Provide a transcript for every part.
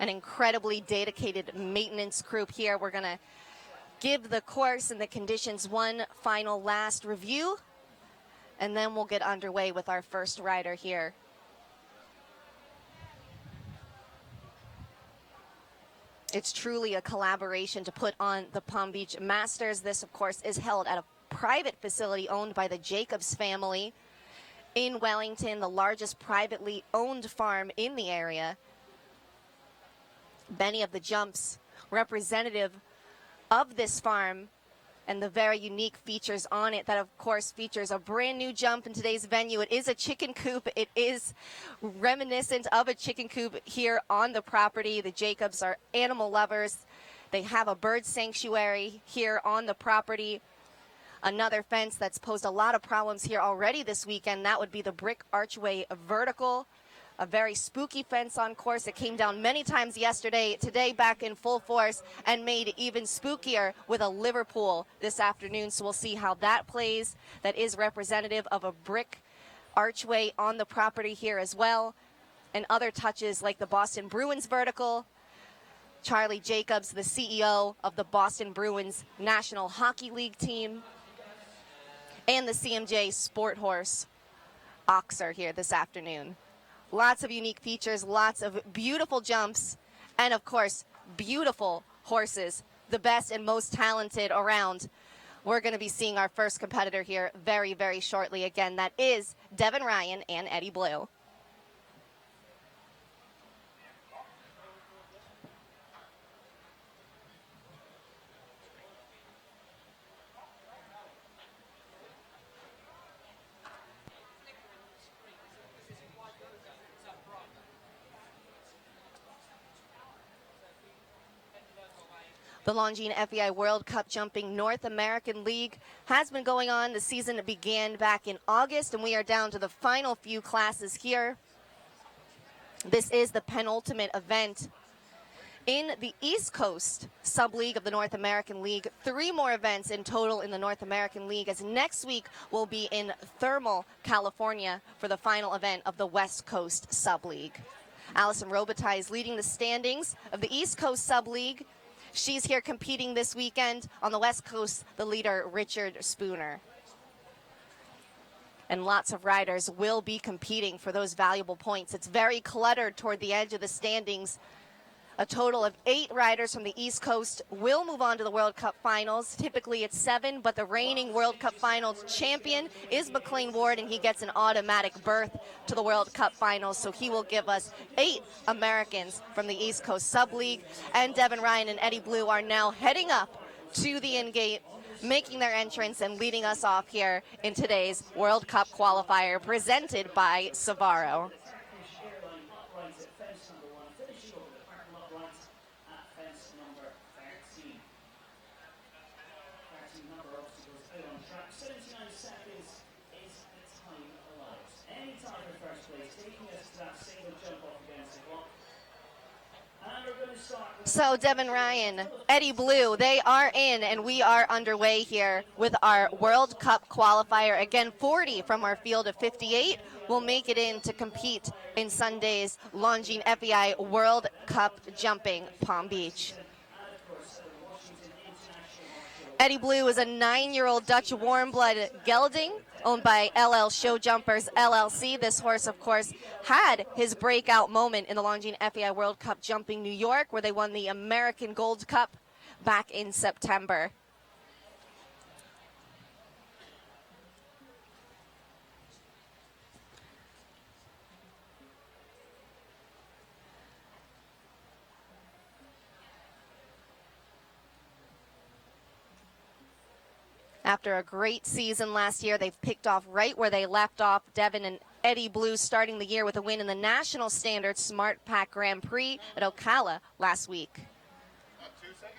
an incredibly dedicated maintenance group here. We're going to give the course and the conditions one final last review, and then we'll get underway with our first rider here. It's truly a collaboration to put on the Palm Beach Masters. This, of course, is held at a private facility owned by the Jacobs family in Wellington, the largest privately owned farm in the area. Many of the jumps representative of this farm and the very unique features on it. That, of course, features a brand new jump in today's venue. It is a chicken coop. It is reminiscent of a chicken coop here on the property. The Jacobs are animal lovers. They have a bird sanctuary here on the property. Another fence that's posed a lot of problems here already this weekend, that would be the brick archway vertical. A very spooky fence on course. It came down many times yesterday, today back in full force, and made even spookier with a Liverpool this afternoon. So we'll see how that plays. That is representative of a brick archway on the property here as well. And other touches like the Boston Bruins vertical. Charlie Jacobs, the CEO of the Boston Bruins National Hockey League team. And the CMJ Sport Horse Oxer here this afternoon. Lots of unique features, lots of beautiful jumps, and of course, beautiful horses, the best and most talented around. We're going to be seeing our first competitor here very, very shortly. Again, that is Devin Ryan and Eddie Blue. The Longines FEI World Cup Jumping North American League has been going on. The season began back in August, and we are down to the final few classes here. This is the penultimate event in the East Coast Sub-League of the North American League. 3 more events in total in the North American League, as next week we'll be in Thermal, California for the final event of the West Coast Sub-League. Alison Robitaille is leading the standings of the East Coast Sub-League. She's here competing this weekend. On the West Coast, the leader, Richard Spooner. And lots of riders will be competing for those valuable points. It's very cluttered toward the edge of the standings. A total of 8 riders from the East Coast will move on to the World Cup Finals. Typically it's 7, but the reigning World Cup Finals champion is McLean Ward, and he gets an automatic berth to the World Cup Finals. So he will give us 8 Americans from the East Coast Sub-League. And Devin Ryan and Eddie Blue are now heading up to the in-gate, making their entrance and leading us off here in today's World Cup Qualifier presented by Sovaro. So Devin Ryan, Eddie Blue, they are in, and we are underway here with our World Cup qualifier. Again, 40 from our field of 58 will make it in to compete in Sunday's Longines FEI World Cup Jumping Palm Beach. Eddie Blue is a 9-year-old Dutch warm-blood gelding owned by LL Show Jumpers LLC. This horse, of course, had his breakout moment in the Longines FEI World Cup Jumping New York, where they won the American Gold Cup back in September. After a great season last year, they've picked off right where they left off. Devin and Eddie Blue starting the year with a win in the National Standard Smart Pack Grand Prix at Ocala last week. 2 seconds.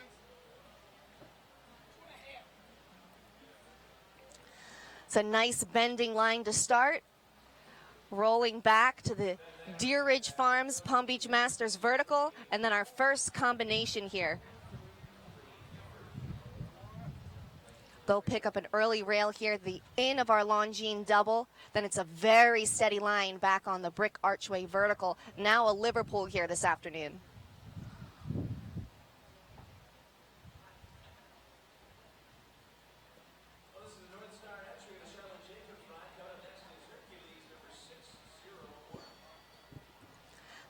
It's a nice bending line to start. Rolling back to the Deer Ridge Farms Palm Beach Masters vertical, and then our first combination here. They'll pick up an early rail here, the in of our Longines double. Then it's a very steady line back on the brick archway vertical. Now a Liverpool here this afternoon.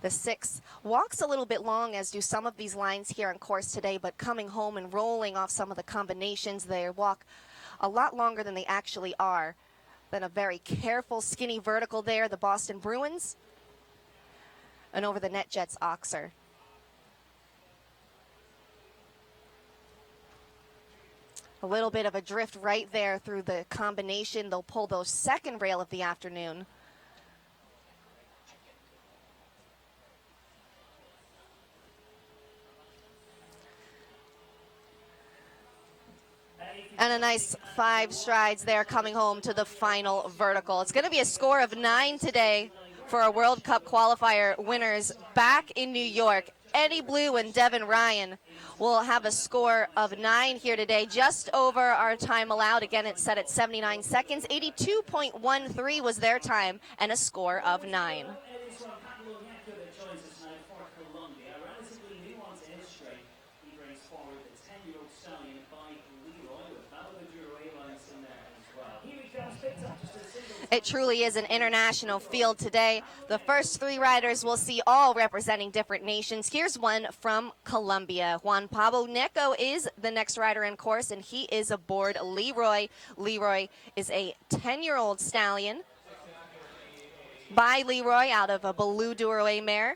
The 6 walks a little bit long, as do some of these lines here on course today, but coming home and rolling off some of the combinations, they walk a lot longer than they actually are. Then a very careful, skinny vertical there, the Boston Bruins, and over the NetJets Oxer. A little bit of a drift right there through the combination. They'll pull those second rail of the afternoon. And a nice 5 strides there coming home to the final vertical. It's going to be a score of 9 today for our World Cup qualifier winners back in New York. Eddie Blue and Devin Ryan will have a score of 9 here today, just over our time allowed. Again, it's set at 79 seconds. 82.13 was their time, and a score of 9. It truly is an international field today. The first 3 riders we'll see all representing different nations. Here's one from Colombia. Juan Pablo Nico is the next rider in course, and he is aboard Leroy. Leroy is a 10-year-old stallion by Leroy out of a Blue Durouet mare.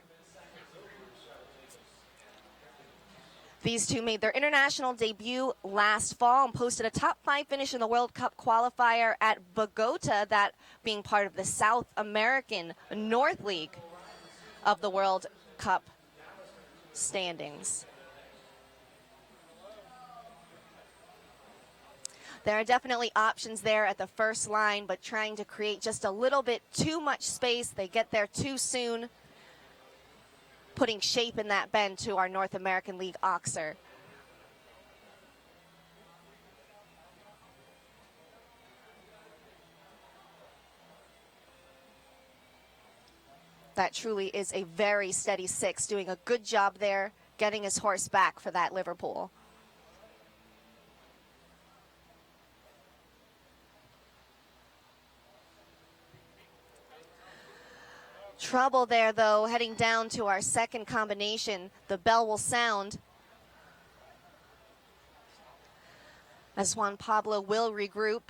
These two made their international debut last fall and posted a top 5 finish in the World Cup qualifier at Bogota, that being part of the South American North League of the World Cup standings. There are definitely options there at the first line, but trying to create just a little bit too much space. They get there too soon, putting shape in that bend to our North American League Oxer. That truly is a very steady 6, doing a good job there, getting his horse back for that Liverpool. Trouble there, though, heading down to our second combination. The bell will sound as Juan Pablo will regroup.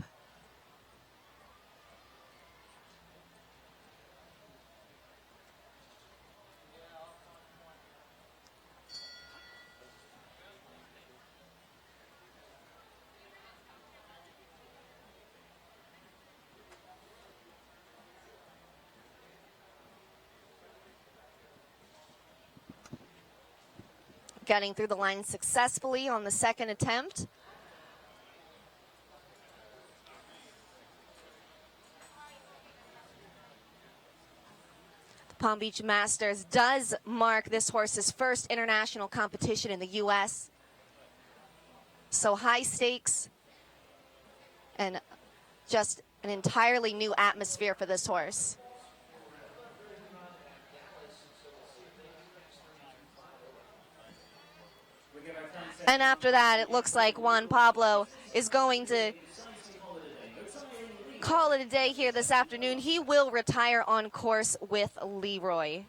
Getting through the line successfully on the second attempt. The Palm Beach Masters does mark this horse's first international competition in the U.S. So high stakes and just an entirely new atmosphere for this horse. And after that, it looks like Juan Pablo is going to call it a day here this afternoon. He will retire on course with Leroy.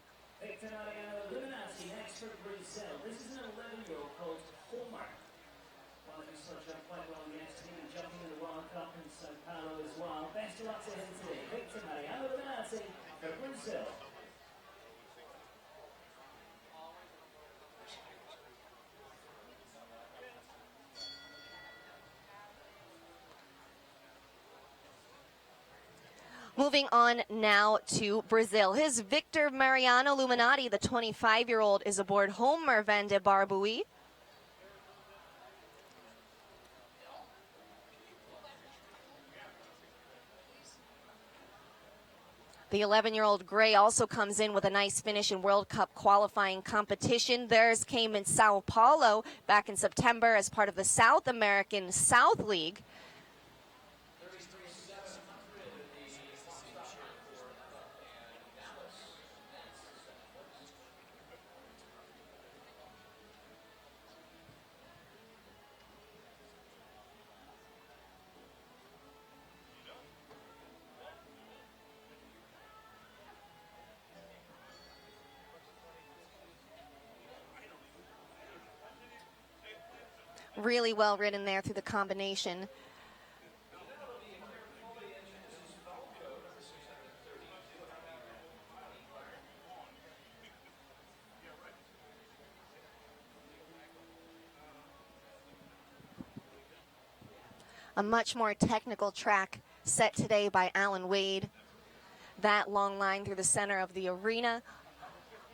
Moving on now to Brazil. His Victor Mariano Illuminati, the 25-year-old, is aboard Homer van de Barbuy. The 11-year-old Gray also comes in with a nice finish in World Cup qualifying competition. Theirs came in Sao Paulo back in September as part of the South American South League. Really well ridden there through the combination. A much more technical track set today by Alan Wade. That long line through the center of the arena.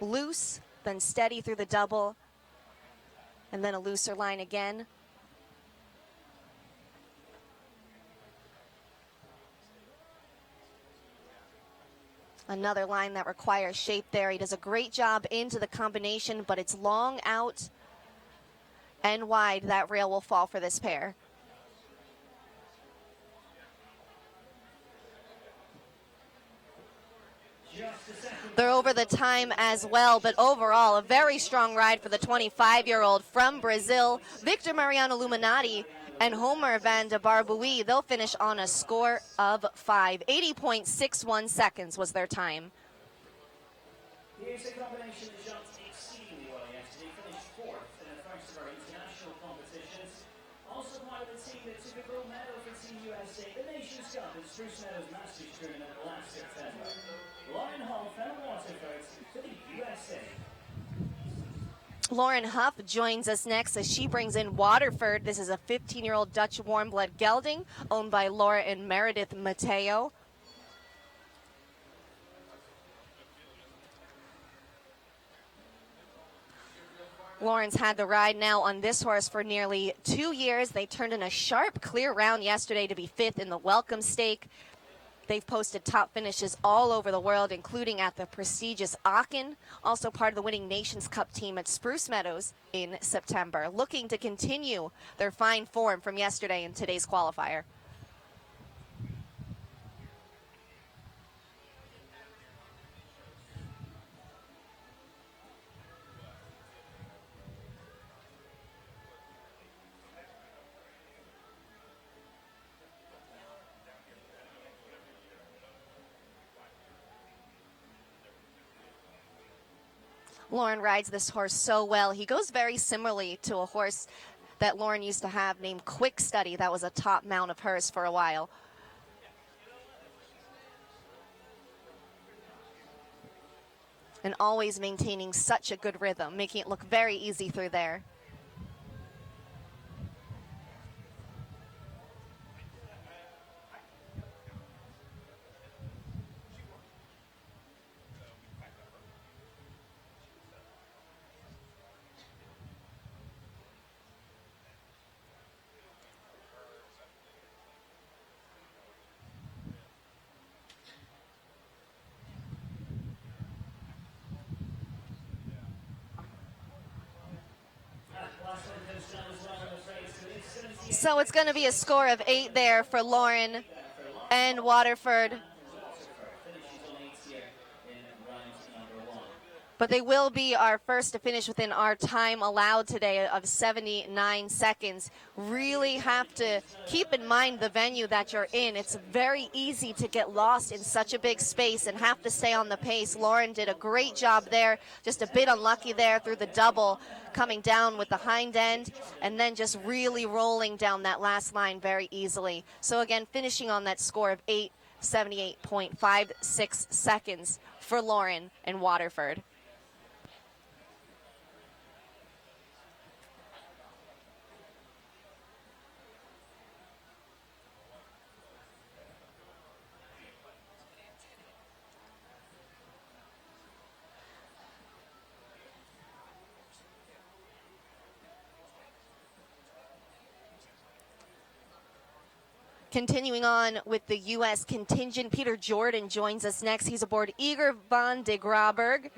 Loose, then steady through the double, and then a looser line again. Another line that requires shape there. He does a great job into the combination, but it's long out and wide. That rail will fall for this pair. They're over the time as well, but overall, a very strong ride for the 25-year-old from Brazil, Victor Mariano Illuminati and Homer van de Barbuy. They'll finish on a score of 5. 80.61 seconds was their time. Here's a combination that jumped exceedingly well yesterday, finished 4th in the first of our international competitions. Also part of the team that took a gold medal for Team USA, the Nations Cup at Spruce Meadows Masters Tournament last September. Lauren Huff and Waterford for the USA. Lauren Huff joins us next as she brings in Waterford. This is a 15-year-old Dutch warm-blood gelding owned by Laura and Meredith Mateo. Lauren's had the ride now on this horse for nearly 2 years. They turned in a sharp, clear round yesterday to be 5th in the Welcome Stake. They've posted top finishes all over the world, including at the prestigious Aachen, also part of the winning Nations Cup team at Spruce Meadows in September, looking to continue their fine form from yesterday in today's qualifier. Lauren rides this horse so well. He goes very similarly to a horse that Lauren used to have named Quick Study. That was a top mount of hers for a while. And always maintaining such a good rhythm, making it look very easy through there. So it's going to be a score of 8 there for Lauren and Waterford. But they will be our first to finish within our time allowed today of 79 seconds. Really have to keep in mind the venue that you're in. It's very easy to get lost in such a big space and have to stay on the pace. Lauren did a great job there, just a bit unlucky there through the double, coming down with the hind end, and then just really rolling down that last line very easily. So again, finishing on that score of 8, 78.56 seconds for Lauren and Waterford. Continuing on with the U.S. contingent, Peter Jordan joins us next. He's aboard Ager van de Graberg.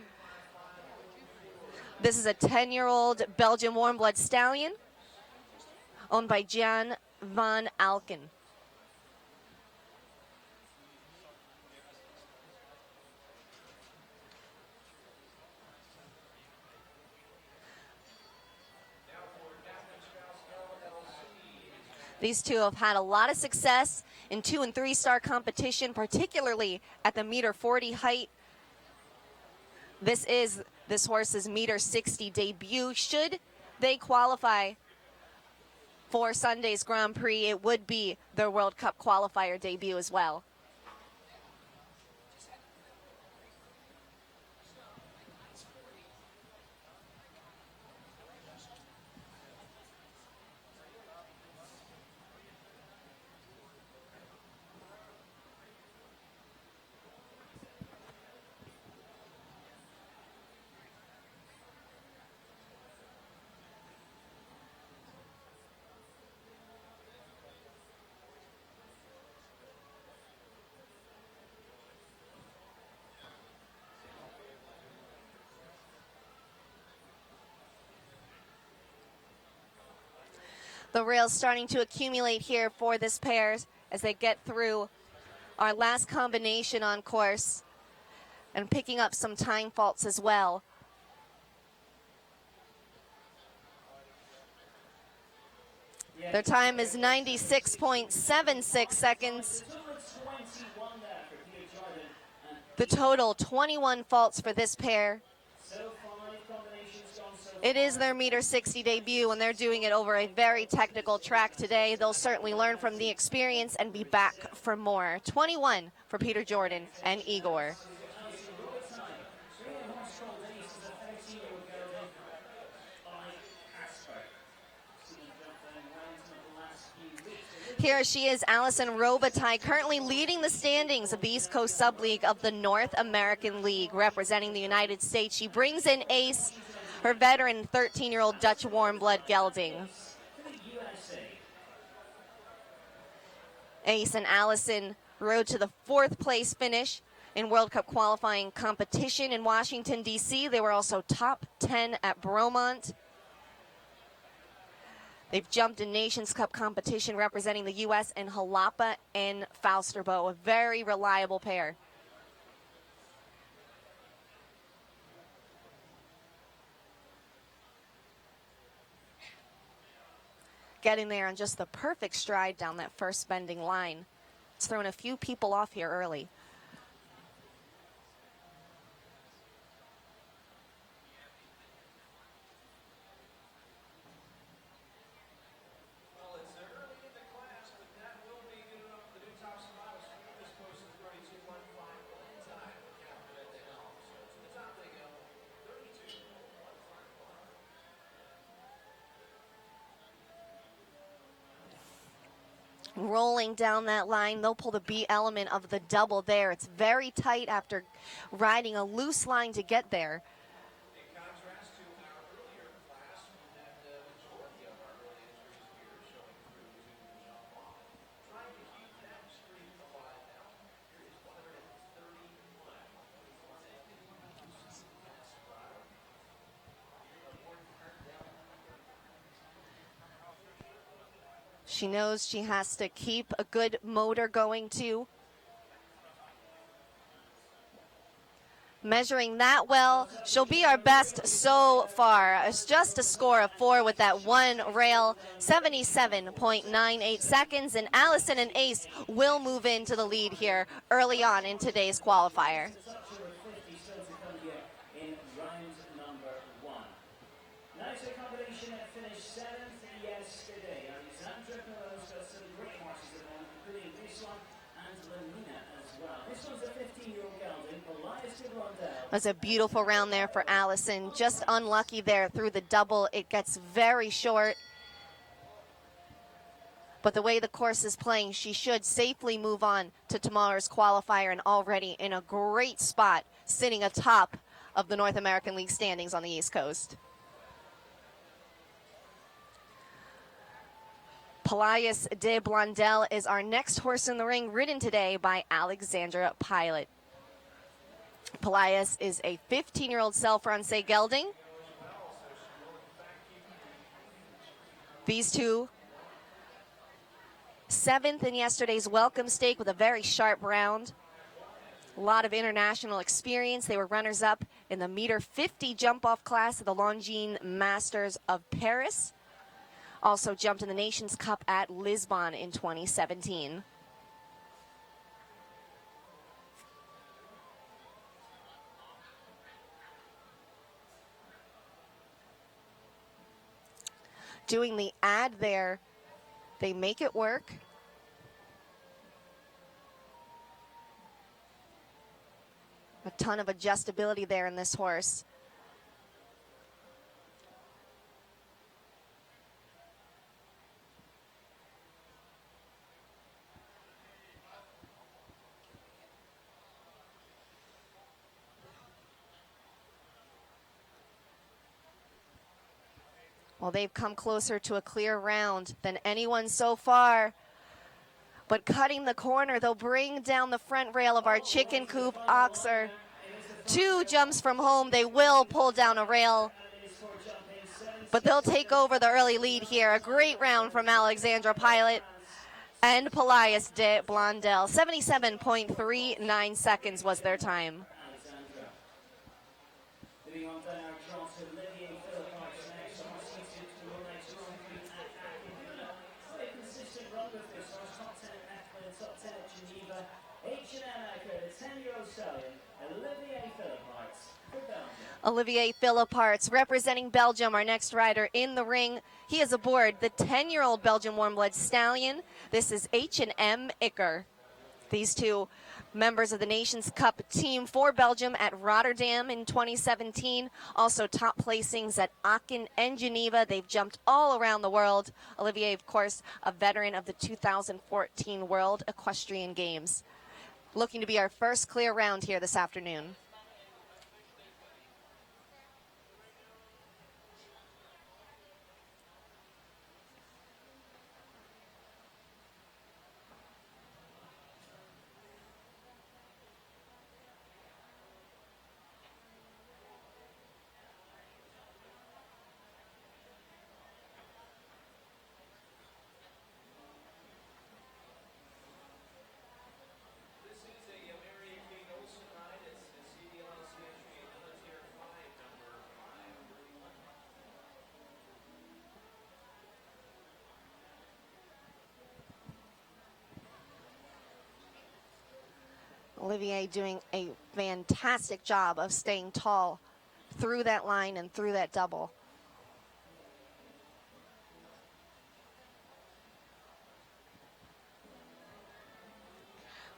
This is a 10-year-old Belgian warm-blood stallion owned by Jan van Alken. These two have had a lot of success in 2- and 3-star competition, particularly at the meter 40 height. This is this horse's meter 60 debut. Should they qualify for Sunday's Grand Prix, it would be their World Cup qualifier debut as well. The rails starting to accumulate here for this pair as they get through our last combination on course and picking up some time faults as well. Their time is 96.76 seconds. The total 21 faults for this pair. It is their meter 60 debut, and they're doing it over a very technical track today. They'll certainly learn from the experience and be back for more. 21 for Peter Jordan and Igor. Here she is, Alison Robitaille, currently leading the standings of the East Coast Sub-League of the North American League, representing the United States. She brings in Ace, her veteran 13-year-old Dutch warm blood gelding. Ace and Alison rode to the 4th place finish in World Cup qualifying competition in Washington, D.C. They were also top 10 at Bromont. They've jumped in Nations Cup competition representing the U.S. in Jalapa and Falsterbo, a very reliable pair. Getting there on just the perfect stride down that first bending line. It's thrown a few people off here early. Rolling down that line, they'll pull the B element of the double there. It's very tight after riding a loose line to get there. In contrast to our earlier class, we had the majority of our early entries here showing through to Juan. Trying to keep that streak alive now. Here is 131. She knows she has to keep a good motor going too. Measuring that well, she'll be our best so far. It's just a score of 4 with that one rail, 77.98 seconds, and Alison and Ace will move into the lead here early on in today's qualifier. That's a beautiful round there for Alison. Just unlucky there through the double. It gets very short. But the way the course is playing, she should safely move on to tomorrow's qualifier and already in a great spot, sitting atop of the North American League standings on the East Coast. Pillai de Blondell is our next horse in the ring, ridden today by Alexandre Pilot. Pillai is a 15-year-old Self-Francais gelding. These two, 7th in yesterday's welcome stake with a very sharp round. A lot of international experience. They were runners-up in the meter 50 jump-off class of the Longines Masters of Paris. Also jumped in the Nations Cup at Lisbon in 2017. Doing the ad there They make it work. A ton of adjustability there in this horse. Well, they've come closer to a clear round than anyone so far. But cutting the corner, they'll bring down the front rail of our chicken coop oxer. 2 jumps from home, they will pull down a rail. But they'll take over the early lead here. A great round from Alexandre Pilot and Pillai de Blondell. 77.39 seconds was their time. Moving on down our draw to Olivier Philippites next. On seated to the next Grand Prix at Ager. Quite a consistent run with this horse. Top 10 at Ackland, top 10 at Geneva. H&M Ager, the 10-year-old stallion. Olivier Philippites for Belgium. Olivier Philippites representing Belgium, our next rider in the ring. He is aboard the 10-year-old Belgian warm-blood stallion. This is H&M Ager. These two members of the Nations Cup team for Belgium at Rotterdam in 2017. Also top placings at Aachen and Geneva. They've jumped all around the world. Olivier, of course, a veteran of the 2014 World Equestrian Games. Looking to be our first clear round here this afternoon. Olivier doing a fantastic job of staying tall through that line and through that double.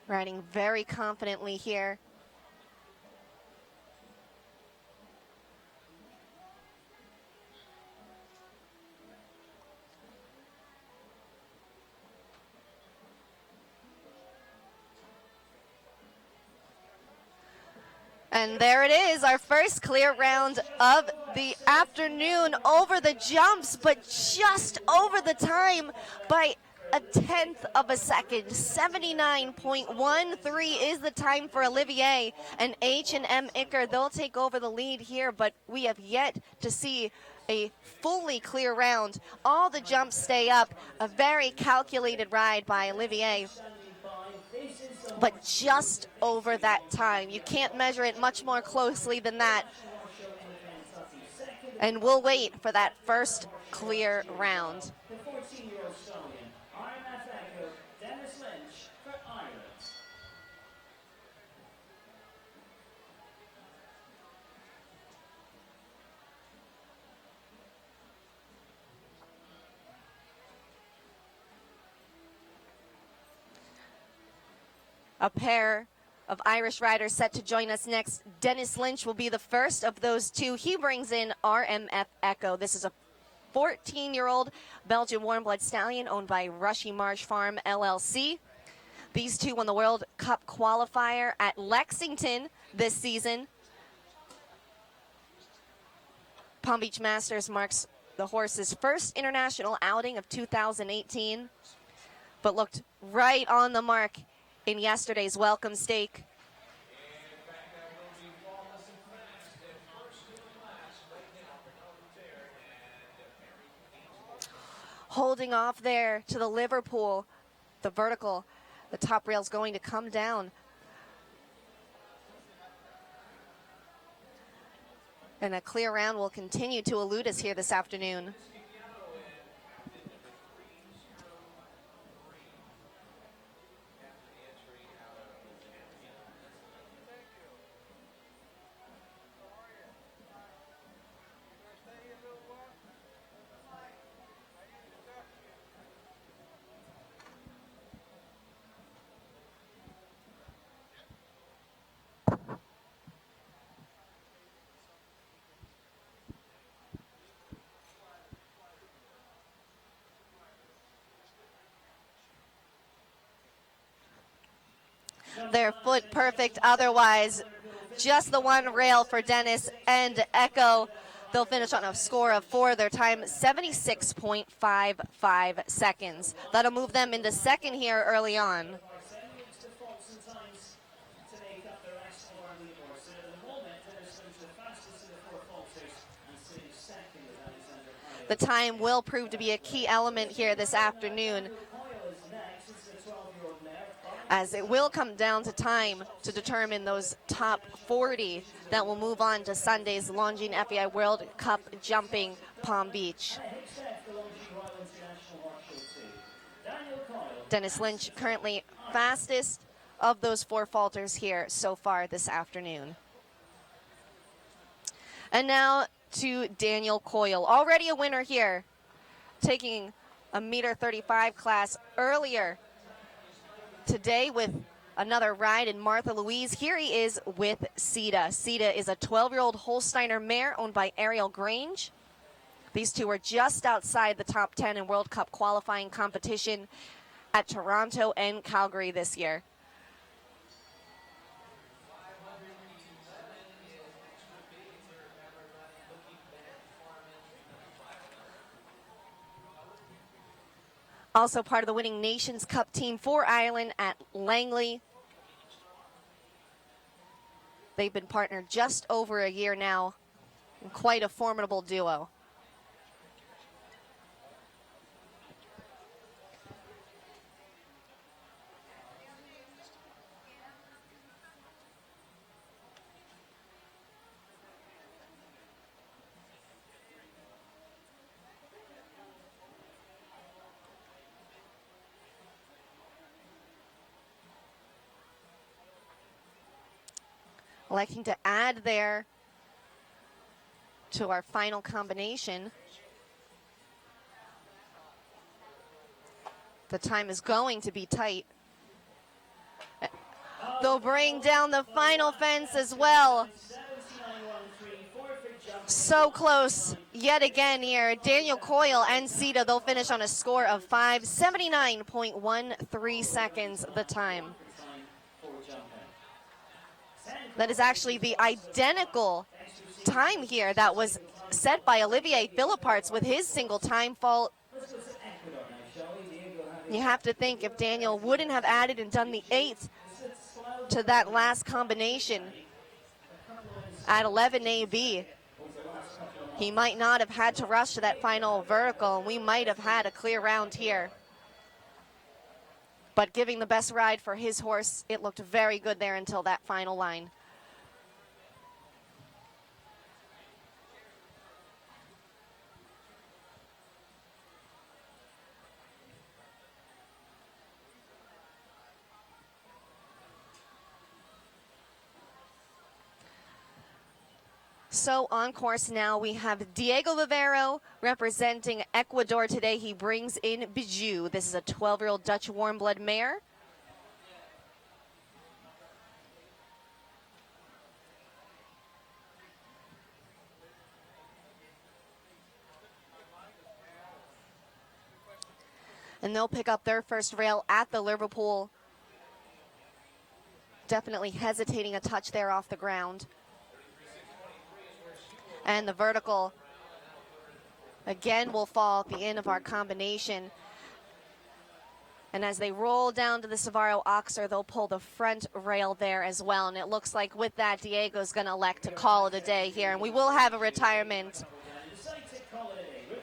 Riding very confidently here. And there it is, our first clear round of the afternoon over the jumps, but just over the time by a 1/10 of a second. 79.13 is the time for Olivier and H&M Ager. They'll take over the lead here, but we have yet to see a fully clear round. All the jumps stay up. A very calculated ride by Olivier, but just over that time. You can't measure it much more closely than that. And we'll wait for that first clear round. The 14-year-old stallion, Denis Lynch for Ireland. A pair of Irish riders set to join us next. Denis Lynch will be the first of those two. He brings in RMF Echo. This is a 14-year-old Belgian warm-blood stallion owned by Rushy Marsh Farm LLC. These two won the World Cup qualifier at Lexington this season. Palm Beach Masters marks the horse's first international outing of 2018, but looked right on the mark in yesterday's welcome stake. Holding off there to the Liverpool, the vertical, the top rail's going to come down. And a clear round will continue to elude us here this afternoon. their foot perfect. Otherwise, just the one rail for Denis and Echo. They'll finish on a score of 4. Their time, 76.55 seconds. That'll move them into second here early on. The time will prove to be a key element here this afternoon, as it will come down to time to determine those top 40 that will move on to Sunday's Longines FEI World Cup jumping Palm Beach. Denis Lynch currently fastest of those 4 falters here so far this afternoon. And now to Daniel Coyle, already a winner here, taking a meter 35 class earlier today with another ride in Martha Louise. Here he is with Sita. Sita is a 12-year-old Holsteiner mare owned by Ariel Grange. These two are just outside the top 10 in World Cup qualifying competition at Toronto and Calgary this year. Also part of the winning Nations Cup team for Ireland at Langley. They've been partnered just over a year now. Quite a formidable duo. Electing to add there to our final combination. The time is going to be tight. They'll bring down the final fence as well. So close yet again here. Daniel Coyle and Sita, they'll finish on a score of 5, 79.13 seconds the time. That is actually the identical time here that was set by Olivier Philipparts with his single time fault. You have to think if Daniel wouldn't have added and done the 8th to that last combination at 11 AB, he might not have had to rush to that final vertical, and we might have had a clear round here. But giving the best ride for his horse, it looked very good there until that final line. So on course now, we have Diego Vivaro representing Ecuador today. He brings in Bazoo. This is a 12-year-old Dutch warm blood mare. And they'll pick up their first rail at the Liverpool. Definitely hesitating a touch there off the ground. And the vertical again will fall at the end of our combination. And as they roll down to the Sovaro Qualifier, they'll pull the front rail there as well. And it looks like with that, Diego's going to elect to call it a day here. And we will have a retirement.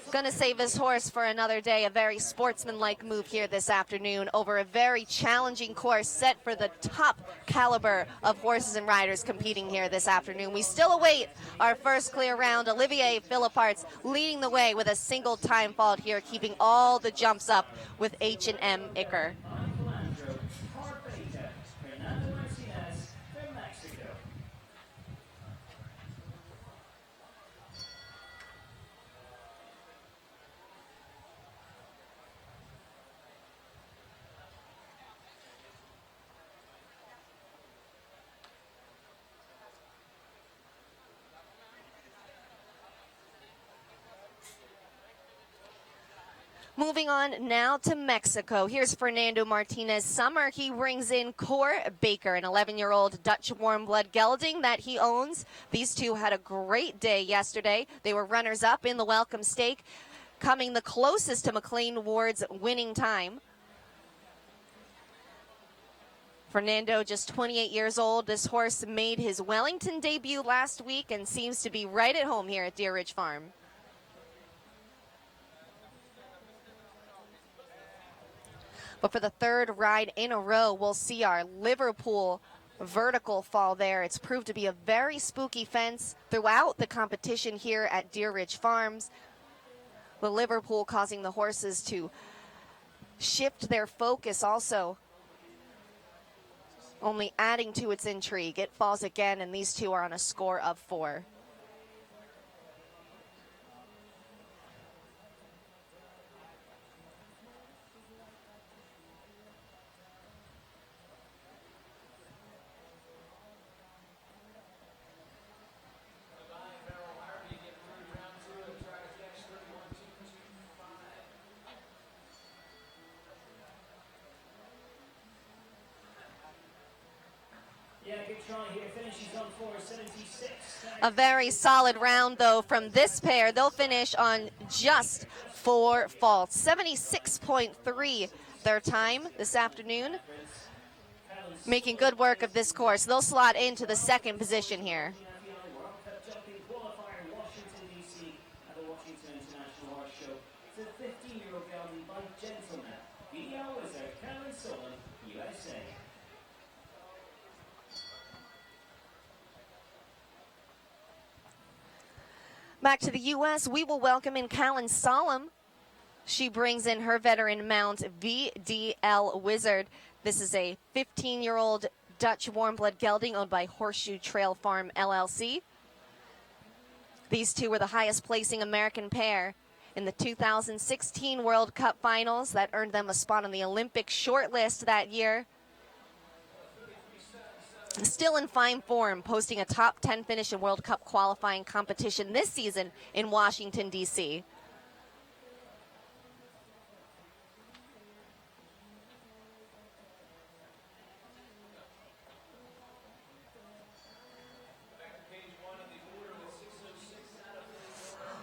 Going to save his horse for another day. A very sportsmanlike move here this afternoon over a very challenging course set for the top caliber of horses and riders competing here this afternoon. We still await our first clear round. Olivier Philipparts leading the way with a single time fault here, keeping all the jumps up with H&M Iker. Moving on now to Mexico. Here's Fernando Martinez Summer. He brings in Cor Baker, an 11-year-old Dutch warm blood gelding that he owns. These two had a great day yesterday. They were runners-up in the Welcome Stake, coming the closest to McLean Ward's winning time. Fernando, just 28 years old. This horse made his Wellington debut last week and seems to be right at home here at Deer Ridge Farm. But for the third ride in a row, we'll see our Liverpool vertical fall there. It's proved to be a very spooky fence throughout the competition here at Deer Ridge Farms. The Liverpool causing the horses to shift their focus also, only adding to its intrigue. It falls again, and these two are on a score of 4. A very solid round, though, from this pair. They'll finish on just 4 faults. 76.3 their time this afternoon. Making good work of this course. They'll slot into the second position here. Washington, D.C. at the Washington International Horse Show. It's a 15-year-old gelding by Gentleman. Vivaro is a Callen, USA. Back to the U.S., we will welcome in Callen Solemn. She brings in her veteran mount, VDL Wizard. This is a 15-year-old Dutch warm blood gelding owned by Horseshoe Trail Farm, LLC. These two were the highest placing American pair in the 2016 World Cup Finals. That earned them a spot on the Olympic shortlist that year. Still in fine form, posting a top 10 finish in World Cup qualifying competition this season in Washington, D.C.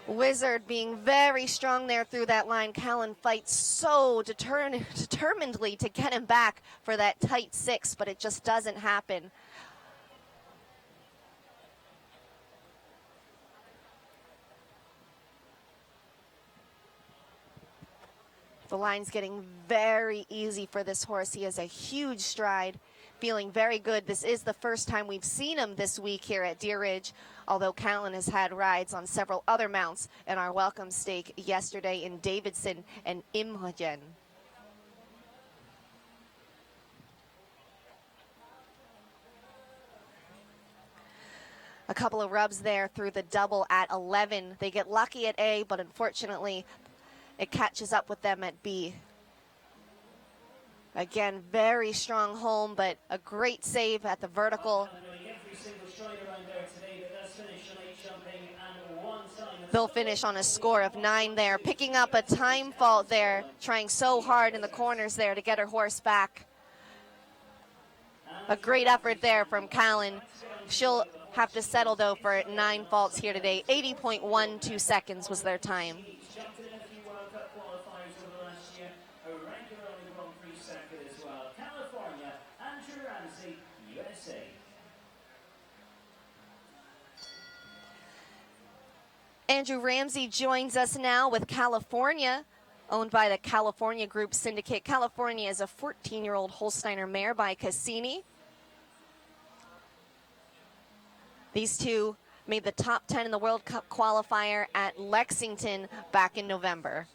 Wizard being very strong there through that line. Callen fights so determinedly to get him back for that tight 6, but it just doesn't happen. The line's getting very easy for this horse. He has a huge stride, feeling very good. This is the first time we've seen him this week here at Deer Ridge, although Callen has had rides on several other mounts in our welcome stake yesterday in Davidson and Imogen. A couple of rubs there through the double at 11. They get lucky at A, but unfortunately it catches up with them at B. Again, very strong home, but a great save at the vertical. They'll finish on a score of 9 there, picking up a time fault there, trying so hard in the corners there to get her horse back. A great effort there from Callen. She'll have to settle, though, for 9 faults here today. 80.12 seconds was their time. Andrew Ramsey joins us now with California, owned by the California Group Syndicate. California is a 14-year-old Holsteiner mare by Cassini. These two made the top 10 in the World Cup qualifier at Lexington back in November.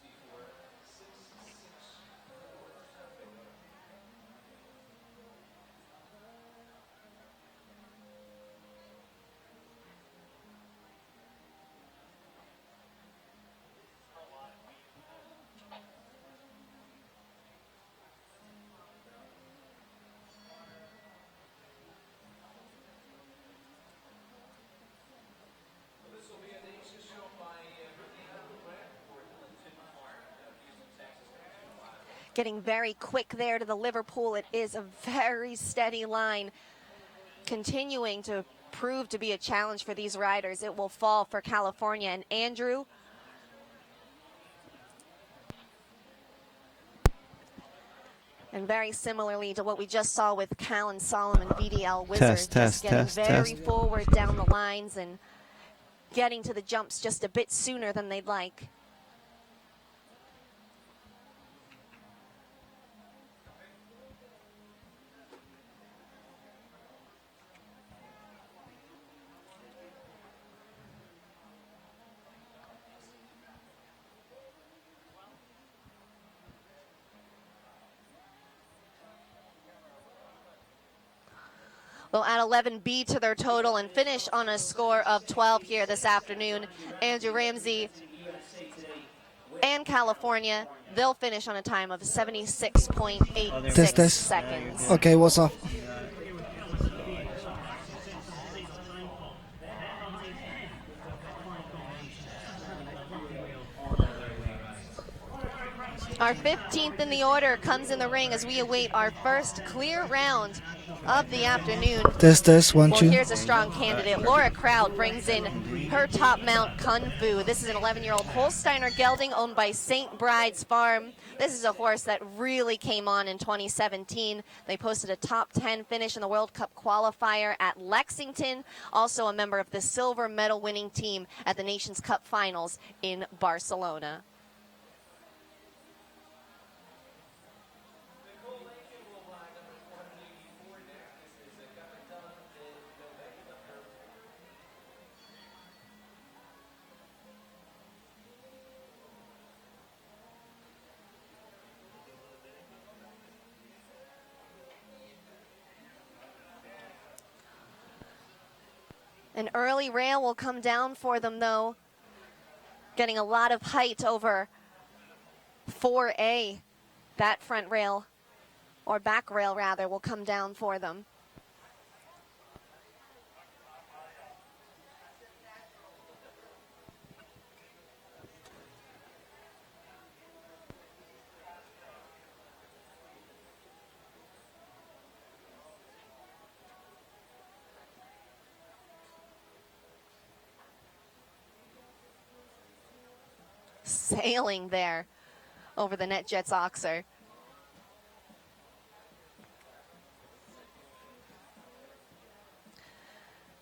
getting very quick there to the Liverpool. It is a very steady line, continuing to prove to be a challenge for these riders. It will fall for California and Andrew. And very similarly to what we just saw with Callen, Solomon, VDL, Wizard, just getting very forward down the lines and getting to the jumps just a bit sooner than they'd like. They'll add 11B to their total and finish on a score of 12 here this afternoon. Andrew, Ramsey, and California, they'll finish on a time of 76.86 seconds. Okay, what's up? Our 15th in the order comes in the ring as we await our first clear round of the afternoon. Test, 1, 2. Well, here's a strong candidate. Laura Kraut brings in her top mount, Kunju. This is an 11-year-old Holsteiner gelding owned by St. Bride's Farm. This is a horse that really came on in 2017. They posted a top 10 finish in the World Cup qualifier at Lexington. Also a member of the silver medal winning team at the Nations Cup finals in Barcelona. An early rail will come down for them, though, getting a lot of height over 4A. That front rail, or back rail rather, will come down for them. Sailing there over the NetJets Oxer.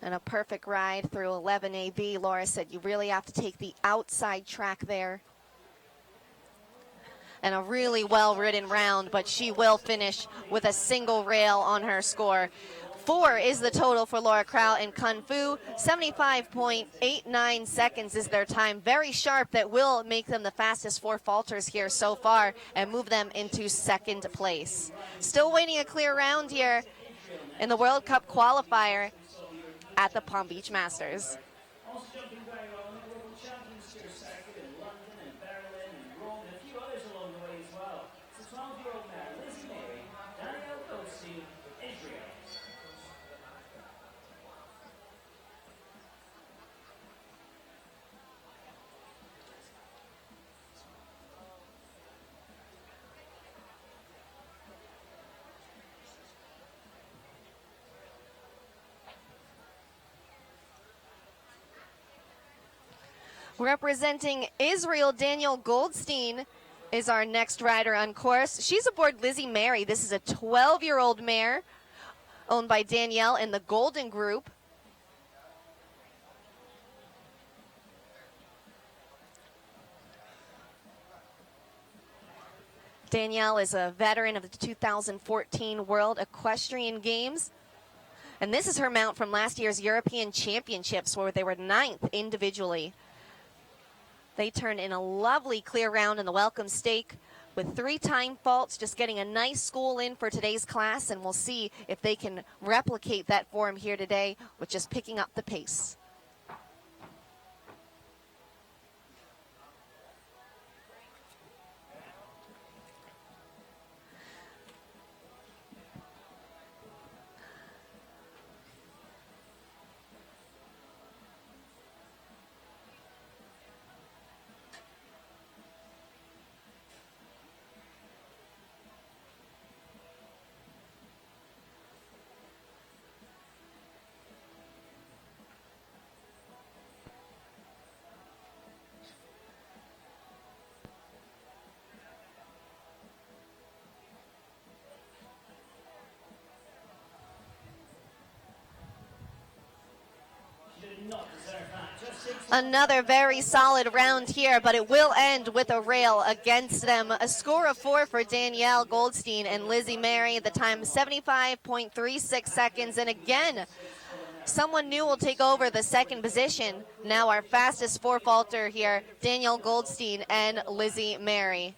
And a perfect ride through 11AB. Laura said you really have to take the outside track there. And a really well-ridden round, but she will finish with a single rail on her score. 4 is the total for Laura Kraut and Kunju. 75.89 seconds is their time. Very sharp. That will make them the fastest 4 falters here so far and move them into second place. Still waiting a clear round here in the World Cup qualifier at the Palm Beach Masters. Also jumping very well in the local championship circuit in London and Berlin and Rome and a few others along the way as well. It's a 12-year-old mare, Lizzy, Danielle Goldstein, Adrienne. Representing Israel, Danielle Goldstein is our next rider on course. She's aboard Lizzy Mary. This is a 12-year-old mare owned by Danielle and the Golden Group. Danielle is a veteran of the 2014 World Equestrian Games. And this is her mount from last year's European Championships, where they were 9th individually. They turned in a lovely clear round in the welcome stake with 3 time faults, just getting a nice school in for today's class, and we'll see if they can replicate that form here today with just picking up the pace. Another very solid round here, but it will end with a rail against them. A score of 4 for Danielle Goldstein and Lizzy Mary. The time 75.36 seconds. And again, someone new will take over the second position. Now our fastest four-faulter here, Danielle Goldstein and Lizzy Mary.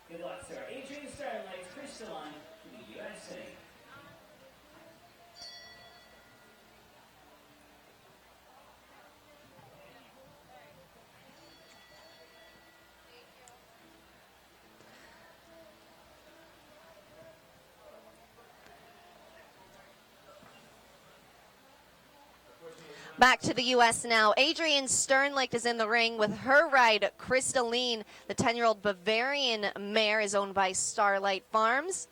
Good luck, sir. Adrienne Starlight's Crystalline for the USA. Back to the U.S. now. Adrienne Sternlicht is in the ring with her ride, Crystalline. The 10-year-old Bavarian mare is owned by Starlight Farms.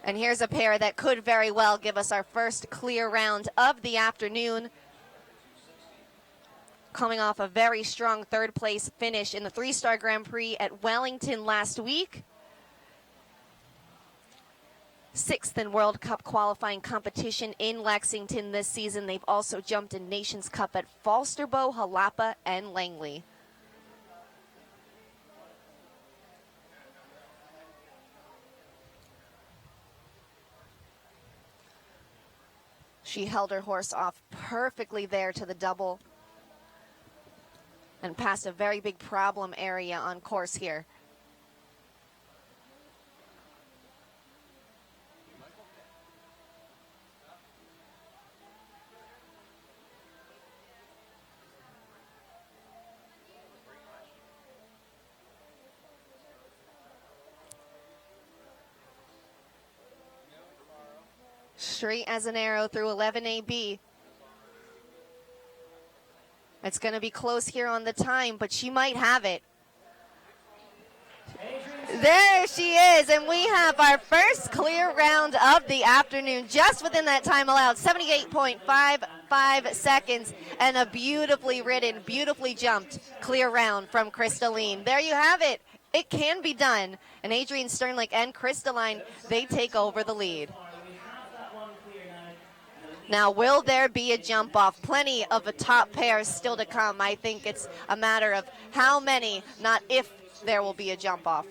And here's a pair that could very well give us our first clear round of the afternoon. Coming off a very strong third-place finish in the three-star Grand Prix at Wellington last week. 6th in World Cup qualifying competition in Lexington this season. They've also jumped in Nations Cup at Falsterbo, Jalapa, and Langley. She held her horse off perfectly there to the double and passed a very big problem area on course here. Straight as an arrow through 11 AB. It's going to be close here on the time, but she might have it. There she is, and we have our first clear round of the afternoon, just within that time allowed, 78.55 seconds, and a beautifully ridden, beautifully jumped clear round from Crystalline. There you have it. It can be done. And Adrienne Sternlicht and Crystalline, they take over the lead. Now, will there be a jump off? Plenty of a top pair still to come. I think it's a matter of how many, not if there will be a jump off.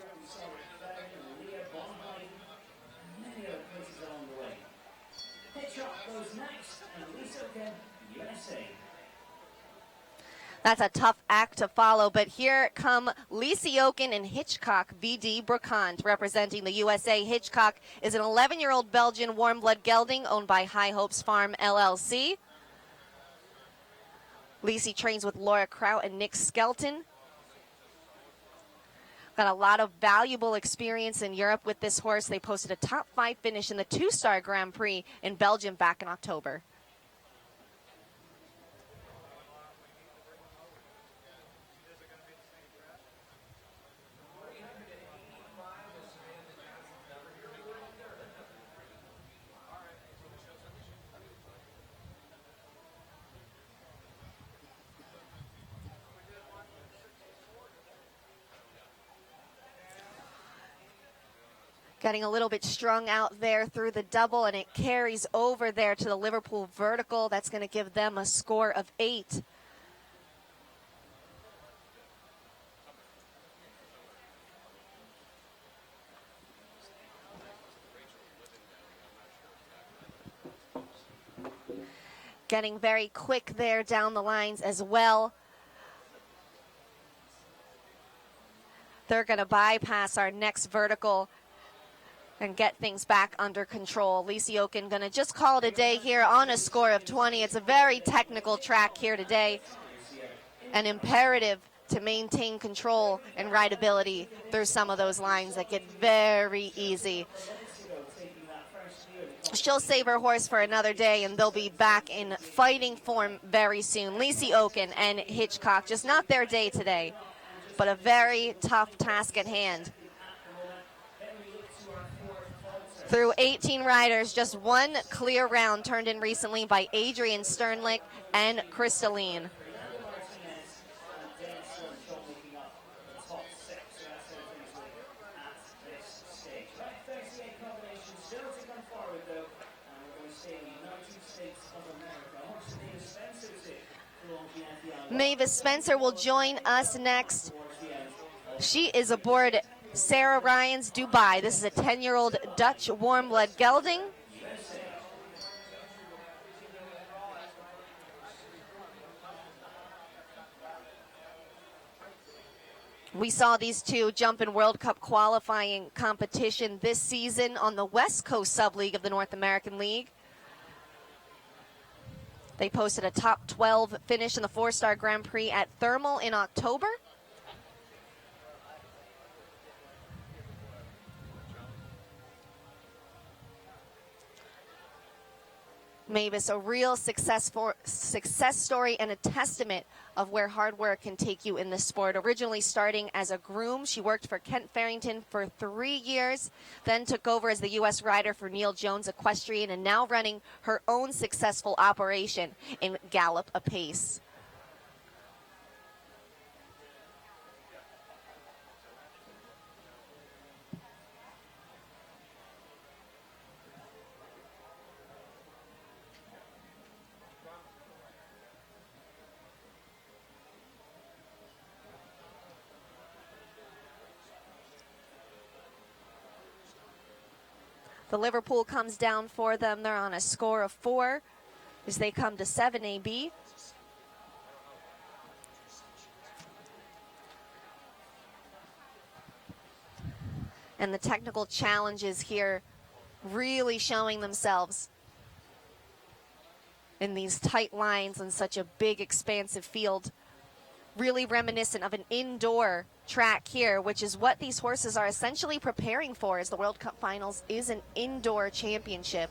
That's a tough act to follow, but here come Lizzy Oken and Hitchcock VD Brocant representing the USA. Hitchcock is an 11-year-old Belgian warm-blood gelding owned by High Hopes Farm LLC. Lizzy trains with Laura Kraut and Nick Skelton. Got a lot of valuable experience in Europe with this horse. They posted a top 5 finish in the 2-star Grand Prix in Belgium back in October. Getting a little bit strung out there through the double, and it carries over there to the Liverpool vertical. That's going to give them a score of 8. Getting very quick there down the lines as well. They're going to bypass our next vertical and get things back under control. Lizzy Oken going to just call it a day here on a score of 20. It's a very technical track here today, and imperative to maintain control and rideability through some of those lines that get very easy. She'll save her horse for another day, and they'll be back in fighting form very soon. Lizzy Oken and Hitchcock, just not their day today, but a very tough task at hand. Through 18 riders, just one clear round turned in recently by Adrienne Sternlicht and Crystalline. Mavis Spencer will join us next. She is aboard Sarah Ryan's Dubai. This is a 10-year-old Dutch warm blood gelding. We saw these two jump in World Cup qualifying competition this season on the West Coast Sub-League of the North American League. They posted a top 12 finish in the 4-star Grand Prix at Thermal in October. Mavis, a real success story and a testament of where hard work can take you in this sport. Originally starting as a groom, she worked for Kent Farrington for 3 years, then took over as the U.S. rider for Neil Jones Equestrian, and now running her own successful operation in Gallop Apace. The Liverpool comes down for them. They're on a score of 4 as they come to 7 AB. And the technical challenges here really showing themselves in these tight lines on such a big, expansive field. Really reminiscent of an indoor track here, which is what these horses are essentially preparing for, as the World Cup Finals is an indoor championship.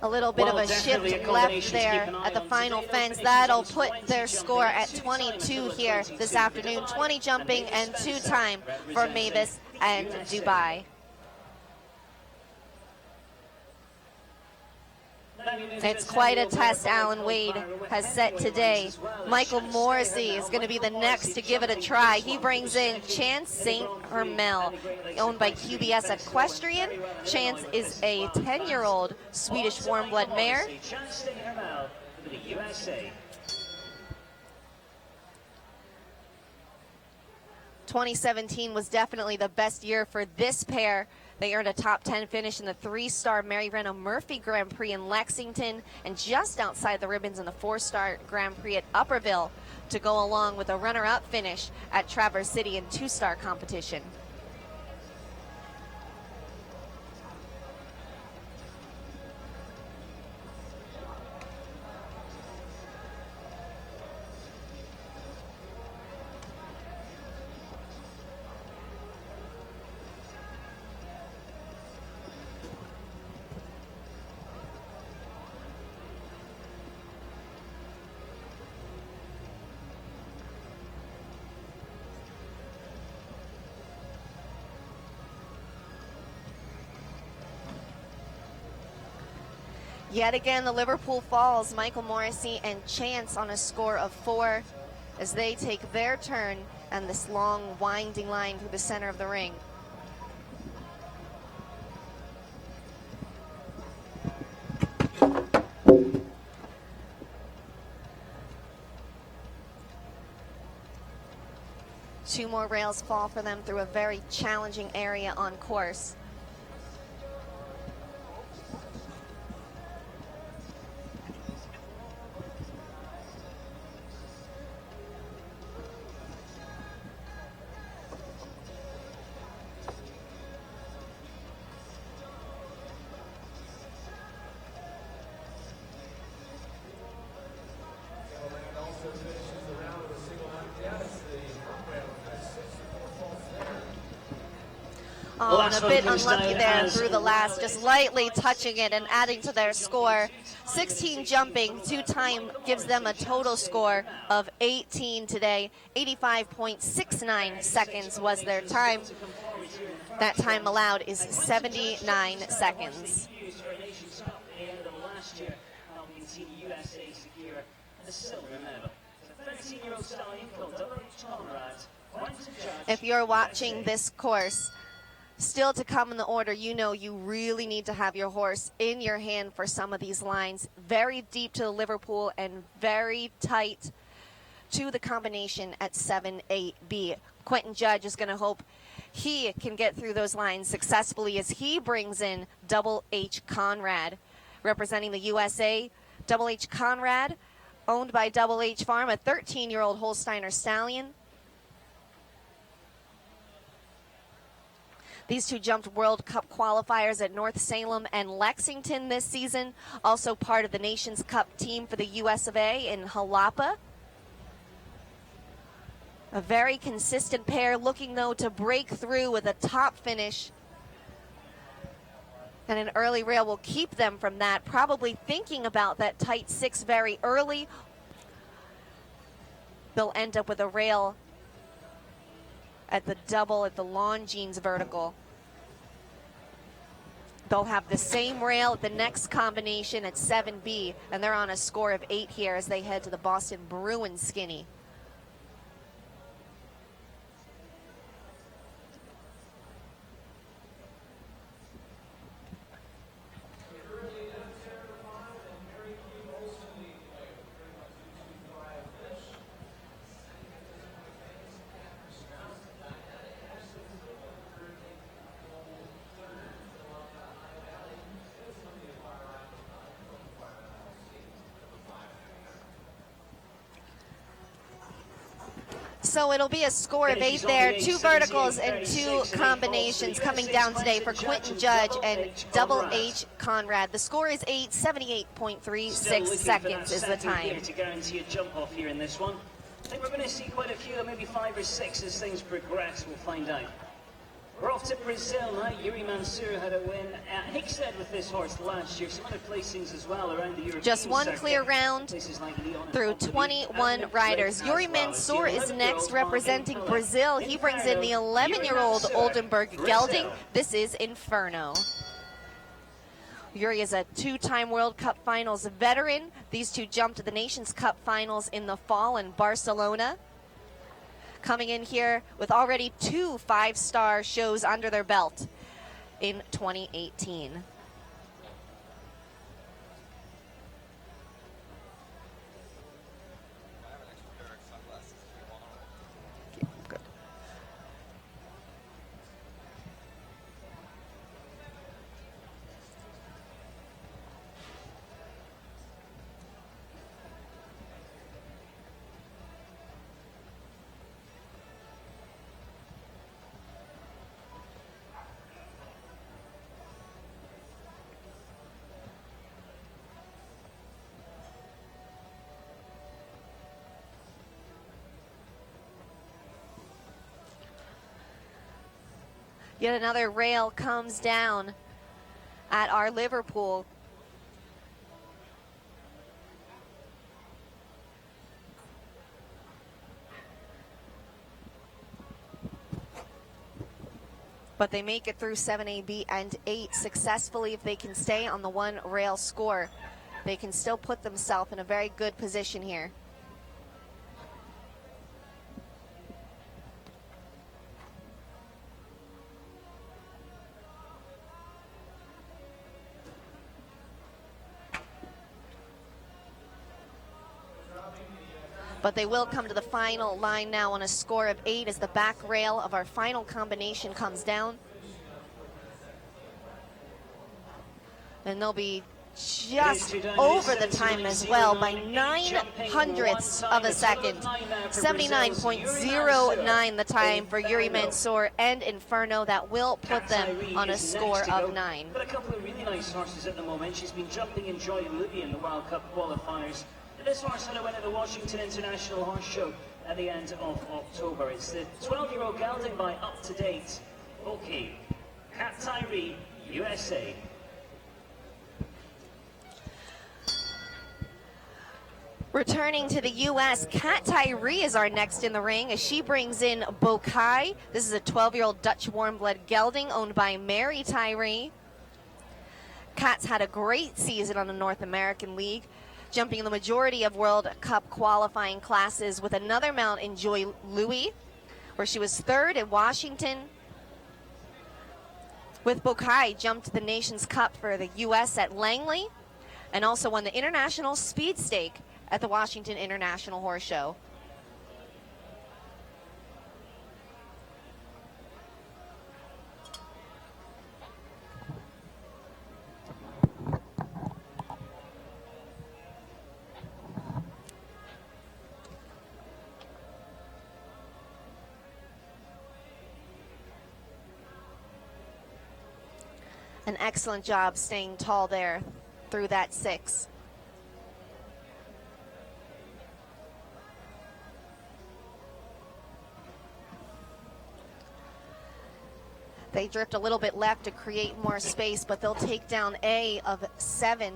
A little bit of a shift left there at the final fence. That'll put their score at 22 here this afternoon. 20 jumping and 2 time for Mavis and Dubai. It's quite a test Alan Wade has set today. Michael Morrissey is going to be the next to give it a try. He brings in Chance St. Hermel, owned by QBS Equestrian. Chance is a 10-year-old Swedish warm blood mare. 2017 was definitely the best year for this pair. They earned a top 10 finish in the 3-star Mary Renault Murphy Grand Prix in Lexington, and just outside the ribbons in the 4-star Grand Prix at Upperville, to go along with a runner-up finish at Traverse City in 2-star competition. Yet again, the Liverpool falls. Michael Morrissey and Chance on a score of 4 as they take their turn and this long winding line through the center of the ring. Two more rails fall for them through a very challenging area on course. Oh, and a bit unlucky there through the last, just lightly touching it and adding to their score. 16 jumping, 2 time gives them a total score of 18 today. 85.69 seconds was their time. That time allowed is 79 seconds. Last year, we've seen USA secure the silver medal. The 13-year-old stallion called Double H Conrad. If you're watching this course, still to come in the order, you know you really need to have your horse in your hand for some of these lines. Very deep to the Liverpool and very tight to the combination at 7-8B. Quentin Judge is going to hope he can get through those lines successfully as he brings in Double H Conrad, representing the USA. Double H Conrad, owned by Double H Farm, a 13-year-old Holsteiner stallion. These two jumped World Cup qualifiers at North Salem and Lexington this season. Also part of the Nations Cup team for the US of A in Jalapa. A very consistent pair, looking though to break through with a top finish. And an early rail will keep them from that, probably thinking about that tight 6 very early. They'll end up with a rail at the double at the Longines vertical. They'll have the same rail at the next combination at 7B, and they're on a score of 8 here as they head to the Boston Bruin Skinny. So it'll be a score of 8 there, 2 verticals and 2 combinations coming down today for Quentin Judge and Double H Conrad. The score is 8, 78.36 seconds is the time. To guarantee a jump off here in this one. I think we're going to see quite a few, maybe 5 or 6 as things progress. We'll find out. We're off to Brazil now. Yuri Mansour had a win at Hickstead with this horse last year. Some other placings as well around the European Just one circuit. clear round through 21 riders. Yuri Mansour is next representing Brazil. He brings in the 11-year-old Oldenburg Gelding. This is Inferno. Yuri is a 2-time World Cup Finals veteran. These two jumped to the Nations Cup Finals in the fall in Barcelona. Coming in here with already 2 5-star shows under their belt in 2018. Good. Yet another rail comes down at our Liverpool. But they make it through 7AB and 8 successfully. If they can stay on the 1 rail score, they can still put themselves in a very good position here. But they will come to the final line now on a score of 8 as the back rail of our final combination comes down. And they'll be just over the time as well by 0.09 of a second. 79.09 the time for Yuri Mansour and Inferno. That will put them on a score of 9. Got a couple of really nice horses at the moment. She's been jumping in Joy Luby in the World Cup qualifiers. This horse had a win at the Washington International Horse Show at the end of October. It's the 12-year-old gelding by Up to Date. Okay, Cat Tyree, USA. Returning to the U.S., Cat Tyree is our next in the ring as she brings in Bokai. This is a 12-year-old Dutch warm-blood gelding owned by Mary Tyree. Cat's had a great season on the North American League. jumping in the majority of World Cup qualifying classes, with another mount in Joy Louis, where she was third at Washington. With Bokai, jumped the Nations Cup for the U.S. at Langley, and also won the International Speed Stake at the Washington International Horse Show. An excellent job staying tall there through that 6. They drift a little bit left to create more space, but they'll take down A of 7.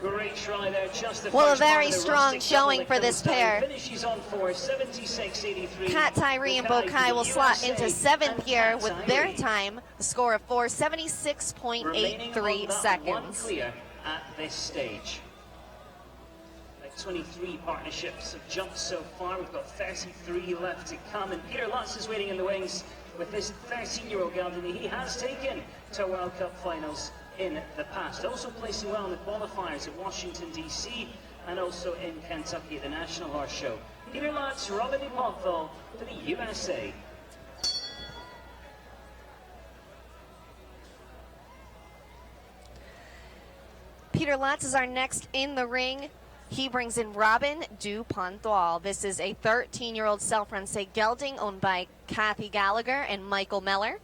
Great try there, just the Well, a first part very of the strong rustic showing double for this that pair. finishes on 4:76.83. Kat Tyree and Bokai will slot into 7th here with their time, the score of 4:76.83 seconds. One clear at this stage. Like 23 partnerships have jumped so far. We've got 33 left to come, and Peter Lutz is waiting in the wings with this 13-year-old Gelding. He has taken to World Cup finals in the past, also placing well in the qualifiers at Washington DC and also in Kentucky at the National Horse Show. Peter Lutz, Robin DePonthal for the USA. Peter Lutz is our next in the ring. He brings in Robin DuPonthal. This is a 13-year-old Self-Francais gelding owned by Kathy Gallagher and Michael Meller.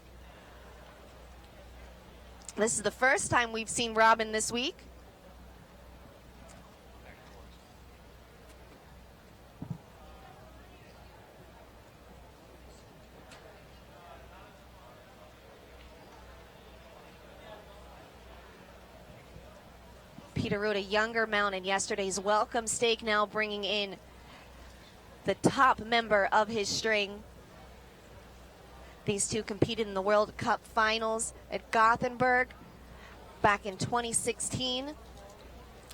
This is the first time we've seen Robin this week. Peter rode a younger mount in yesterday's welcome stake, now bringing in the top member of his string. These two competed in the World Cup finals at Gothenburg back in 2016.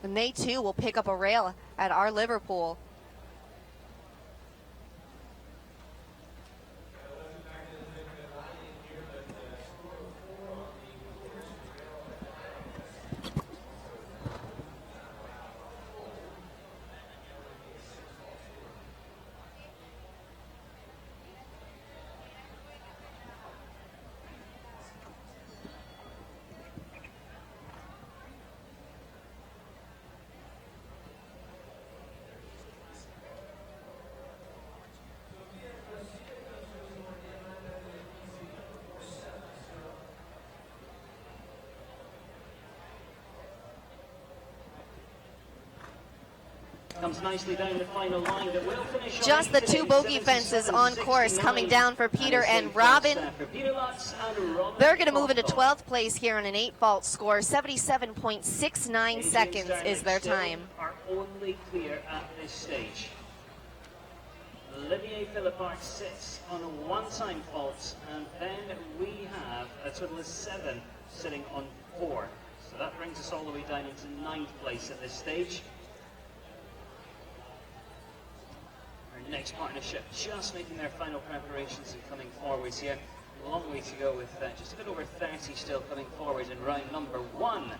And they too will pick up a rail at our Liverpool. Comes nicely down the final line that will finish just the two bogey fences on course coming down for Peter and Robin. They're going to move into 12th place here on an 8-fault score. 77.69 seconds is their time. Are only clear at this stage. Olivier Philippart sits on a one-time fault, and then we have a total of 7 sitting on 4. So that brings us all the way down into 9th place at this stage. Our next partnership just making their final preparations and coming forwards here. A long way to go with just a bit over 30 still coming forward in round number 1.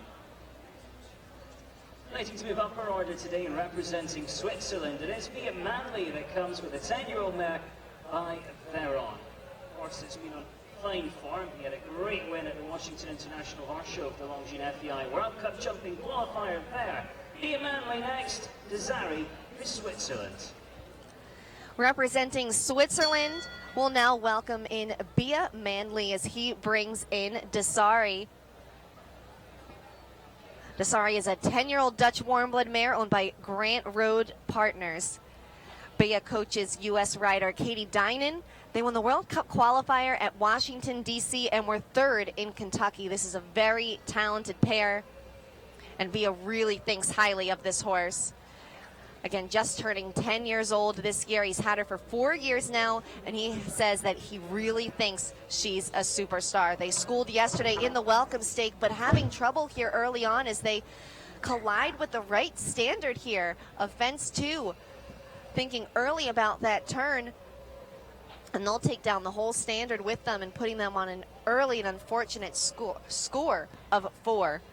Waiting to move up our order today and representing Switzerland. It is Via Manley that comes with a 10-year-old mare by Vivaro. Of course, it's been on fine form. He had a great win at the Washington International Horse Show for the Longines FEI World Cup jumping qualifier there. Via Manley next, Desari for Switzerland. Representing Switzerland, we'll now welcome in Bia Manley as he brings in Desari. Desari is a 10-year-old Dutch warm-blood mare owned by Grant Road Partners. Bea coaches U.S. rider Katie Dinan. They won the World Cup qualifier at Washington, D.C., and were third in Kentucky. This is a very talented pair, and Bea really thinks highly of this horse. Again, just turning 10 years old this year. He's had her for 4 years now, and he says that he really thinks she's a superstar. They schooled yesterday in the welcome stake, but having trouble here early on as they collide with the right standard here of fence 2. Thinking early about that turn, and they'll take down the whole standard with them and putting them on an early and unfortunate score of 4.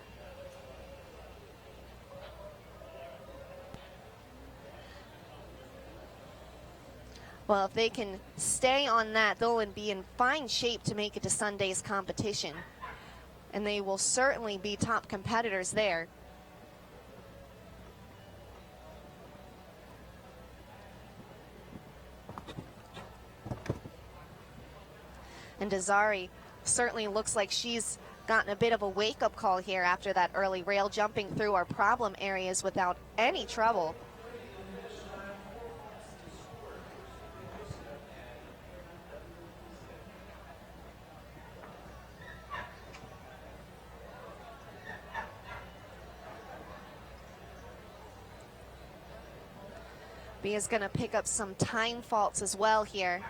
Well, if they can stay on that, they'll be in fine shape to make it to Sunday's competition. And they will certainly be top competitors there. And Desari certainly looks like she's gotten a bit of a wake-up call here after that early rail, jumping through our problem areas without any trouble. Bea's going to pick up some time faults as well here.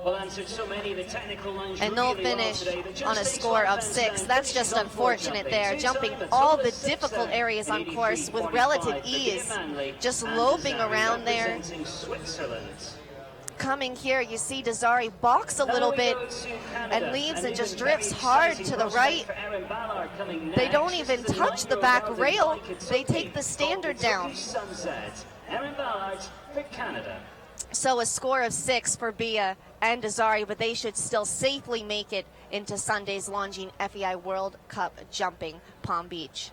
Well answered so many of the technical lines, and they'll finish on a score of 6. That's just unfortunate there, jumping all the difficult areas on course with relative ease, just loping around there. Coming here, you see Desari balks a little bit and leaves and just drifts hard to the right. They don't even touch the back rail. They take the standard down. So a score of 6 for Bea and Desari, but they should still safely make it into Sunday's Longines FEI World Cup jumping, Palm Beach.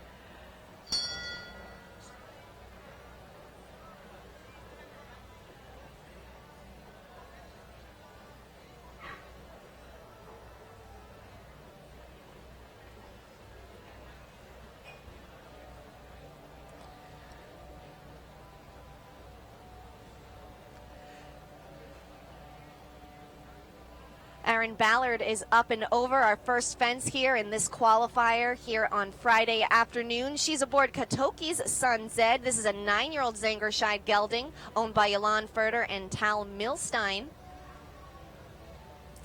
Aaron Ballard is up and over our first fence here in this qualifier here on Friday afternoon. She's aboard Katoki's son Zed. This is a 9-year-old Zangerscheid gelding owned by Jan Furter and Tal Milstein.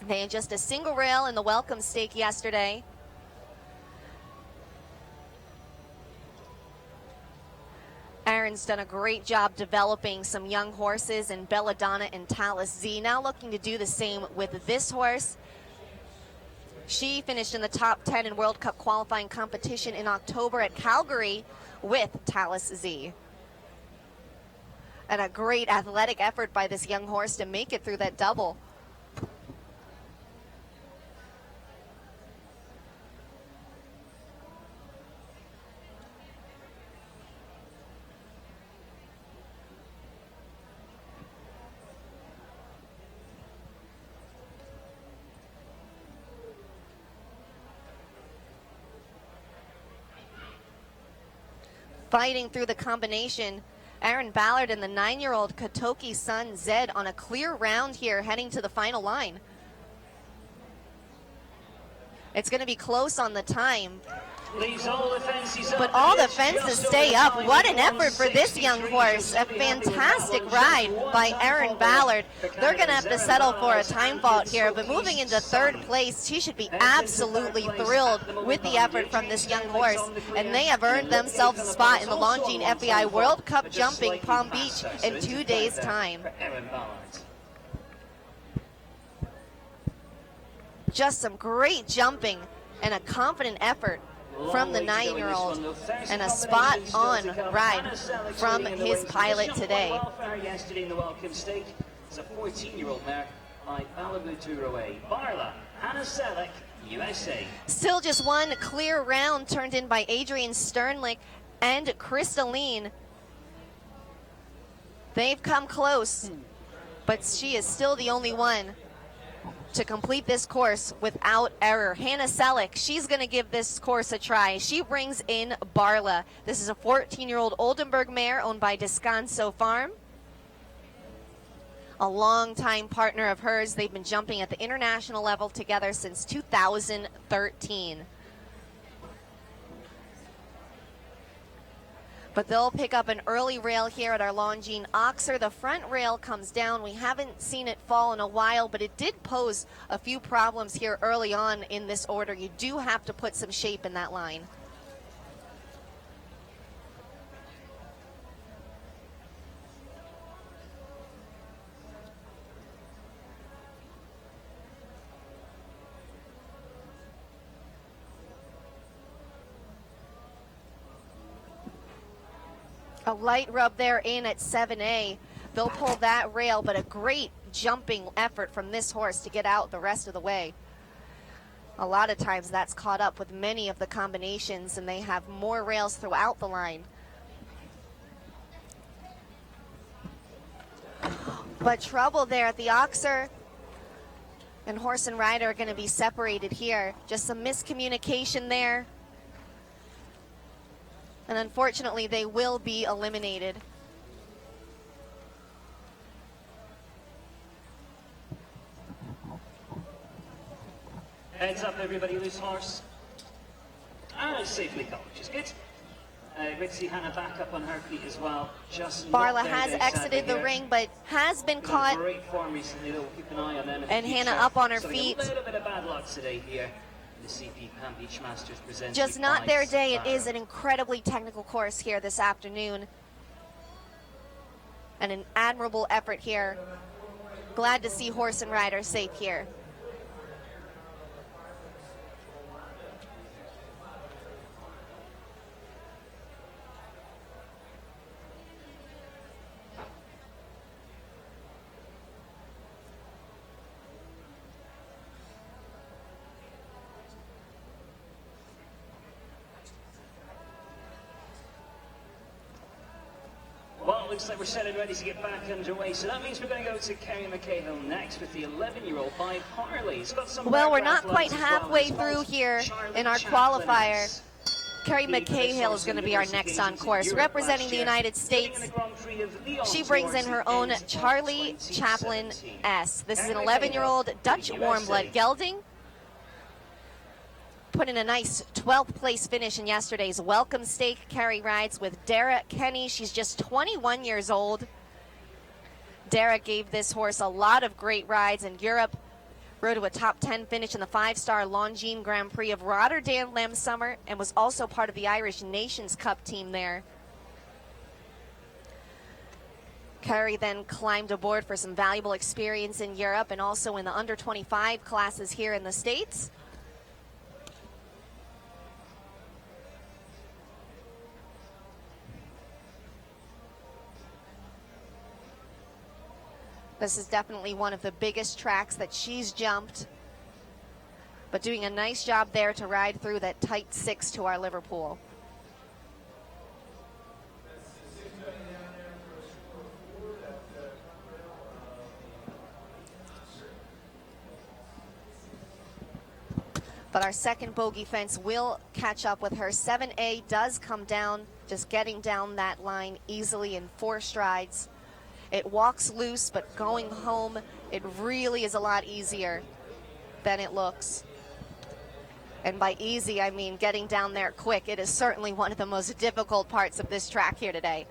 They had just a single rail in the welcome stake yesterday. Aaron's done a great job developing some young horses in Belladonna and Talus Z. Now looking to do the same with this horse. She finished in the top 10 in World Cup qualifying competition in October at Calgary with Talus Z. And a great athletic effort by this young horse to make it through that double. Fighting through the combination, Aaron Ballard and the 9-year-old Katoki son Zed on a clear round here heading to the final line. It's going to be close on the time, but all the fences stay up. What an effort for this young horse. A fantastic ride by Aaron Ballard. They're going to have to settle for a time fault here, but moving into 3rd place, he should be absolutely thrilled with the effort from this young horse, and they have earned themselves a spot in the Longines FEI World Cup jumping Palm Beach in 2 days' time. Just some great jumping and a confident effort from the 9-year-old, and a spot on ride from his pilot today. Yesterday in the welcome stake, it's a 14-year-old mare by Balabuturo. Barla, Hannah Selleck, USA. Still just one clear round turned in by Adrienne Sternlich and Crystalline. They've come close, but she is still the only one to complete this course without error. Hannah Selick, she's going to give this course a try. She brings in Barla. This is a 14-year-old Oldenburg mare owned by Descanso Farm. A longtime partner of hers. They've been jumping at the international level together since 2013. But they'll pick up an early rail here at our Longines Oxer. The front rail comes down. We haven't seen it fall in a while, but it did pose a few problems here early on in this order. You do have to put some shape in that line. A light rub there in at 7A. They'll pull that rail, but a great jumping effort from this horse to get out the rest of the way. A lot of times that's caught up with many of the combinations, and they have more rails throughout the line. But trouble there at the Oxer, and horse and rider are going to be separated here. Just some miscommunication there. And unfortunately, they will be eliminated. Heads up, everybody, loose horse. And safely caught, which is good. Great to see Hannah back up on her feet as well. Just Barla has exited the ring, but has been caught. Great form recently, though. Keep an eye on them. And Hannah up on her feet. A little bit of bad luck today here. The CP Palm Beach Masters presented Just not their day. It Sovaro. is an incredibly technical course here this afternoon. And an admirable effort here. Glad to see horse and rider safe here. Well, it looks like we're set and ready to get back underway. So that means we're going to go to Kerry McCahill next with the 11-year-old by Harley. He's got some Well, we're not background quite loads as well. halfway He's through called here Charlotte in our Chaplin qualifier. S. Kerry He plays McCahill is on going to some be our numerous next on occasions in course. Europe Representing last the year, United winning States, the Grand Prix of Lyon she brings towards in her the own end of Charlie 2017. Chaplin S. This is an Kerry 11-year-old McCahill, Dutch USA. warm blood gelding. Put in a nice 12th place finish in yesterday's Welcome Stake. Kerry rides with Dara Kenny. She's just 21 years old. Dara gave this horse a lot of great rides in Europe. Rode to a top 10 finish in the 5-star Longines Grand Prix of Rotterdam last summer and was also part of the Irish Nations Cup team there. Kerry then climbed aboard for some valuable experience in Europe and also in the under 25 classes here in the States. This is definitely one of the biggest tracks that she's jumped, but doing a nice job there to ride through that tight 6 to our Liverpool. But our second bogey fence will catch up with her. 7A does come down, just getting down that line easily in 4 strides. It walks loose, but going home, it really is a lot easier than it looks. And by easy, I mean getting down there quick. It is certainly one of the most difficult parts of this track here today.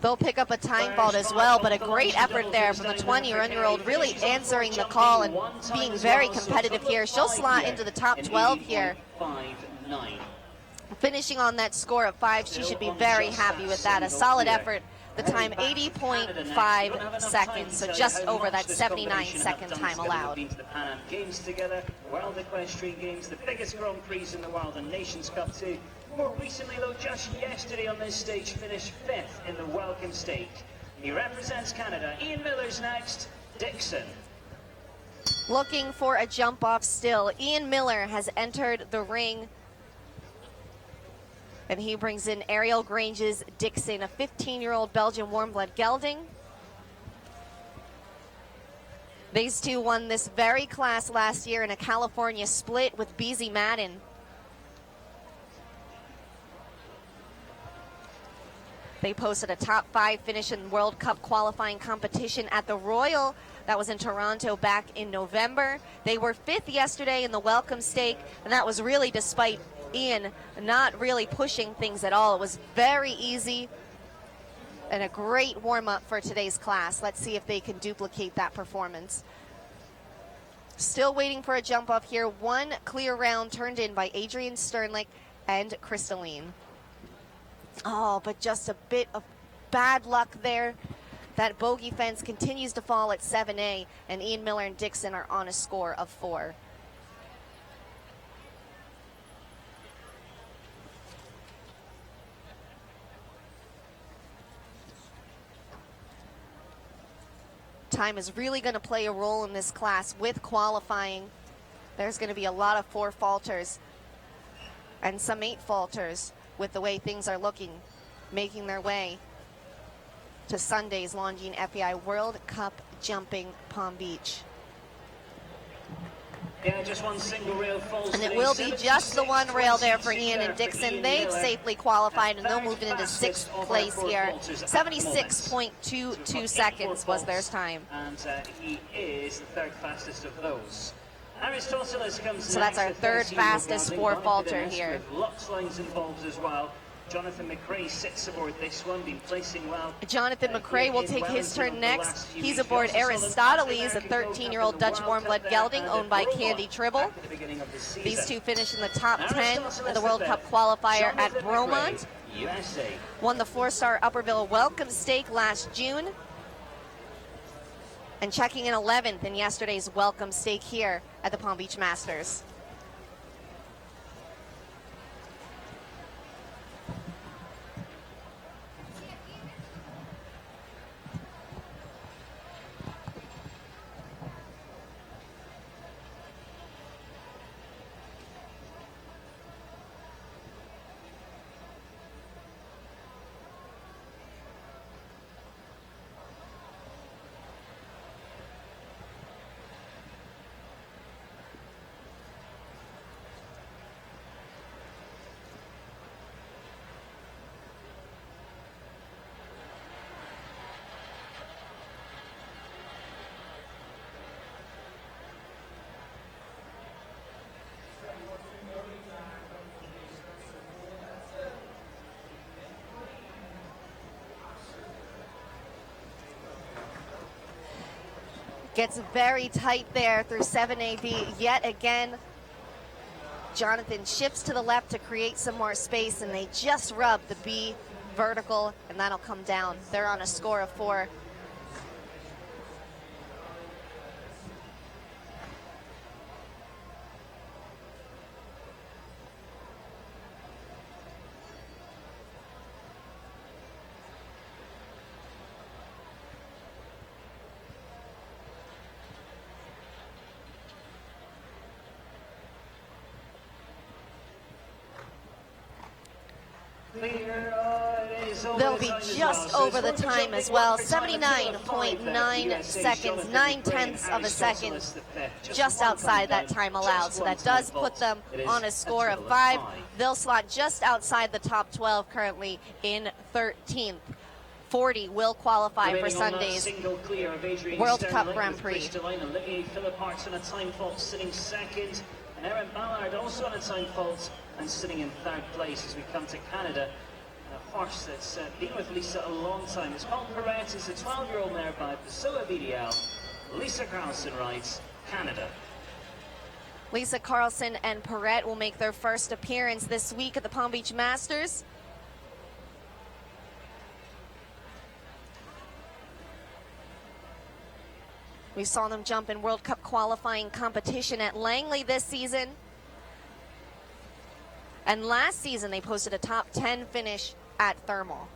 They'll pick up a time fault as well, but a great effort there from the 20-year-old, really answering the call and being very competitive here. She'll slot into the top 12 here. Finishing on that score of 5, she should be very happy with that. A solid effort. The time 80.5 seconds, so just over that 79-second time allowed. Been to the Pan Am Games together, World Equestrian Games, the biggest Grand Prix in the world, and Nations Cup too. More recently, though, just yesterday on this stage, finished 5th in the Welcome Stake. He represents Canada. Ian Miller's next, Dixon. looking for a jump off still. Ian Miller has entered the ring, and he brings in Ariel Grange's Dixon, a 15-year-old Belgian warm-blood gelding. These two won this very class last year in a California split with Beezy Madden. They posted a top 5 finish in World Cup qualifying competition at the Royal. That was in Toronto back in November. They were 5th yesterday in the Welcome Stake, and that was really despite Ian not really pushing things at all. It was very easy and a great warm-up for today's class. Let's see if they can duplicate that performance. Still waiting for a jump off here. One clear round turned in by Adrienne Sternlich and Crystalline. Oh, but just a bit of bad luck there. That bogey fence continues to fall at 7A, and Ian Miller and Dixon are on a score of 4. Time is really going to play a role in this class with qualifying. There's going to be a lot of 4 falters and some 8 falters with the way things are looking, making their way to Sunday's Longines FEI World Cup Jumping Palm Beach. Yeah, just one single rail falls. And it will be just the one rail there for Ian and Dixon. They've safely qualified, and they'll move into 6th place here. 76.22 seconds was their time. And he is the 3rd fastest of those. So that's our 3rd fastest 4 falter here. Lots of lines involved as well. Jonathan McRae sits aboard this one, been placing well. Jonathan McRae will take his turn next. He's aboard Aristoteles, a 13-year-old Dutch warm-blood gelding owned by Candy Tribble. These two finished in the top 10 of the World Cup qualifier at Bromont. Won the 4-star Upperville Welcome Stake last June. And checking in 11th in yesterday's Welcome Stake here at the Palm Beach Masters. Gets very tight there through 7AB yet again. Jonathan shifts to the left to create some more space, and they just rub the B vertical, and that'll come down. They're on a score of 4. They'll be just over the time as well. 79.9 seconds, 9/10 of a second, just outside that time allowed. So that does put them on a score of 5. They'll slot just outside the top 12 currently in 13th. 40 will qualify for Sunday's World Cup Grand Prix. Olivier Philippart on a time fault, sitting 2nd. And Erin Ballard also on a time fault and sitting in 3rd place as we come to Canada. A horse that's been with Lisa a long time. It's called Perrette. It's a 12-year-old mare by Bazoo BDL. Lisa Carlson rides Canada. Lisa Carlson and Perrette will make their first appearance this week at the Palm Beach Masters. We saw them jump in World Cup qualifying competition at Langley this season. And last season, they posted a top 10 finish at Thermal.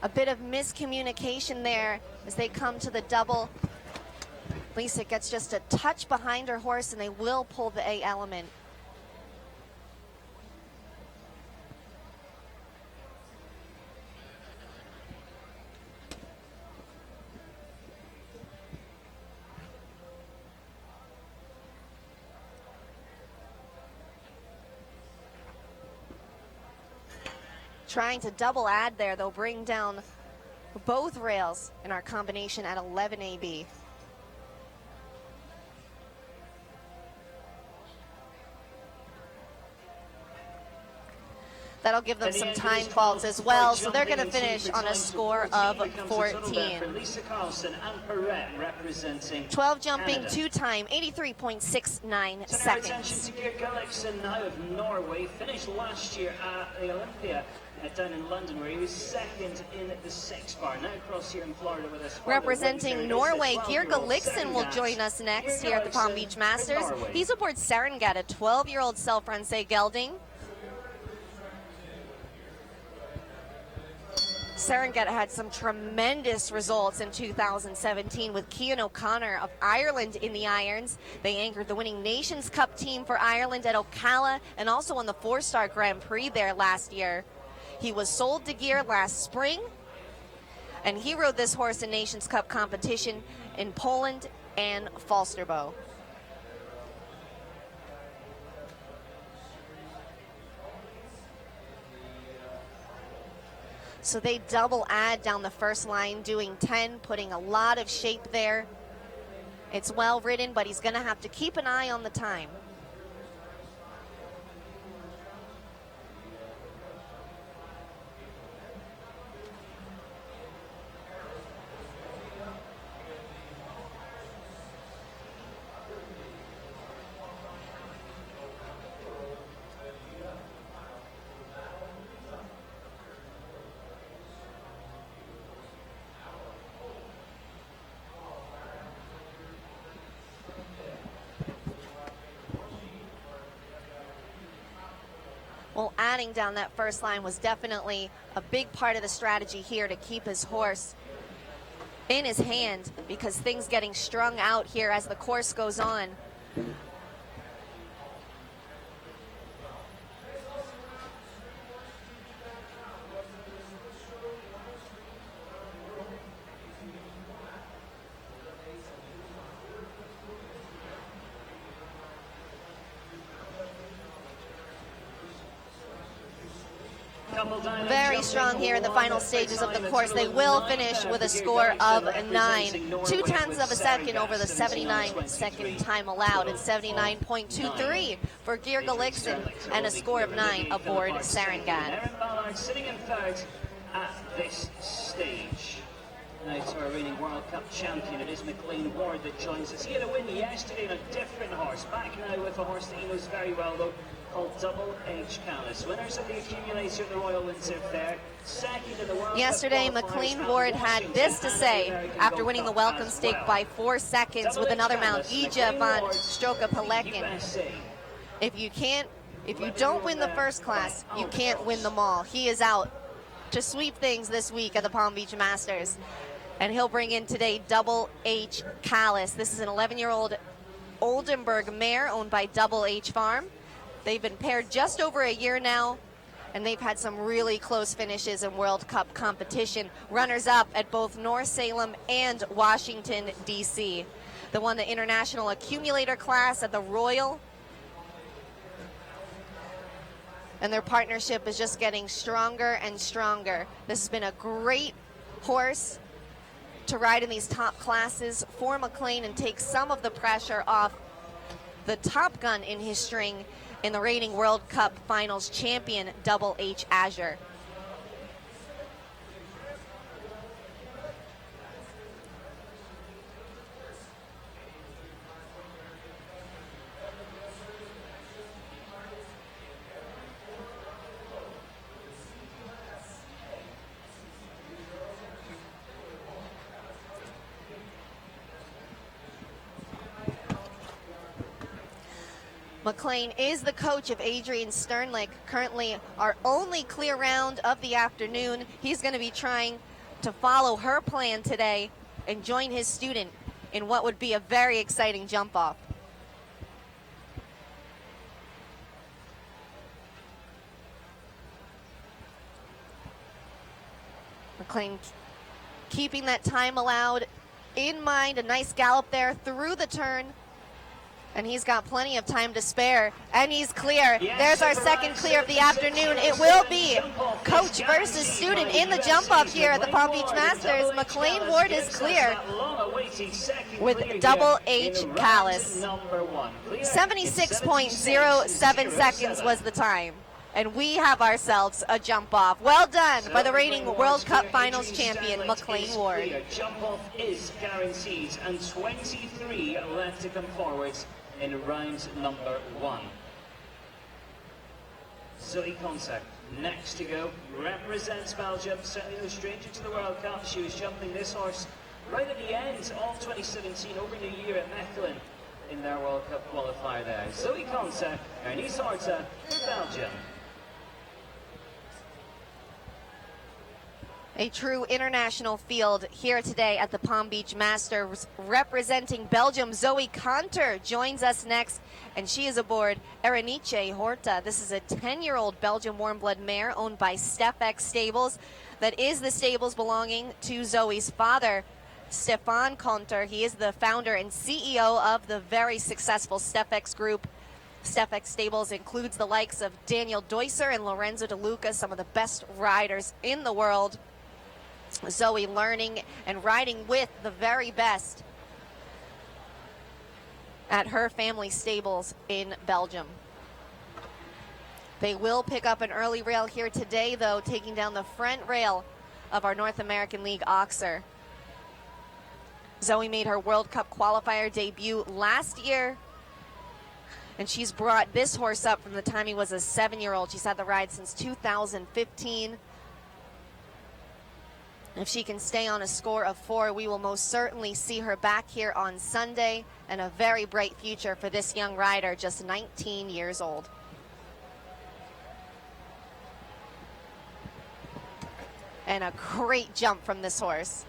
A bit of miscommunication there as they come to the double. Lisa gets just a touch behind her horse, and they will pull the A element. Trying to double add there, they'll bring down both rails in our combination at 11 AB. That'll give them some time faults as well, so they're going to finish on a score of 14. 12 jumping, 2 time, 83.69 seconds. Attention to Gullickson now of Norway, finished last year at the Olympia down in London, where he was second in the 6 bar. Now across here in Florida with us. Representing Norway, Gullickson will join us next here at the Palm Beach Masters. He's aboard Serengat, a 12-year-old self-Francais gelding. Serengat had some tremendous results in 2017 with Cian O'Connor of Ireland in the irons. They anchored the winning Nations Cup team for Ireland at Ocala and also won the 4-star Grand Prix there last year. He was sold to Gear last spring, and he rode this horse in Nations Cup competition in Poland and Falsterbo. So they double add down the first line, doing 10, putting a lot of shape there. It's well ridden, but he's going to have to keep an eye on the time. Well, adding down that first line was definitely a big part of the strategy here to keep his horse in his hand, because things getting strung out here as the course goes on. Very strong here in the final stages of the course. They will finish with a score of 9. 0.2 of a second over the 79-second time allowed. It's 79.23 for Gullickson and a score of 9 aboard Serengat. Sitting in third at this stage. Now to our reigning World Cup champion, it is McLean Ward that joins us. He had a win yesterday on a different horse. Back now with a horse that he knows very well though, called Double H Callen. Winners of the accumulator at the Royal Windsor Fair. Second in the World Yesterday, McLean Ward had this to say after winning the Welcome Stake by 4 seconds with another mount, Ija van Stroka Pelekin. If you don't win the first class, you can't win them all. He is out to sweep things this week at the Palm Beach Masters. And he'll bring in today Double H Callen. This is an 11-year-old Oldenburg mare owned by Double H Farm. They've been paired just over a year now, and they've had some really close finishes in World Cup competition. Runners-up at both North Salem and Washington, D.C. They won the International Accumulator class at the Royal, and their partnership is just getting stronger and stronger. This has been a great horse to ride in these top classes for McLean and take some of the pressure off the top gun in his string in the reigning World Cup Finals champion, Double H Ager. McLean is the coach of Adrienne Sternlick, currently our only clear round of the afternoon. He's going to be trying to follow her plan today and join his student in what would be a very exciting jump off. McLean keeping that time allowed in mind. A nice gallop there through the turn. And he's got plenty of time to spare. And he's clear. There's our second clear of the afternoon. It will be coach versus student in the jump off here at the Palm Beach Masters. McLean Ward is clear with double H Callen. 76.07 seconds was the time. And we have ourselves a jump off. Well done by the reigning World Cup Finals champion, McLean Ward. Jump off is guaranteed, and 23 left to come forwards in round number 1. Zoe Contact next to go, represents Belgium, certainly no stranger to the World Cup. She was jumping this horse right at the end of 2017, over New Year at Mechelen in their World Cup qualifier there. Zoe Contact, Ernest Horta for Belgium. A true international field here today at the Palm Beach Masters. Representing Belgium, Zoe Conter joins us next, and she is aboard Erenice Horta. This is a 10-year-old Belgian warm-blood mare owned by Stefex Stables. That is the stables belonging to Zoe's father, Stefan Conter. He is the founder and CEO of the very successful Stefex Group. Stefex Stables includes the likes of Daniel Deusser and Lorenzo De Luca, some of the best riders in the world. Zoe learning and riding with the very best at her family stables in Belgium. They will pick up an early rail here today, though, taking down the front rail of our North American League Oxer. Zoe made her World Cup qualifier debut last year, and she's brought this horse up from the time he was a 7-year-old. She's had the ride since 2015. If she can stay on a score of 4, we will most certainly see her back here on Sunday, and a very bright future for this young rider, just 19 years old. And a great jump from this horse.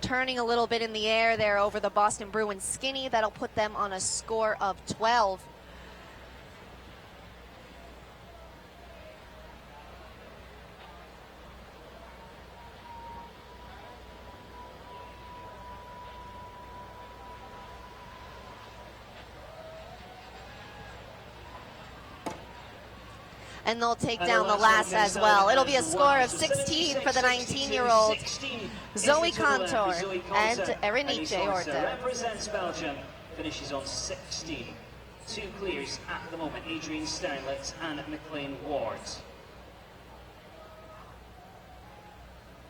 Turning a little bit in the air there over the Boston Bruin Skinny. That'll put them on a score of 12. And they'll take down the last as well. It'll be a score of 16 for the 19-year-old Zoe Contour and Erenice Horta. Represents Belgium, finishes on 16. 2 clears at the moment, Adrienne Steinletz and McLean Ward.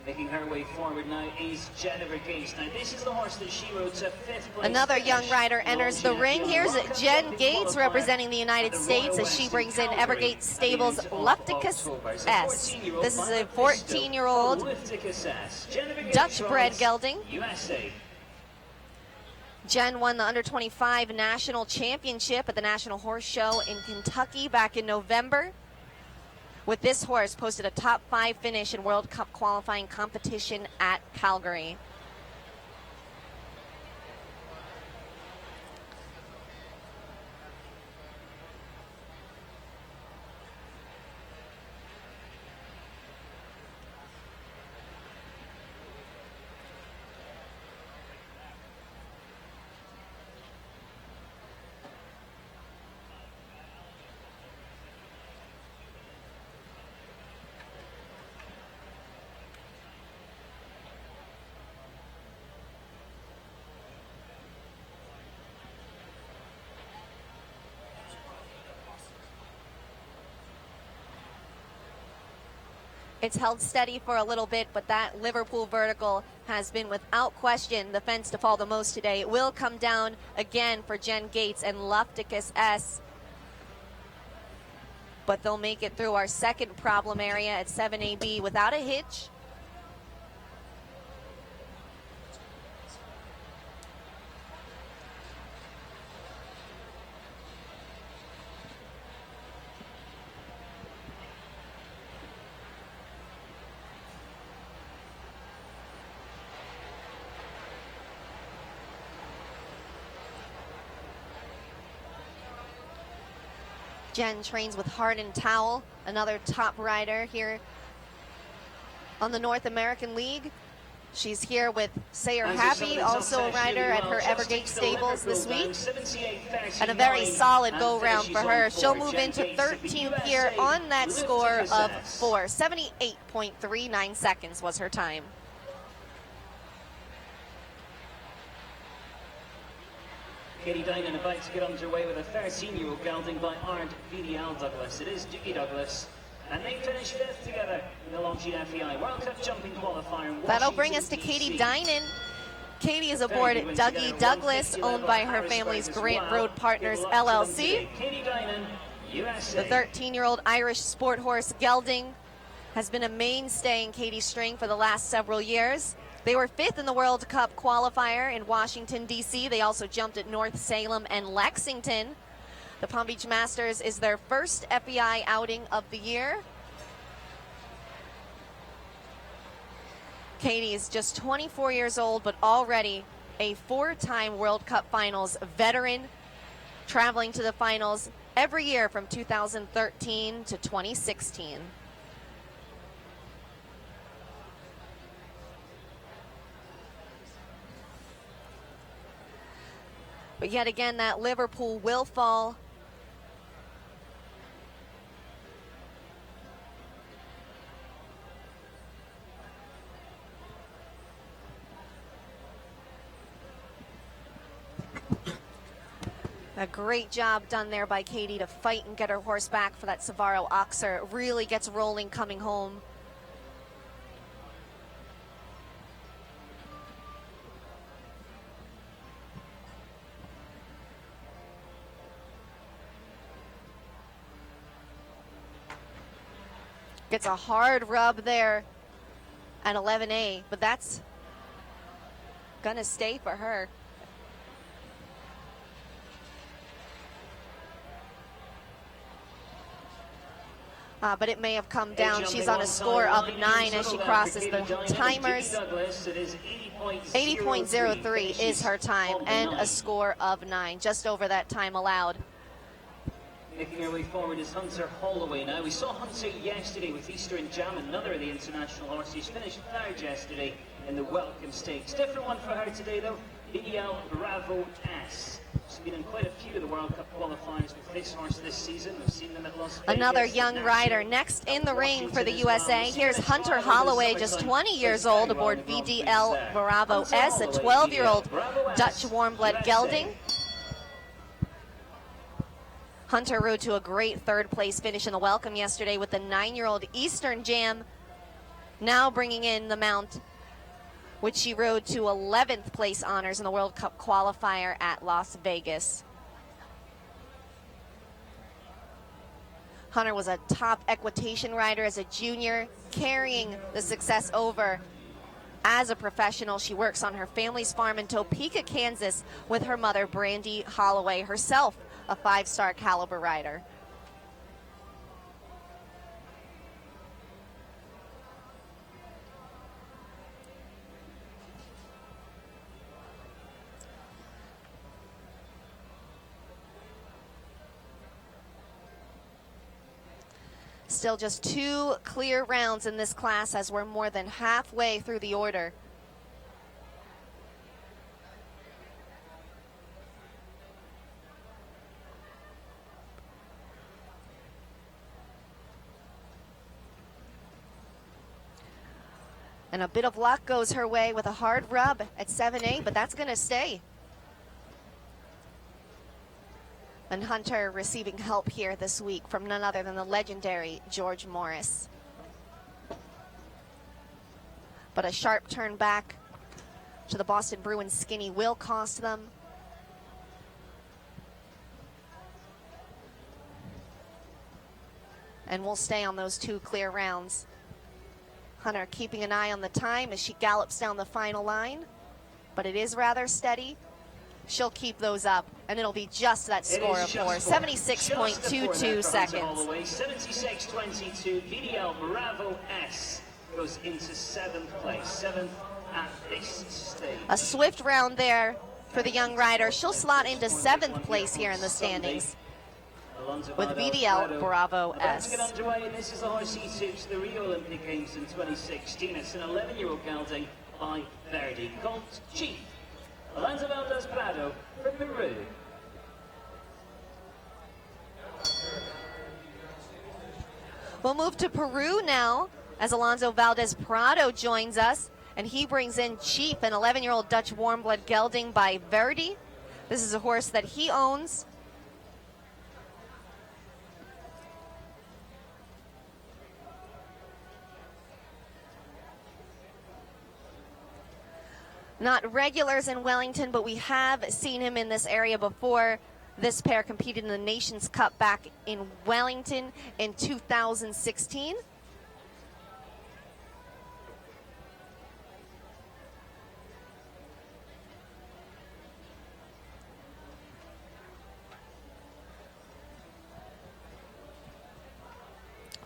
Making her way forward now is Jennifer Gates. Now this is the horse that she rode to 5th place. Another young rider enters the ring. Here's Jen Gates representing the United States as she brings in Evergate Stables Lufticus S. This is a 14-year-old Dutch-bred gelding. USA. Jen won the under-25 national championship at the National Horse Show in Kentucky back in November. With this horse, posted a top 5 finish in World Cup qualifying competition at Calgary. It's held steady for a little bit, but that Liverpool vertical has been without question the fence to fall the most today. It will come down again for Jen Gates and Lufticus S. But they'll make it through our second problem area at 7AB without a hitch. Again, trains with Hardin Towel, another top rider here on the North American League. She's here with Sayer Happy, also a rider at her Evergate stables this week. And a very solid go-round for her. She'll move into 13th here on that score of 4. 78.39 seconds was her time. Katie Dinan about to get underway with a 13-year-old gelding by Arndt VDL Douglas. It is Doogie Douglas. And they finished 5th together in the Longines FEI World Cup jumping qualifier. That'll bring us to Katie Dinan. Katie is aboard Dougie Douglas, owned by her family's Grant Road Partners LLC. The 13-year-old Irish sport horse gelding has been a mainstay in Katie's string for the last several years. They were 5th in the World Cup qualifier in Washington, D.C. They also jumped at North Salem and Lexington. The Palm Beach Masters is their first FEI outing of the year. Katie is just 24 years old, but already a 4-time World Cup Finals veteran, traveling to the finals every year from 2013 to 2016. But yet again, that Liverpool will fall. A great job done there by Katie to fight and get her horse back for that Sovaro Oxer. It really gets rolling coming home. Gets a hard rub there at 11A, but that's gonna stay for her. But it may have come down. She's on a score of 9 as she crosses the timers. 80.03 is her time, and a score of 9, just over that time allowed. Making her way forward is Hunter Holloway now. We saw Hunter yesterday with Eastern Jam, another of the international horses. Finished 3rd yesterday in the Welcome Stakes. Different one for her today though, BDL Bravo S. She's been in quite a few of the World Cup qualifiers with this horse this season. We've seen them at Las Vegas. Another young rider next in the ring for the USA. Here's Hunter Holloway, just 20 years old, aboard BDL Bravo S, a 12-year-old Dutch warm-blood gelding. Hunter rode to a great 3rd place finish in the Welcome yesterday with the 9-year-old Eastern Jam, now bringing in the mount, which she rode to 11th place honors in the World Cup qualifier at Las Vegas. Hunter was a top equitation rider as a junior, carrying the success over as a professional. She works on her family's farm in Topeka, Kansas with her mother, Brandy Holloway, herself a 5-star caliber rider. Still just 2 clear rounds in this class as we're more than halfway through the order. And a bit of luck goes her way with a hard rub at 7A, but that's gonna stay. And Hunter receiving help here this week from none other than the legendary George Morris. But a sharp turn back to the Boston Bruins skinny will cost them. And we'll stay on those 2 clear rounds. Hunter keeping an eye on the time as she gallops down the final line, but it is rather steady. She'll keep those up, and it'll be just that score of 4, 76.22 seconds. 76.22, BDL Bravo S goes into 7th place, 7th at this stage. A swift round there for the young rider. She'll slot into 7th place here in the standings. with VDL Bravo About to get S. underway, and this is the horse he suits the Rio Olympic Games in 2016. It's an 11-year-old gelding by Verdi called Chief. Alonso Valdez Prado from Peru. We'll move to Peru now as Alonso Valdez Prado joins us, and he brings in Chief, an 11-year-old Dutch warm-blood gelding by Verdi. This is a horse that he owns. Not regulars in Wellington, but we have seen him in this area before. This pair competed in the Nations Cup back in Wellington in 2016.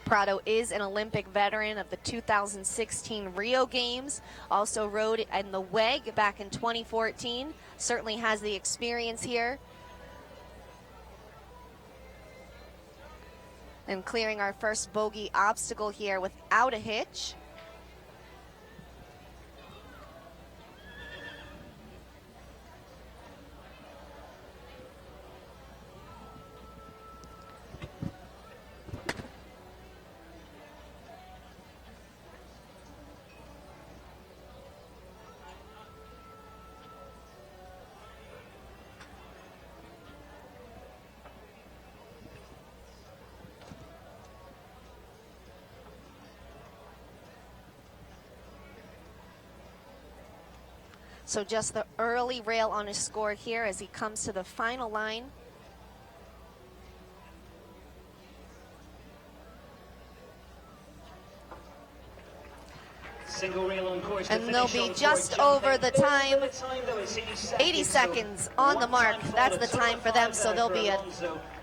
Prado is an Olympic veteran of the 2016 Rio Games, also rode in the WEG back in 2014, certainly has the experience here. And clearing our first bogey obstacle here without a hitch. So just the early rail on his score here as he comes to the final line. Single rail on course. And they'll be just over the time. 80 seconds on the mark. That's the time for them. So there'll be a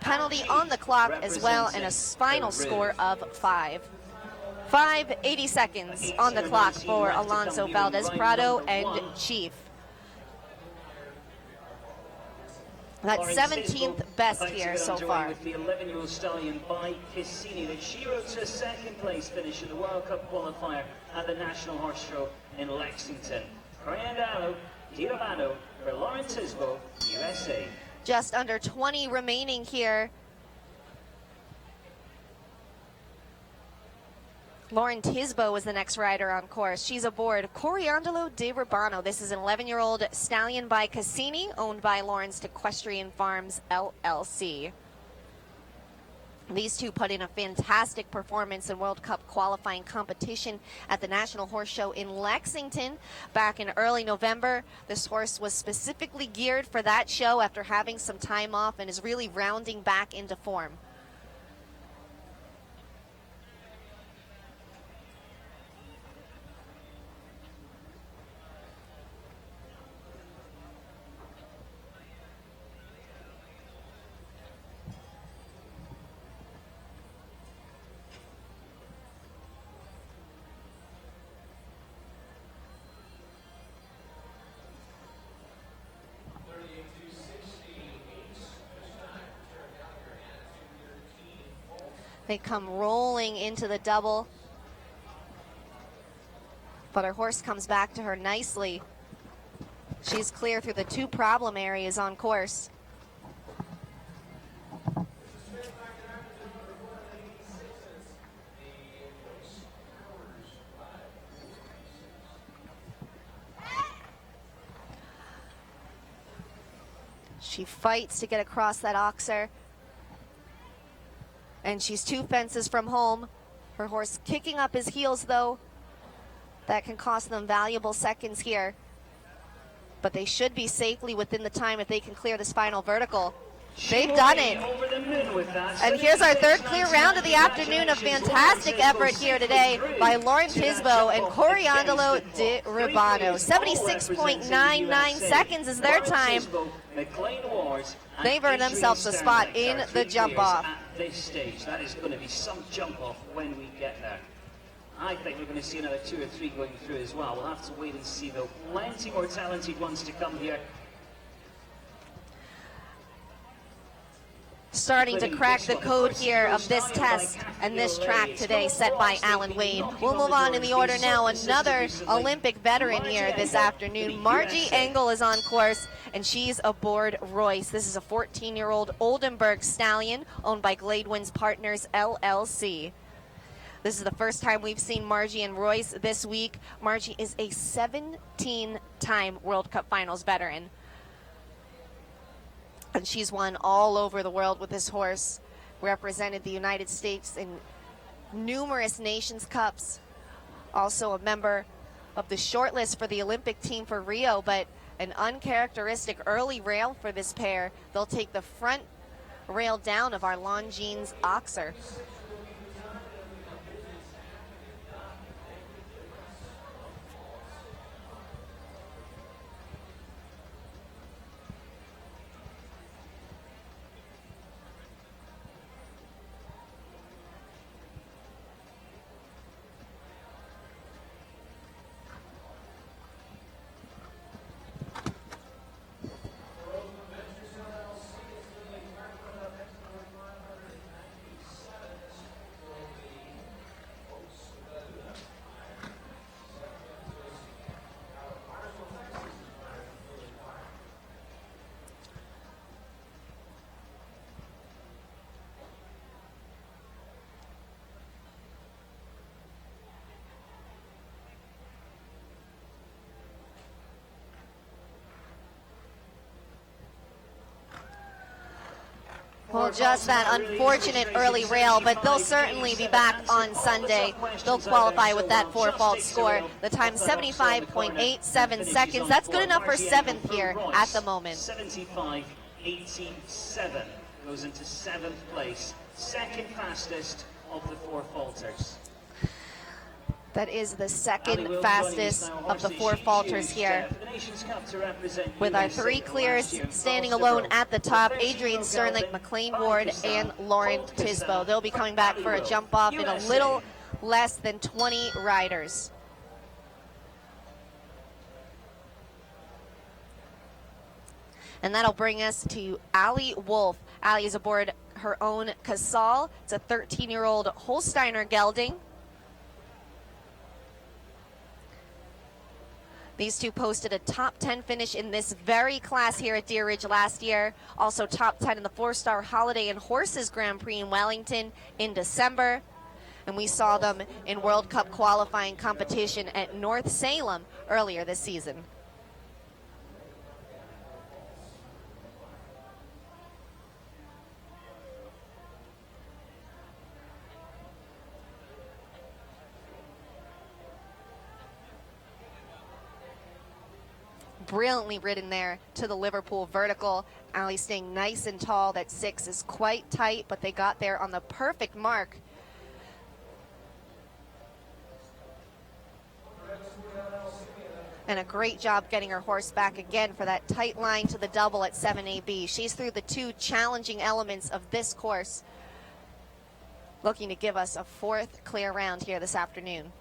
penalty on the clock as well and a final score of 5. 80 seconds on the clock for Alonso Valdez Prado and Chief. That's 17th best here so far. With the 11-year-old stallion by Cassini, that she rode to a second place finish in the World Cup qualifier at the National Horse Show in Lexington. Coriandalo, Di Romano for Lauren Tisbo, USA. Just under 20 remaining here. Lauren Tisbo is the next rider on course. She's aboard Coriandolo de Rubano. This is an 11-year-old stallion by Cassini, owned by Lawrence Equestrian Farms, LLC. These two put in a fantastic performance in World Cup qualifying competition at the National Horse Show in Lexington back in early November. This horse was specifically geared for that show after having some time off and is really rounding back into form. They come rolling into the double, but her horse comes back to her nicely. She's clear through the two problem areas on course. She fights to get across that oxer. And she's 2 fences from home. Her horse kicking up his heels, though. That can cost them valuable seconds here. But they should be safely within the time if they can clear this final vertical. They've done it. And here's our third clear round of the afternoon. A fantastic effort here today by Lauren Tisbo and Coriandolo de Rubano. 76.99 seconds is their time. They've earned themselves a spot in the jump off. At this stage, that is going to be some jump off when we get there. I think we're going to see another 2 or 3 going through as well. We'll have to wait and see, though. Plenty more talented ones to come here. starting to crack the code here of this test and this track today, set by Alan Wade. We'll move on in the order now. Another Olympic veteran here this afternoon. Margie Engel is on course, and she's aboard Royce. This is a 14-year-old Oldenburg stallion owned by Gladewin's Partners LLC. This is the first time we've seen Margie and Royce this week. Margie is a 17-time World Cup Finals veteran, and she's won all over the world with this horse, represented the United States in numerous Nations Cups, also a member of the shortlist for the Olympic team for Rio, but an uncharacteristic early rail for this pair. They'll take the front rail down of our Longines Oxer. Well, just that unfortunate early rail, but they'll certainly be back on Sunday. They'll qualify with that 4-fault score. The time 75.87 seconds. That's good enough for 7th here at the moment. 75.87 goes into 7th place. Second fastest of the 4 falters. That is the second fastest of the 4 falters here, with our 3 clears standing alone at the top: Adrienne Sternlich, McLean Ward, and Lauren Tisbo. They'll be coming back for a jump off in a little less than 20 riders. And that'll bring us to Ali Wolf. Ali is aboard her own Casal. It's a 13-year-old Holsteiner gelding. These two posted a top 10 finish in this very class here at Deer Ridge last year. Also top 10 in the 4-star Holiday and Horses Grand Prix in Wellington in December. And we saw them in World Cup qualifying competition at North Salem earlier this season. Brilliantly ridden there to the Liverpool vertical. Ali staying nice and tall. That 6 is quite tight, but they got there on the perfect mark. And a great job getting her horse back again for that tight line to the double at 7AB. She's through the 2 challenging elements of this course, looking to give us a 4th clear round here this afternoon.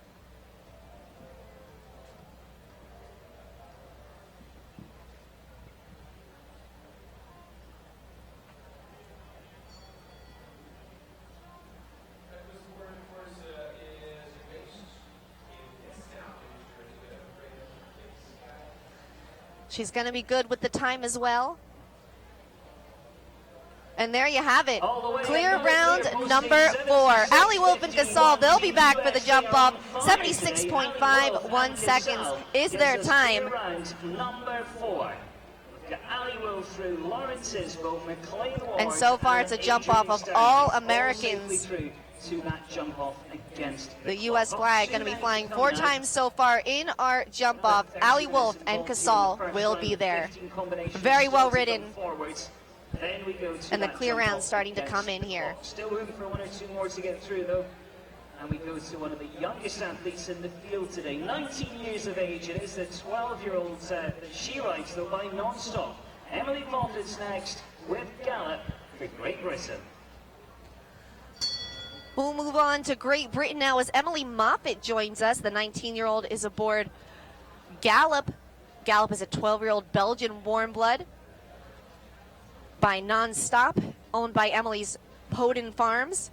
She's going to be good with the time as well. And there you have it. Clear round number 4. Ali Wolf and Casal, they'll be back for the jump off. 76.51 seconds is their time. Round number 4. And so far it's a jump off of all Americans. To that jump off against the U.S. flag going to be flying 4 times so far in our jump off. Ali Wolf and Casal will be there. Very well ridden. And the clear round starting to come in here. Still room for 1 or 2 more to get through though. And we go to one of the youngest athletes in the field today. 19 years of age. It is the 12-year-old that she rides though by non-stop. Emily Moffat's next with Gallop for Great Britain. We'll move on to Great Britain now as Emily Moffat joins us. The 19-year-old is aboard Gallop. Gallop is a 12-year-old Belgian warm blood by Non-Stop. owned by Emily's Poden Farms.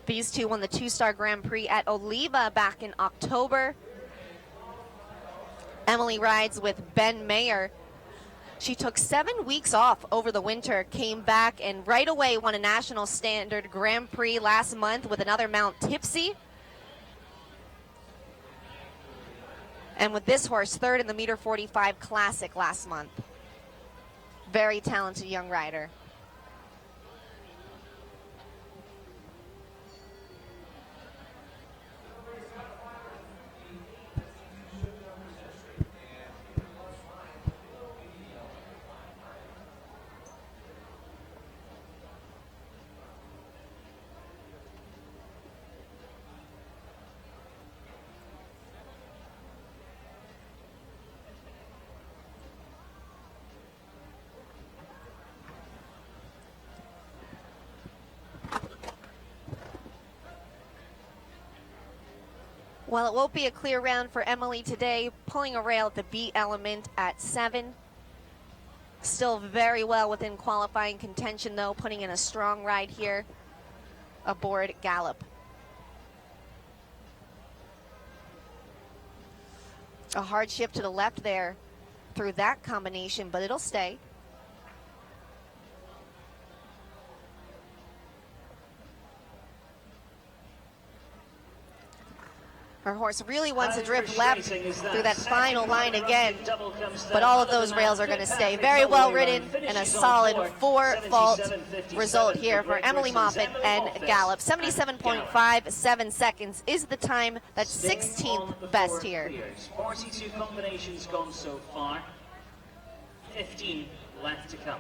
These two won the 2-star Grand Prix at Oliva back in October. Emily rides with Ben Mayer. She took 7 weeks off over the winter, came back, and right away won a National Standard Grand Prix last month with another Mount Tipsy. And with this horse, third in the Meter 45 Classic last month. Very talented young rider. Well, it won't be a clear round for Emily today, pulling a rail at the B element at 7. Still very well within qualifying contention, though, putting in a strong ride here aboard Gallop. A hard shift to the left there through that combination, but it'll stay. Her horse really wants to drift left through that final line again, but all of those rails are going to stay. Very well ridden and a solid 4-fault result here for Emily Moffitt and Gallop. 77.57 seconds is the time. That's 16th best here. 42 combinations gone so far, 15 left to come.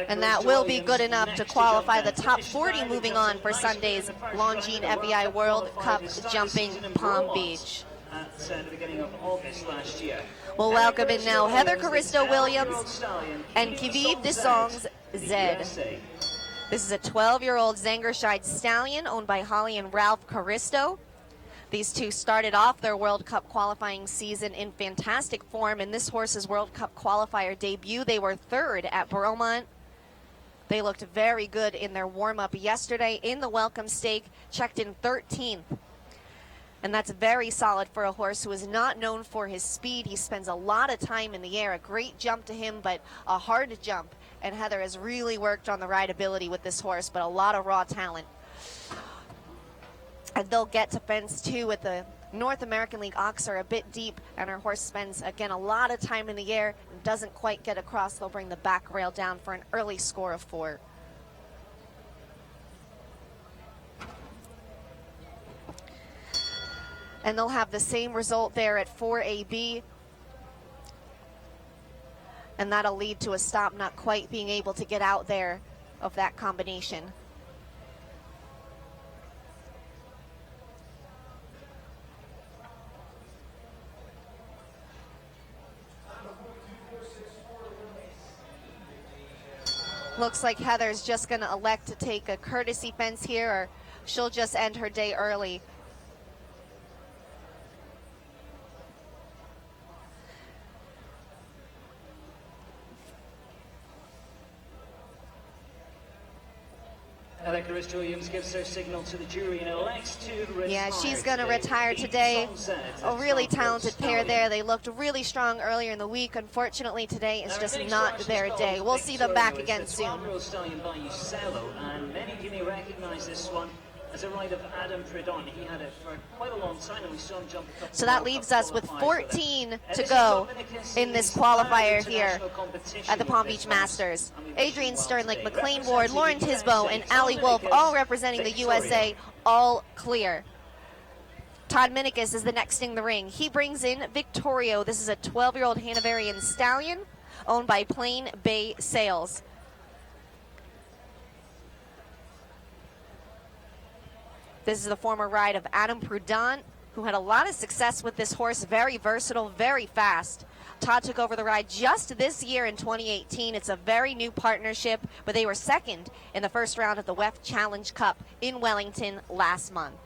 And that will be good enough to qualify the top 40 moving on for Sunday's Longines FEI World Cup Jumping Palm Beach. At the beginning of August last year. We'll welcome in now Heather Caristo-Williams and Kiviv Desongs Zed. This is a 12-year-old Zangerscheid stallion owned by Holly and Ralph Caristo. These two started off their World Cup qualifying season in fantastic form. In this horse's World Cup qualifier debut, they were third at Bromont. They looked very good in their warm-up yesterday in the Welcome Stake, checked in 13th. And that's very solid for a horse who is not known for his speed. He spends a lot of time in the air. A great jump to him, but a hard jump. And Heather has really worked on the rideability with this horse, but a lot of raw talent. And they'll get to fence 2 with the North American League Ox are a bit deep, and her horse spends, again, a lot of time in the air and doesn't quite get across. They'll bring the back rail down for an early score of 4. And they'll have the same result there at 4AB. And that'll lead to a stop, not quite being able to get out there of that combination. Looks like Heather's just going to elect to take a courtesy fence here, or she'll just end her day early. Heather Caristo-Williams gives her signal to the jury and elects to retire. Yeah, she's going to retire today. A really talented pair there. They looked really strong earlier in the week. Unfortunately, today is just not their day. We'll see them back again soon. And many of you may recognize this one as a ride of Adam Predon. He had it for quite a long time, and we saw him jump a couple. So that leaves us with 14 to go in this qualifier here at the Palm Beach Masters. Adrienne Sternlick, McLean Ward, Lauren Tisbo, and Allie Wolf, all representing the USA, all clear. Todd Minikis is the next in the ring. He brings in Victorio. This is a 12-year-old Hanoverian stallion owned by Plain Bay Sales. This is the former ride of Adam Prudent, who had a lot of success with this horse. Very versatile, very fast. Todd took over the ride just this year in 2018. It's a very new partnership, but they were second in the first round of the WEF Challenge Cup in Wellington last month.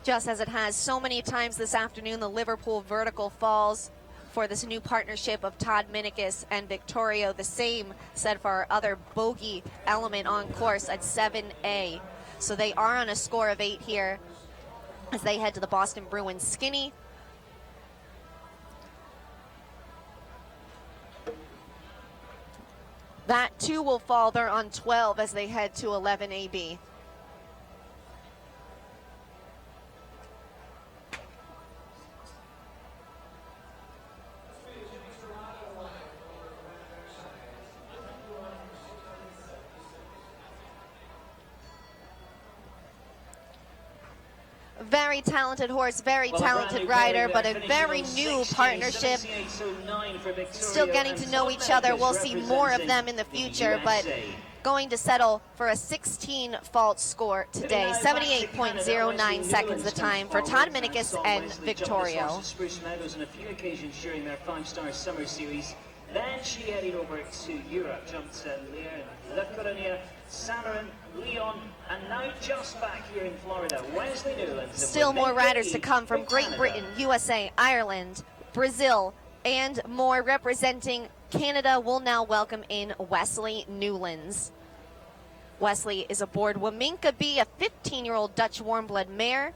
Just as it has so many times this afternoon, the Liverpool vertical falls for this new partnership of Todd Minicus and Victorio. The same said for our other bogey element on course at 7A. So they are on a score of 8 here as they head to the Boston Bruins skinny. That too will fall. They're on 12 as they head to 11AB. Very talented horse, very talented rider, but a very new partnership. Still getting to know each other. We'll see more of them in the future, but going to settle for a 16 fault score today. 78.09 seconds the time for Todd Minicus and Victorio. Then she headed over to Europe, jumped Lear, La Colonia, Samarin, Leon, and now just back here in Florida, Wesley Newlands. Still more riders to come from Great Britain, USA, Ireland, Brazil, and more. Representing Canada, will now welcome in Wesley Newlands. Wesley is aboard Waminka B, a 15-year-old Dutch warm-blood mare.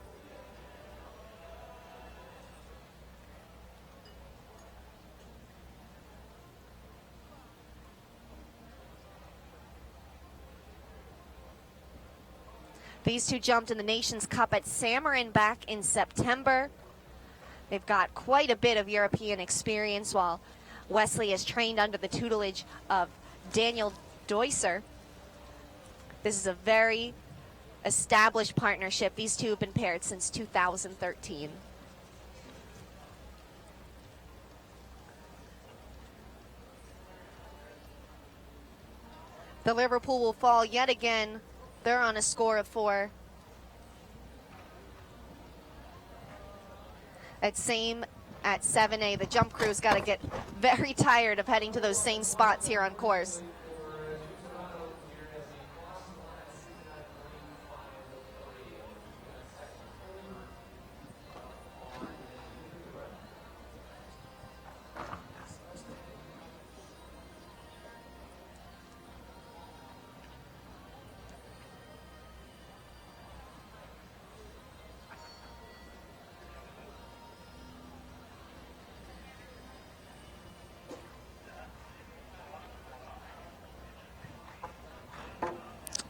These two jumped in the Nations Cup at Samarin back in September. They've got quite a bit of European experience, while Wesley is trained under the tutelage of Daniel Deusser. This is a very established partnership. These two have been paired since 2013. The Liverpool will fall yet again. They're on a score of 4. At 7A, the jump crew's got to get very tired of heading to those same spots here on course.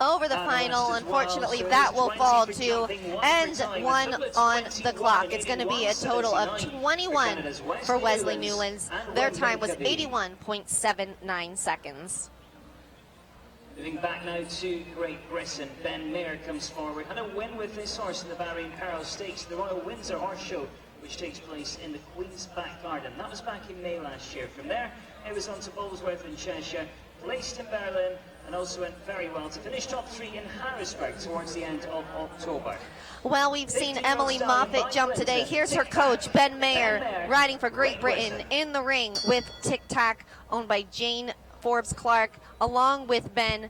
Over the final, unfortunately, that will fall too, and 1 on the clock. It's going to be a total of 21 for Wesley Newlands. Their time was 81.79 seconds. Moving back now to Great Britain, Ben Mayer comes forward. Had a win with this horse in the Bahrain Peril Stakes, the Royal Windsor Horse Show, which takes place in the Queen's Back Garden. That was back in May last year. From there, it was on to Bowlesworth in Cheshire, placed in Berlin, and also went very well to finish top 3 in Harrisburg towards the end of October. Well, we've seen Emily Moffat jump today. Here's her coach, Ben Mayer, riding for Great Britain in the ring with Tic Tac, owned by Jane Forbes Clark, along with Ben.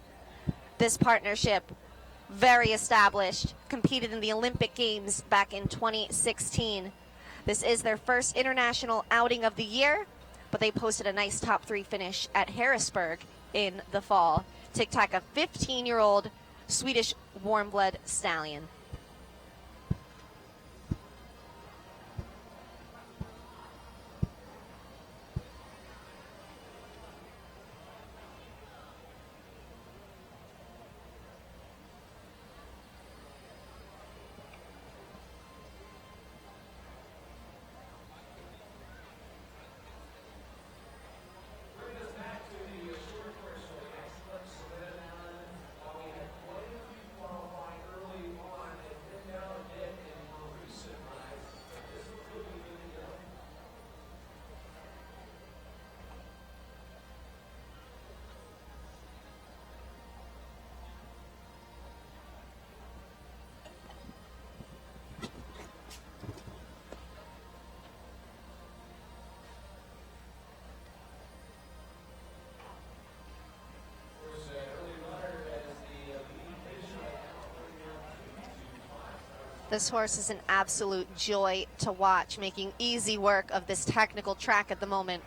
This partnership, very established, competed in the Olympic Games back in 2016. This is their first international outing of the year, but they posted a nice top 3 finish at Harrisburg in the fall. Tic Tac, a 15-year-old Swedish warm-blood stallion. This horse is an absolute joy to watch, making easy work of this technical track at the moment.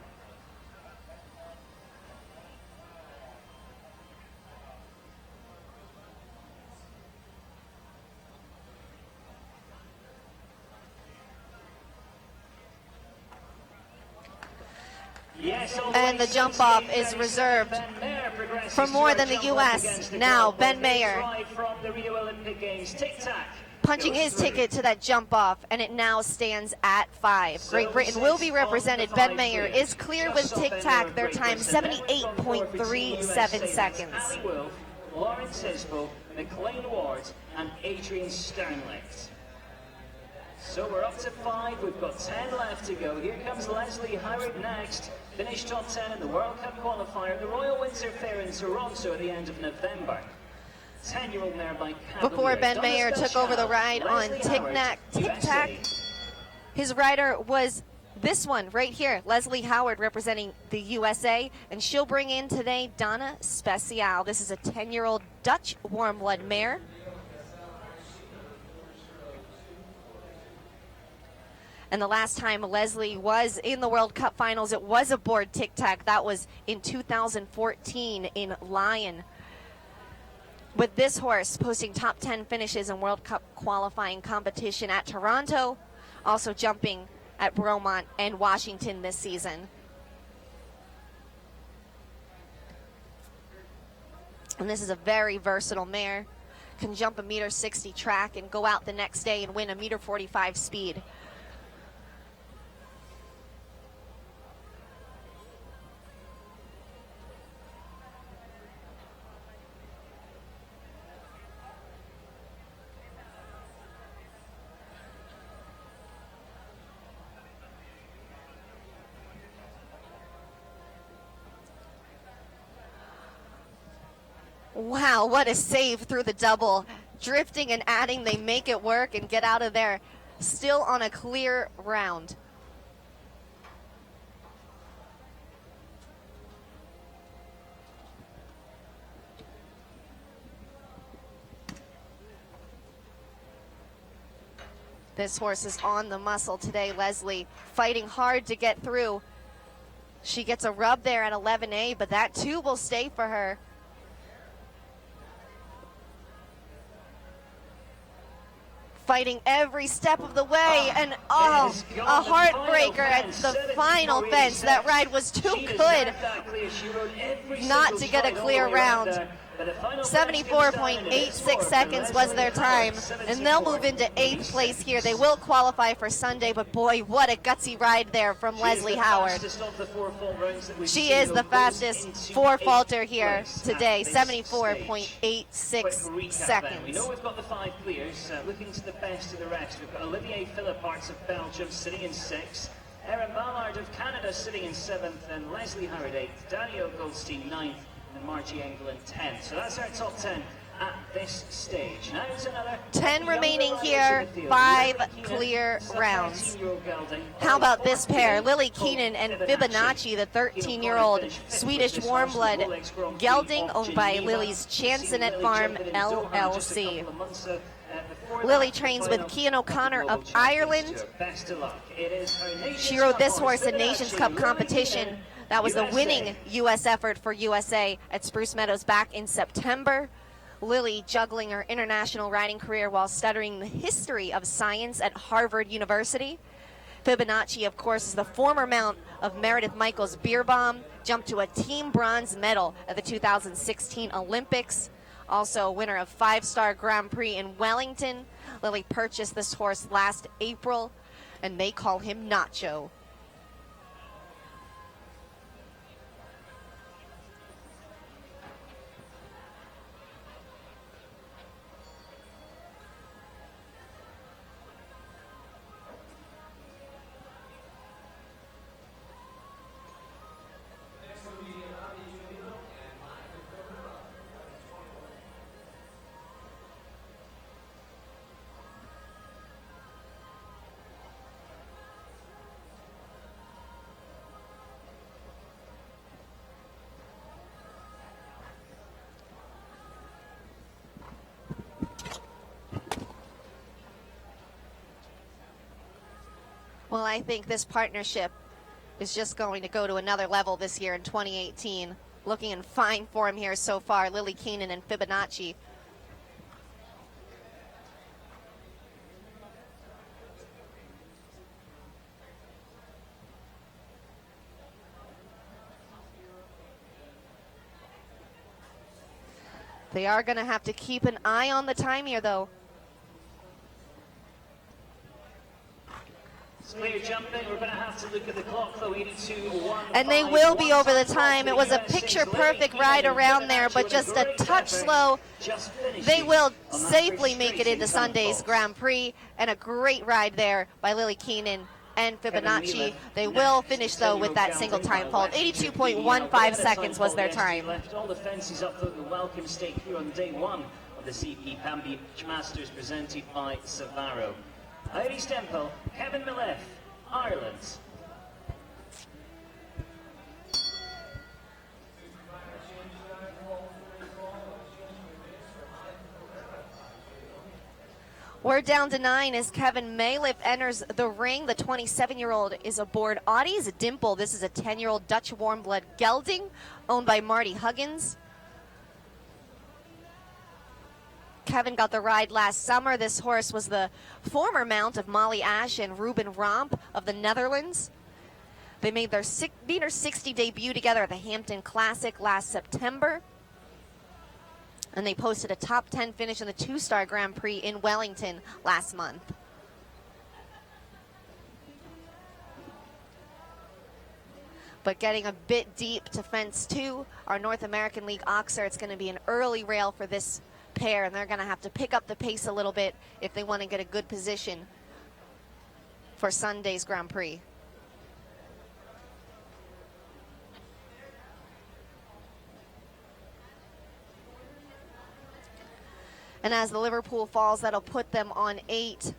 And the jump off is reserved for more than the U.S. Now, Ben Mayer punching his ticket to that jump off, and it now stands at 5. Great Britain will be represented. Ben Mayer is clear with tic-tac. Their time, 78.37 seconds. Lawrence Hispo, McLean Ward, and Adrienne Sternlicht. So we're up to 5, we've got 10 left to go. Here comes Leslie Howard next. Finished top 10 in the World Cup qualifier, the Royal Windsor Fair in Toronto at the end of November. 10-year-old mare by Cavalier. Before Ben Mayer took over the ride on tic-tac, his rider was this one right here, Leslie Howard, representing the USA, and she'll bring in today Donna Speciale. This is a 10-year-old Dutch warm blood mare. And the last time Leslie was in the World Cup finals, it was aboard tic-tac. That was in 2014 in Lyon. With this horse posting top 10 finishes in World Cup qualifying competition at Toronto, also jumping at Bromont and Washington this season. And this is a very versatile mare. Can jump a 1.60 m track and go out the next day and win a 1.45 m speed. Wow, what a save through the double. Drifting and adding, they make it work and get out of there. Still on a clear round. This horse is on the muscle today, Leslie, fighting hard to get through. She gets a rub there at 11A, but that too will stay for her. Fighting every step of the way, and oh, a heartbreaker at the final fence. That ride was too good not to get a clear round. 74.86 seconds was their time, and they'll move into 8th place here. They will qualify for Sunday, but boy, what a gutsy ride there from Leslie Howard. She is the fastest four-faulter here today, 74.86 seconds. We know we've got the 5 clears. Looking to the best of the rest, we've got Olivier Philipparts of Belgium sitting in 6th, Erin Ballard of Canada sitting in 7th, and Leslie Howard 8th, Daniel Goldstein 9th, and Margie England 10th. So that's our top 10 at this stage. Now it's another 10 remaining here, 5 clear rounds. How about this pair, Lily Keenan and Fibonacci, the 13-year-old Swedish warm blood gelding owned by Lily's Chansonet Farm LLC. Lily trains with Cian O'Connor of Ireland. She rode this horse in Nations Cup competition. That was the winning U.S. effort for USA at Spruce Meadows back in September. Lily juggling her international riding career while studying the history of science at Harvard University. Fibonacci, of course, is the former mount of Meredith Michaels Beerbaum, jumped to a team bronze medal at the 2016 Olympics. Also a winner of 5-star Grand Prix in Wellington. Lily purchased this horse last April, and they call him Nacho. Well, I think this partnership is just going to go to another level this year in 2018. Looking in fine form here so far, Lily Keenan and Fibonacci. They are going to have to keep an eye on the time here, though. Clear jumping. We're going to have to look at the clock, though. 82-1. And they will be over the time. It was a picture-perfect ride around there, but just a touch slow. They will safely make it into Sunday's Grand Prix, and a great ride there by Lily Keenan and Fibonacci. They will finish, though, with that single time fault. 82.15 seconds was their time. Left all the fences up, though, the welcome stake here on day one of the CP Palm Beach Masters presented by Sovaro. Irish Temple, Kevin Millett, Ireland. We're down to 9 as Kevin Mayliff enters the ring. The 27-year-old is aboard Audie's Dimple. This is a 10-year-old Dutch warm blood gelding owned by Marty Huggins. Kevin got the ride last summer. This horse was the former mount of Molly Ash and Ruben Romp of the Netherlands. They made their meter 60 debut together at the Hampton Classic last September. And they posted a top 10 finish in the two-star Grand Prix in Wellington last month. But getting a bit deep to fence 2, our North American League Oxer, it's going to be an early rail for this pair, and they're going to have to pick up the pace a little bit if they want to get a good position for Sunday's Grand Prix. And as the Liverpool falls, that'll put them on 8.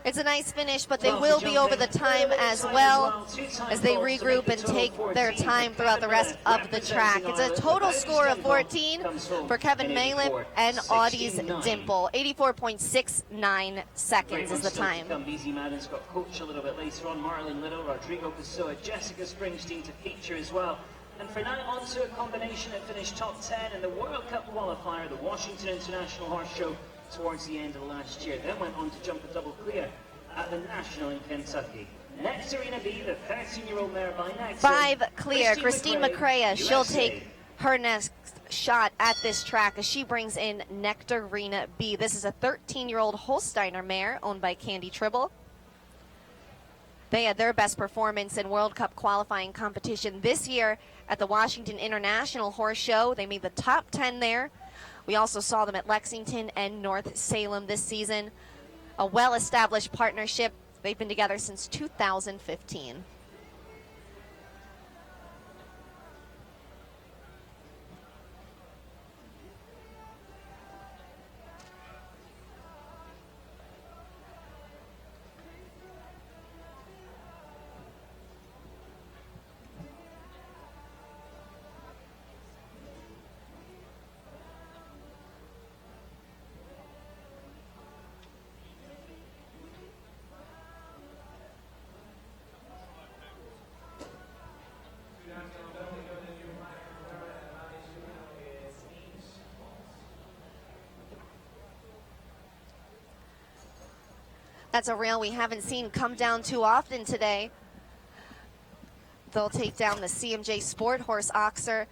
It's a nice finish, but they will be over the time as well as they regroup and take their time throughout the rest of the track. It's a total score of 14 for Kevin Mayliff and Audie's Dimple. 84.69 seconds is the time. Easy Madden's got coach a little bit later on. Marlon Little, Rodrigo Pessoa, Jessica Springsteen to feature as well. And for now, on to a combination that finished top 10 in the World Cup qualifier, the Washington International Horse Show, towards the end of last year. Then went on to jump a double clear at the National in Kentucky. Next, Arena B, the 13-year-old mare by next. 5 clear. Christine McCrea, she'll take her next shot at this track as she brings in Nectarina B. This is a 13-year-old Holsteiner mare owned by Candy Tribble. They had their best performance in World Cup qualifying competition this year at the Washington International Horse Show. They made the top 10 there. We also saw them at Lexington and North Salem this season. A well-established partnership. They've been together since 2015. That's a rail we haven't seen come down too often today. They'll take down the CMJ Sport Horse Oxer,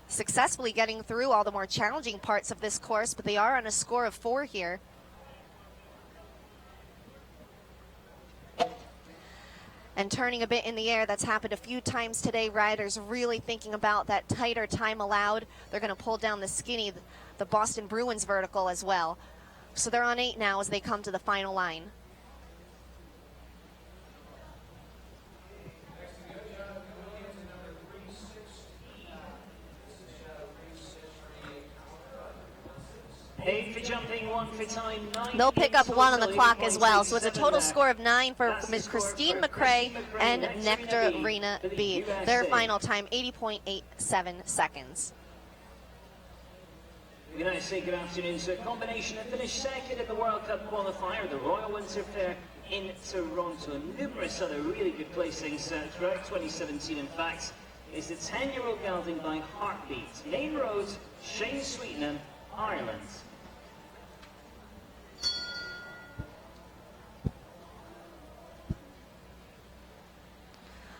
successfully getting through all the more challenging parts of this course, but they are on a score of 4 here. and turning a bit in the air. That's happened a few times today. Riders really thinking about that tighter time allowed. They're going to pull down the skinny, the Boston Bruins vertical as well. So they're on 8 now as they come to the final line. Eight for jumping, 1 for time, 9. They'll pick up 1 on the clock as well. So it's a total score of 9 for Ms. Christine McRae and Nectarina B. Their final time, 80.87 seconds. We now say good afternoon. So a combination that finished second at the World Cup qualifier, the Royal Winter Fair in Toronto, and numerous other really good placings throughout 2017. In fact, is the 10-year-old gelding by Heartbeat. Main Road, Shane Sweetenham, Ireland.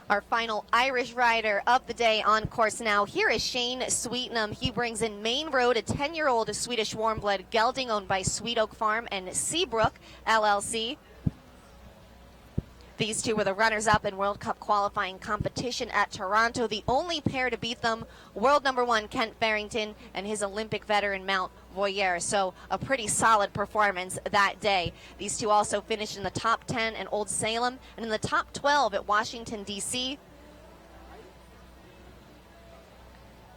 Our final Irish rider of the day on course now. Here is Shane Sweetenham. He brings in Main Road, a 10-year-old Swedish warm-blood gelding owned by Sweet Oak Farm and Seabrook LLC. These two were the runners-up in World Cup qualifying competition at Toronto. The only pair to beat them, world number 1 Kent Farrington and his Olympic veteran Mount Voyer. So a pretty solid performance that day. These two also finished in the top 10 in Old Salem and in the top 12 at Washington, D.C.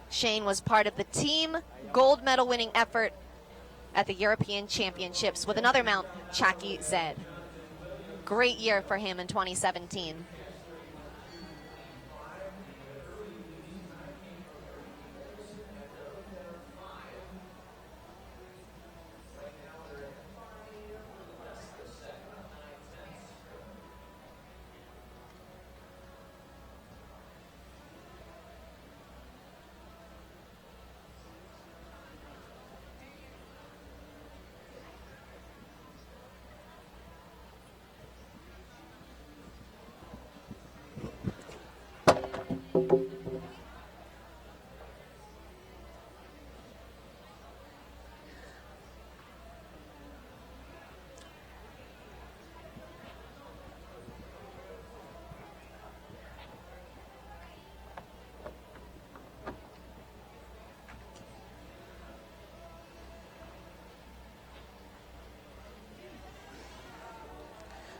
Shane was part of the team gold medal winning effort at the European Championships with another mount, Chaki Zed. Great year for him in 2017.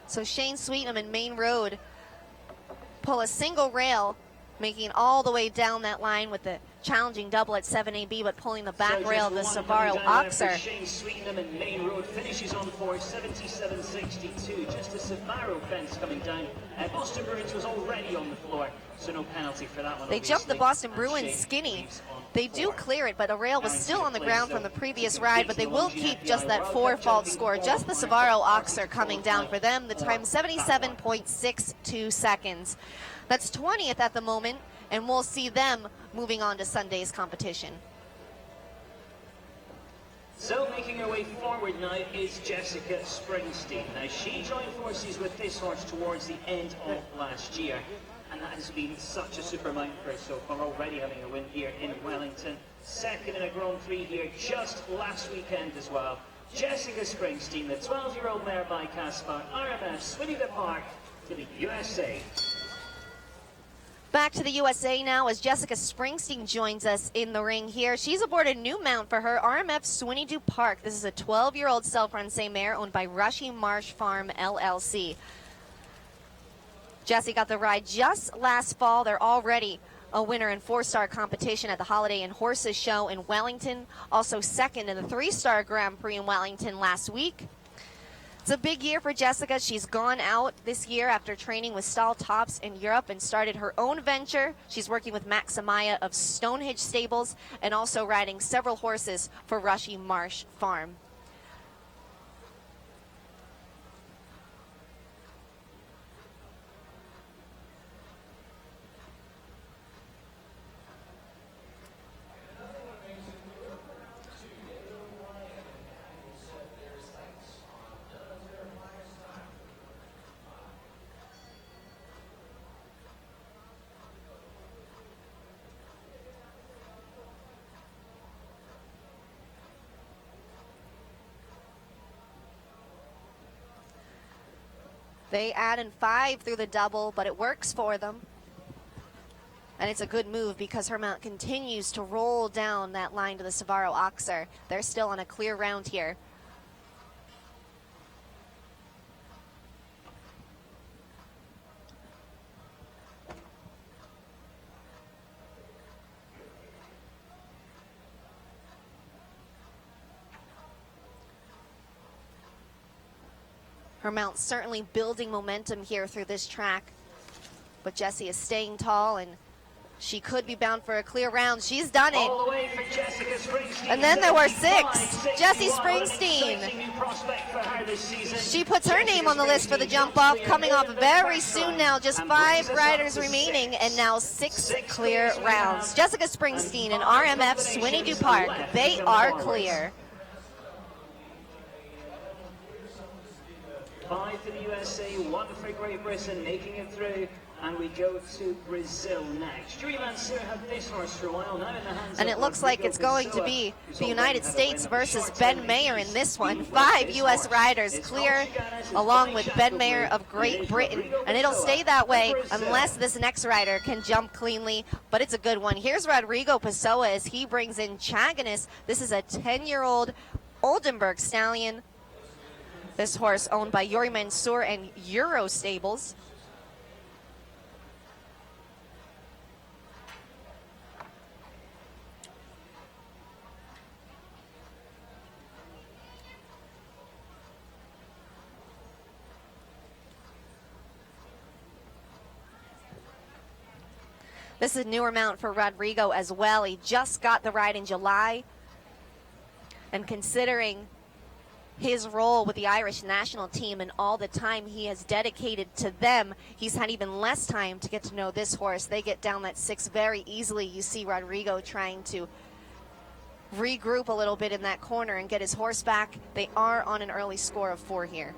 So Shane Sweetenham and Main Road pull a single rail, making all the way down that line with the challenging double at 7AB, but pulling the back rail of the Sovaro Qualifier. Shane Sweetenham and Main Road finishes on 4:77.62. Just a Sovaro fence coming down. Boston Bruins was already on the floor, so no penalty for that one. They jumped the Boston Bruins skinny. They do clear it, but a rail was still on the ground from the previous ride, but they will keep just that 4-fault score. Just the Sovaro Oxer coming down for them. The time 77.62 seconds. That's 20th at the moment, and we'll see them moving on to Sunday's competition. So making her way forward now is Jessica Springsteen. Now she joined forces with this horse towards the end of last year, and that has been such a super mount for her so far, already having a win here in Wellington. Second in a Grand Prix here just last weekend as well. Jessica Springsteen, the 12-year-old mare by Caspar, RMF, Swinny the Park to the USA. Back to the USA now as Jessica Springsteen joins us in the ring here. She's aboard a new mount for her, RMF Swinny Du Park. This is a 12-year-old self-run mare owned by Rushy Marsh Farm LLC. Jessie got the ride just last fall. They're already a winner in 4-star competition at the Holiday and Horses Show in Wellington. Also second in the 3-star Grand Prix in Wellington last week. It's a big year for Jessica. She's gone out this year after training with Stall Tops in Europe and started her own venture. She's working with Max Amaya of Stonehenge Stables and also riding several horses for Rushy Marsh Farm. They add in 5 through the double, but it works for them. And it's a good move because her mount continues to roll down that line to the Sovaro Oxer. They're still on a clear round here. Her mount certainly building momentum here through this track. But Jessie is staying tall, and she could be bound for a clear round. She's done it. And then there were 6. Jessie Springsteen. She puts her name on the list for the jump off, coming off very soon now. Just 5 riders remaining, and now 6 clear rounds. Jessica Springsteen and RMF Swinny Du Park, they are clear. 5 for the USA, 1 for Great Britain, making it through. And we go to Brazil next. Julie Mansur had this horse for a while now in the hands and it looks like it's going to be the United States versus Ben Mayer in this one. 5 U.S. riders clear, along with Ben Mayer of Great Britain. And it'll stay that way unless this next rider can jump cleanly. But it's a good one. Here's Rodrigo Pessoa as he brings in Chaganus. This is a 10-year-old Oldenburg stallion. This horse owned by Yuri Mansour and Euro Stables. This is a newer mount for Rodrigo as well. He just got the ride in July. And considering his role with the Irish national team and all the time he has dedicated to them, he's had even less time to get to know this horse. They get down that 6 very easily. You see Rodrigo trying to regroup a little bit in that corner and get his horse back. They are on an early score of 4 here.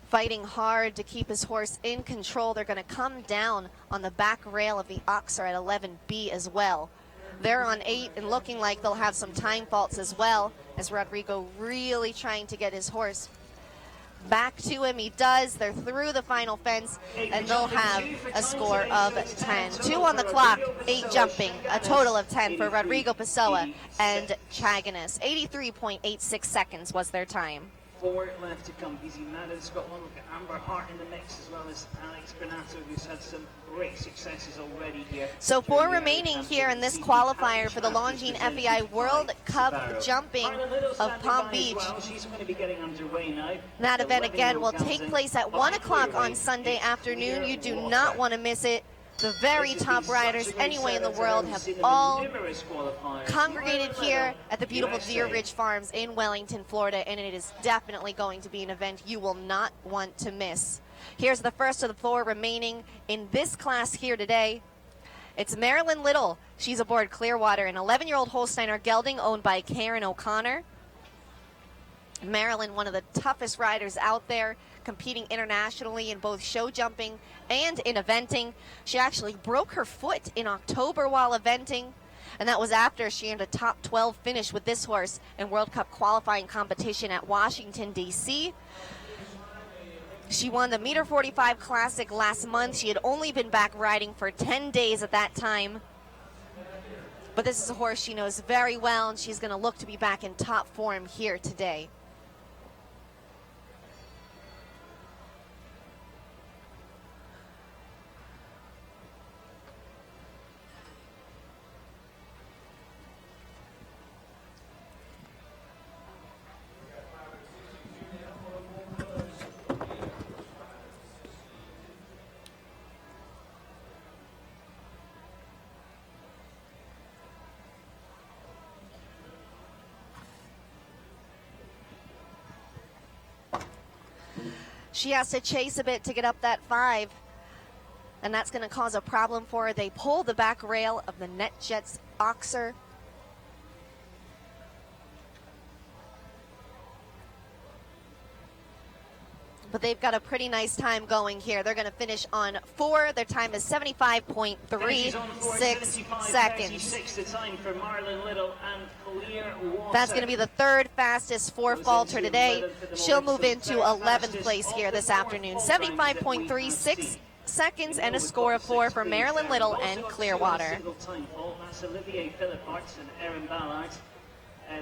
Fighting hard to keep his horse in control. They're going to come down on the back rail of the Oxer at 11B as well. They're on 8 and looking like they'll have some time faults as well, as Rodrigo really trying to get his horse back to him. He does. They're through the final fence, and they'll have a score of 10. 2 on the clock, 8 jumping, a total of 10 for Rodrigo Pessoa and Chaganus. 83.86 seconds was their time. 4 left to come. Easy Madden, Scotland. Look at Amber Hart in the mix, as well as Alex Bernato, who's had some great successes already here. So 4 remaining here in this qualifier for the Longines FEI World Cup jumping of Palm Beach. She's going to be getting underway now. That event again will take place at 1 o'clock on Sunday afternoon. You do not want to miss it. The very top riders anyway in the world have all congregated here at the beautiful Deer Ridge Farms in Wellington, Florida, and it is definitely going to be an event you will not want to miss. Here's the first of the 4 remaining in this class here today. It's Marilyn Little. She's aboard Clearwater, an 11-year-old Holsteiner gelding owned by Karen O'Connor. Marilyn, one of the toughest riders out there, competing internationally in both show jumping and in eventing. She actually broke her foot in October while eventing, and that was after she earned a top 12 finish with this horse in World Cup qualifying competition at Washington, D.C. She won the Meter 45 Classic last month. She had only been back riding for 10 days at that time. But this is a horse she knows very well, and she's going to look to be back in top form here today. She has to chase a bit to get up that 5, and that's going to cause a problem for her. They pull the back rail of the NetJets Oxer. But they've got a pretty nice time going here. They're going to finish on 4. Their time is 75.36 seconds. That's going to be the 3rd fastest 4 falter today. She'll move into 11th place here this afternoon. 75.36 seconds and a score of 4 for Marilyn Little and Clearwater. That's Olivier, Philip Arts and Erin Ballard.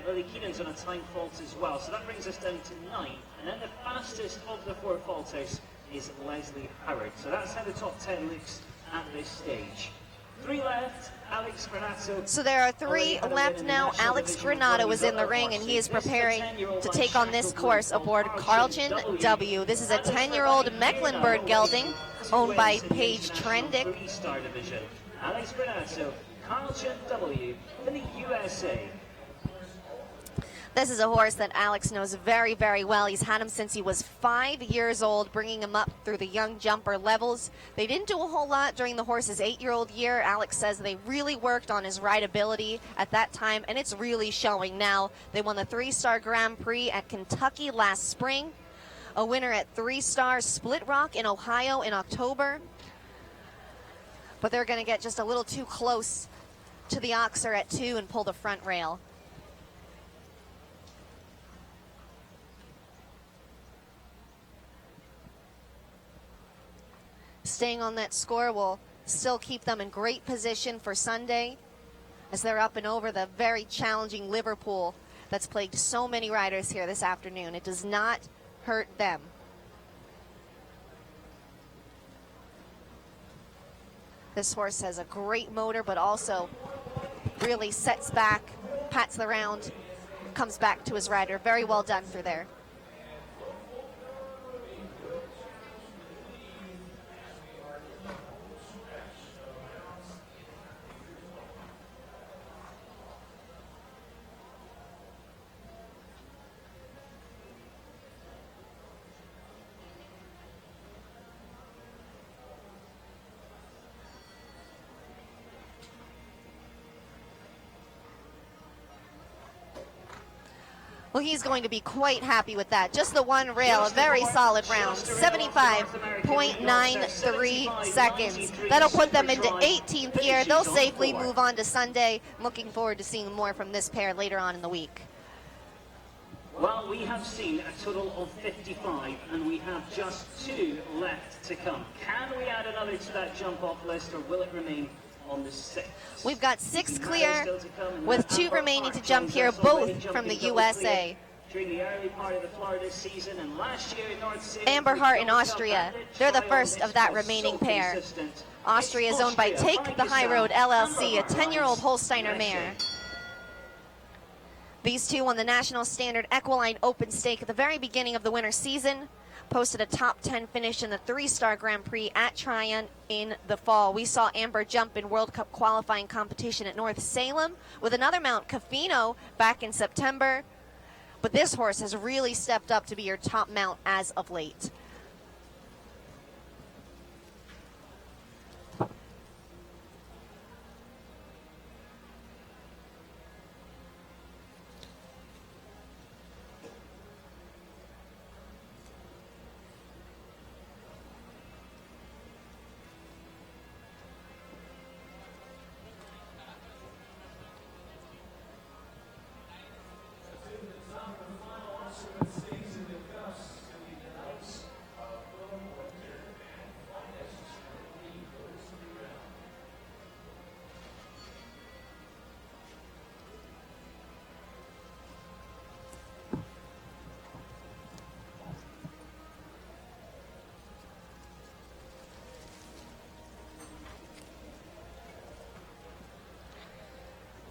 Lily Keenan's on a time fault as well, so that brings us down to 9. And then the fastest of the 4 falters is Leslie Howard. So that's how the top 10 looks at this stage. 3 left, Alex Granato. So there are 3 left now. Alex Granato is in the ring, and he is preparing to take on this course aboard Carlton W. This is a 10-year-old Mecklenburg gelding owned by Paige Trendick. Alex Granato, Carlton W for the USA. This is a horse that Alex knows very, very well. He's had him since he was 5 years old, bringing him up through the young jumper levels. They didn't do a whole lot during the horse's 8-year-old year. Alex says they really worked on his rideability at that time, and it's really showing now. They won the 3-star Grand Prix at Kentucky last spring, a winner at 3-star Split Rock in Ohio in October. But they're going to get just a little too close to the Oxer at 2 and pull the front rail. Staying on that score will still keep them in great position for Sunday as they're up and over the very challenging Liverpool that's plagued so many riders here this afternoon. It does not hurt them. This horse has a great motor, but also really sets back, pats the round, comes back to his rider. Very well done through there. Well, he's going to be quite happy with that. Just the one rail, a very solid round, 75.93 seconds. That'll put them into 18th here. They'll safely move on to Sunday. Looking forward to seeing more from this pair later on in the week. Well, we have seen a total of 55, and we have just 2 left to come. Can we add another to that jump-off list, or will it remain on the 6th? We've got 6 clear, with 2 remaining to jump here, both from the USA. During the early part of the Florida season, and last year in North City, Amber Hart and Austria, they're the first of that remaining pair. Austria is owned by Take the High Road LLC, a 10-year-old Holsteiner mare. These 2 won the National Standard Equine Open Stake at the very beginning of the winter season. Posted a top 10 finish in the 3-star Grand Prix at Tryon in the fall. We saw Amber jump in World Cup qualifying competition at North Salem with another mount, Cafino, back in September. But this horse has really stepped up to be your top mount as of late.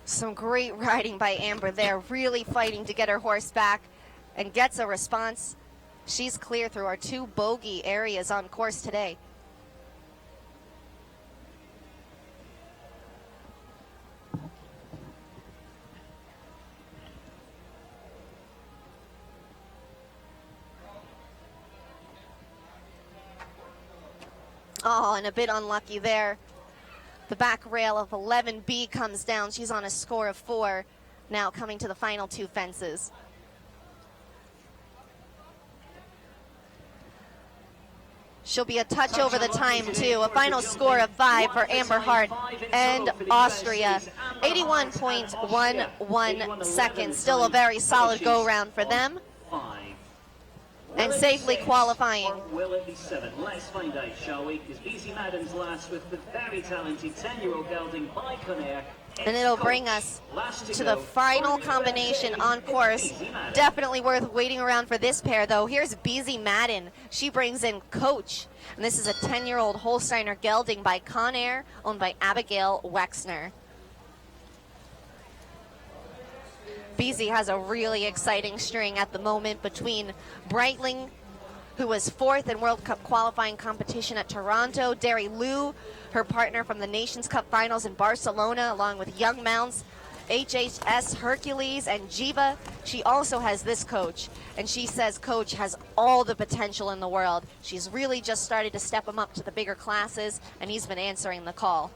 Some great riding by Amber there, really fighting to get her horse back and gets a response. She's clear through our 2 bogey areas on course today. Oh, and a bit unlucky there. The back rail of 11B comes down. She's on a score of 4, now coming to the final 2 fences. She'll be a touch over the time, too. A final score of 5 for Amber Hart and Austria. 81.11 seconds. Still a very solid go-round for them. And safely qualifying. Will it be 7? Let's find out, shall we? Because BC Madden's last with the very talented 10-year-old gelding by Conair. And it'll bring us to the final combination on course. Definitely worth waiting around for this pair, though. Here's BZ Madden. She brings in Coach. And this is a 10-year-old Holsteiner gelding by Conair, owned by Abigail Wexner. BZ has a really exciting string at the moment between Breitling, who was 4th in World Cup qualifying competition at Toronto, Derry Liu, her partner from the Nations Cup finals in Barcelona, along with Young Mounts, HHS Hercules, and Jiva. She also has this Coach, and she says Coach has all the potential in the world. She's really just started to step him up to the bigger classes, and he's been answering the call.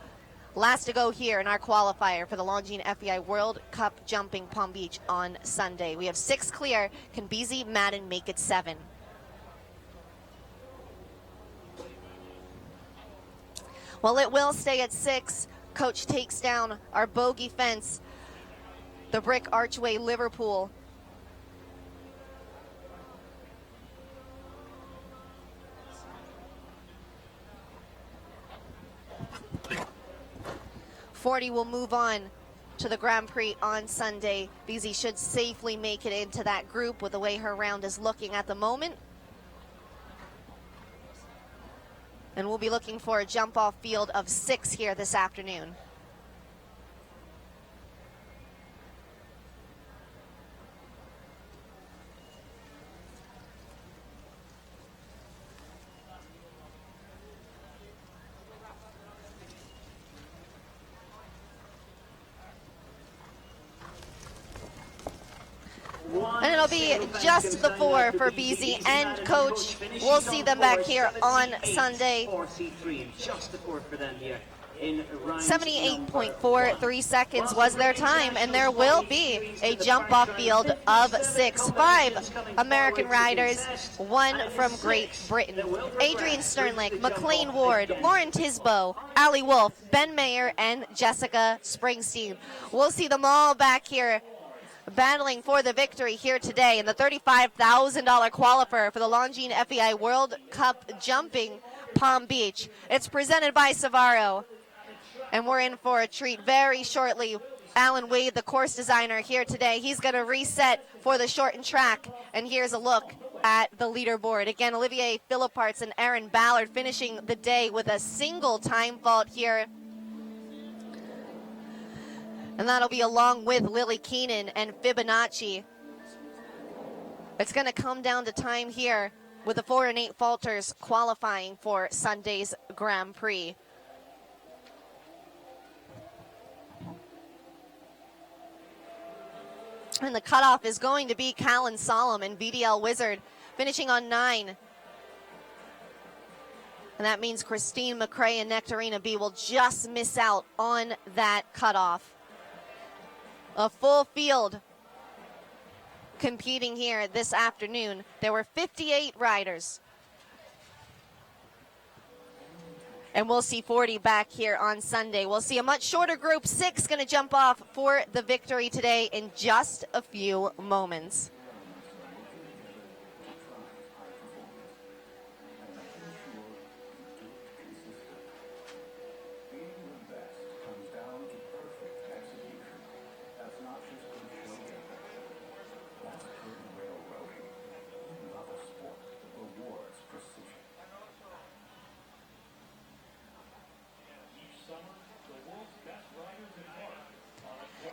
Last to go here in our qualifier for the Longines FEI World Cup Jumping Palm Beach on Sunday. We have 6 clear. Can BZ Madden make it 7? Well, it will stay at 6. Coach takes down our bogey fence, the Brick Archway Liverpool. .40 will move on to the Grand Prix on Sunday. BZ should safely make it into that group with the way her round is looking at the moment. And we'll be looking for a jump-off field of 6 here this afternoon. And it'll be just the 4 for BZ and Coach. We'll see them back here on Sunday. 78.43 seconds was their time, and there will be a jump-off field of 6. 5 American riders, 1 from Great Britain. Adrienne Sternlick, McLean Ward, Lauren Tisbo, Ali Wolf, Ben Mayer, and Jessica Springsteen. We'll see them all back here battling for the victory here today in the $35,000 qualifier for the Longines FEI World Cup Jumping Palm Beach. It's presented by Sovaro, and we're in for a treat very shortly. Alan Wade, the course designer, here today. He's going to reset for the shortened track, and here's a look at the leaderboard. Again, Olivier Philipparts and Aaron Ballard finishing the day with a single time fault here. And that'll be along with Lily Keenan and Fibonacci. It's going to come down to time here with the 4 and 8 falters qualifying for Sunday's Grand Prix. And the cutoff is going to be Callen Solemn and VDL Wizard finishing on 9. And that means Christine McRae and Nectarina B will just miss out on that cutoff. A full field competing here this afternoon. There were 58 riders. And we'll see 40 back here on Sunday. We'll see a much shorter group. 6 going to jump off for the victory today in just a few moments.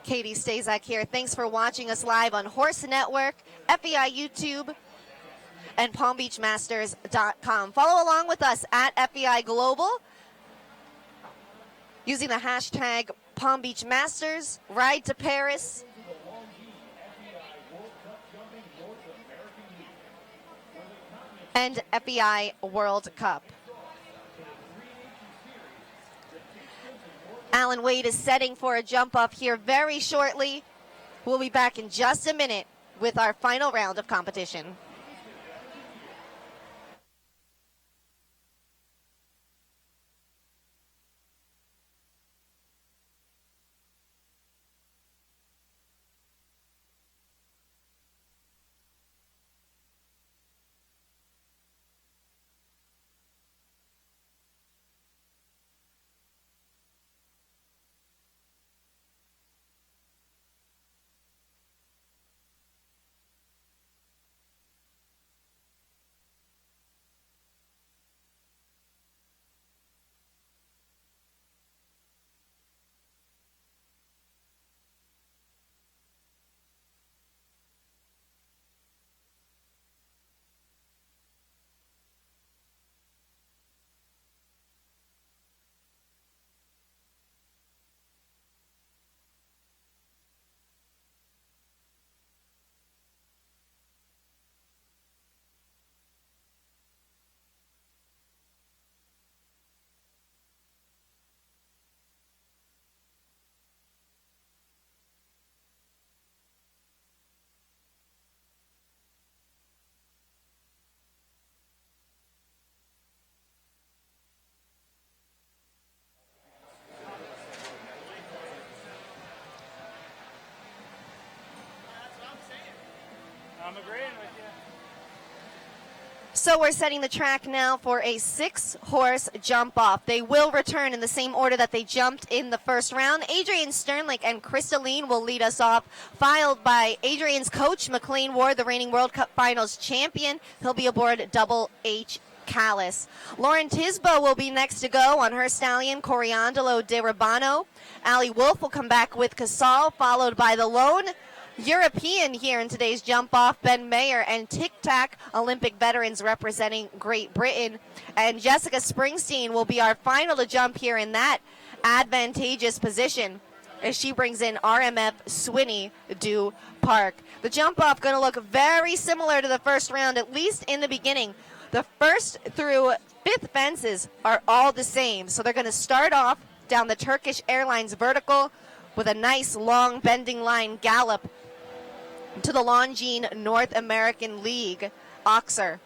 Katie Stazak here. Thanks for watching us live on Horse Network, FEI YouTube, and PalmBeachMasters.com. Follow along with us at FEI Global using the hashtag Palm Beach Masters, Ride to Paris, and FEI World Cup. Alan Wade is setting for a jump off here very shortly. We'll be back in just a minute with our final round of competition. I'm agreeing with you. So we're setting the track now for a 6-horse jump off. They will return in the same order that they jumped in the first round. Adrienne Sternlich and Crystalline will lead us off, followed by Adrienne's coach, McLean Ward, the reigning World Cup Finals champion. He'll be aboard Double H Callis. Lauren Tisbo will be next to go on her stallion, Coriandolo de Rabano. Ali Wolf will come back with Casal, followed by the lone European here in today's jump off, Ben Mayer, and Tic Tac Olympic veterans representing Great Britain. And Jessica Springsteen will be our final to jump here in that advantageous position as she brings in RMF Swinny Du Park. The jump off going to look very similar to the first round, at least in the beginning. The first through 5th fences are all the same. So they're going to start off down the Turkish Airlines vertical with a nice long bending line gallop to the Longines North American League, Ager.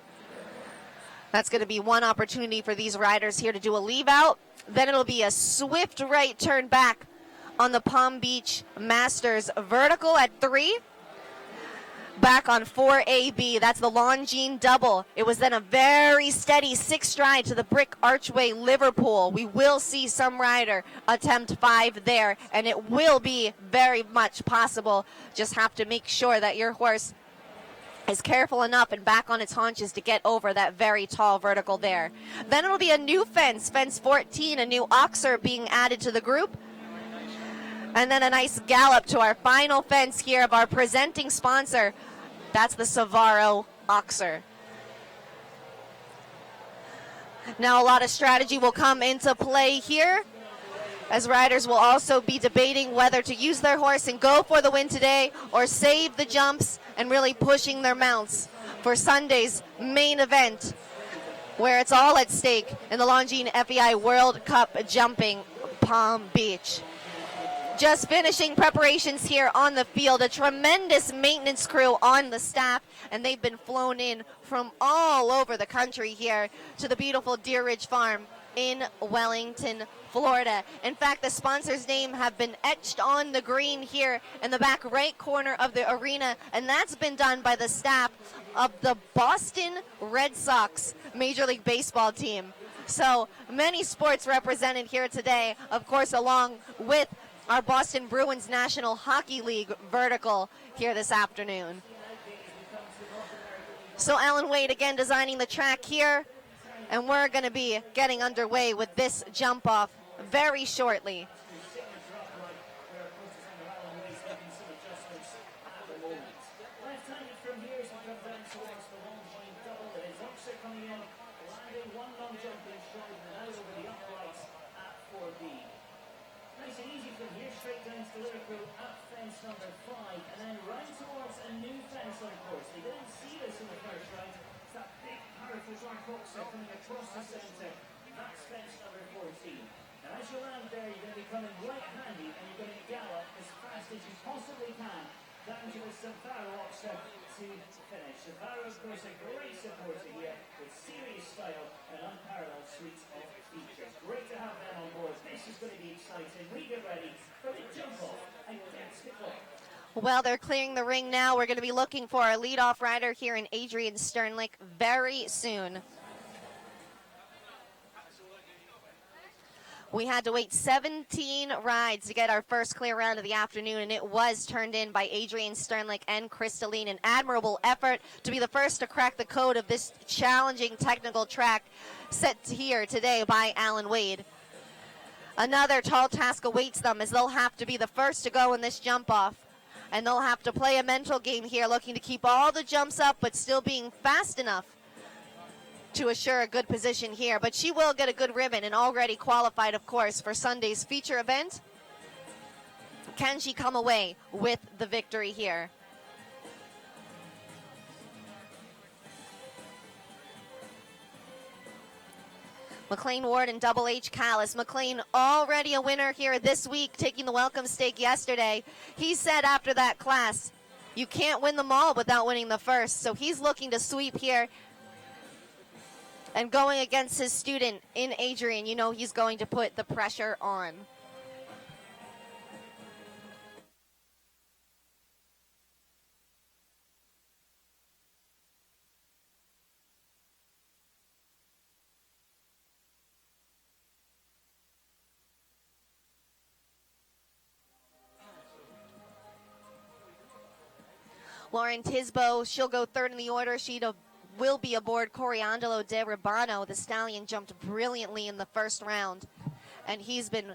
That's going to be one opportunity for these riders here to do a leave out. Then it'll be a swift right turn back on the Palm Beach Masters vertical at 3. Back on 4AB, that's the Longines double. It was then a very steady 6 stride to the Brick Archway Liverpool. We will see some rider attempt 5 there, and it will be very much possible. Just have to make sure that your horse is careful enough and back on its haunches to get over that very tall vertical there. Then it'll be a new fence, fence 14, a new Ager being added to the group. And then a nice gallop to our final fence here of our presenting sponsor. That's the Sovaro Qualifier. Now a lot of strategy will come into play here, as riders will also be debating whether to use their horse and go for the win today or save the jumps and really pushing their mounts for Sunday's main event, where it's all at stake in the Longines FEI World Cup Jumping Palm Beach. Just finishing preparations here on the field, a tremendous maintenance crew on the staff, and they've been flown in from all over the country here to the beautiful Deer Ridge Farm in Wellington, Florida. In fact, the sponsors' name have been etched on the green here in the back right corner of the arena, and that's been done by the staff of the Boston Red Sox Major League Baseball team. So many sports represented here today, of course, along with our Boston Bruins National Hockey League vertical here this afternoon. So Alan Wade again designing the track here, and we're going to be getting underway with this jump off very shortly. Number 5, and then right towards a new fence on course. They didn't see this in the first round. It's that big, powerful Juan coming across the centre. That's fence number 14. And as you land there, you're going to be coming right handy and you're going to gallop as fast as you possibly can down to the Sovaro Oxer to finish. Sovaro, of course, a great supporter here with serious style and unparalleled suite of features. Great to have them on board. This is going to be exciting. We get ready for the jump off against the clock. Well, they're clearing the ring now. We're going to be looking for our leadoff rider here in Adrienne Sternlich very soon. We had to wait 17 rides to get our first clear round of the afternoon, and it was turned in by Adrienne Sternlich and Crystalline. An admirable effort to be the first to crack the code of this challenging technical track set here today by Alan Wade. Another tall task awaits them as they'll have to be the first to go in this jump off. And they'll have to play a mental game here, looking to keep all the jumps up, but still being fast enough to assure a good position here. But she will get a good ribbon and already qualified, of course, for Sunday's feature event. Can she come away with the victory here? McLean Ward and Double H Callis. McLean already a winner here this week, taking the welcome stake yesterday. He said after that class, you can't win them all without winning the first. So he's looking to sweep here. And going against his student in Adrienne, you know he's going to put the pressure on. Lauren Tisbo, she'll go third in the order. She will be aboard Coriandolo de Ribano. The stallion jumped brilliantly in the first round, and he's been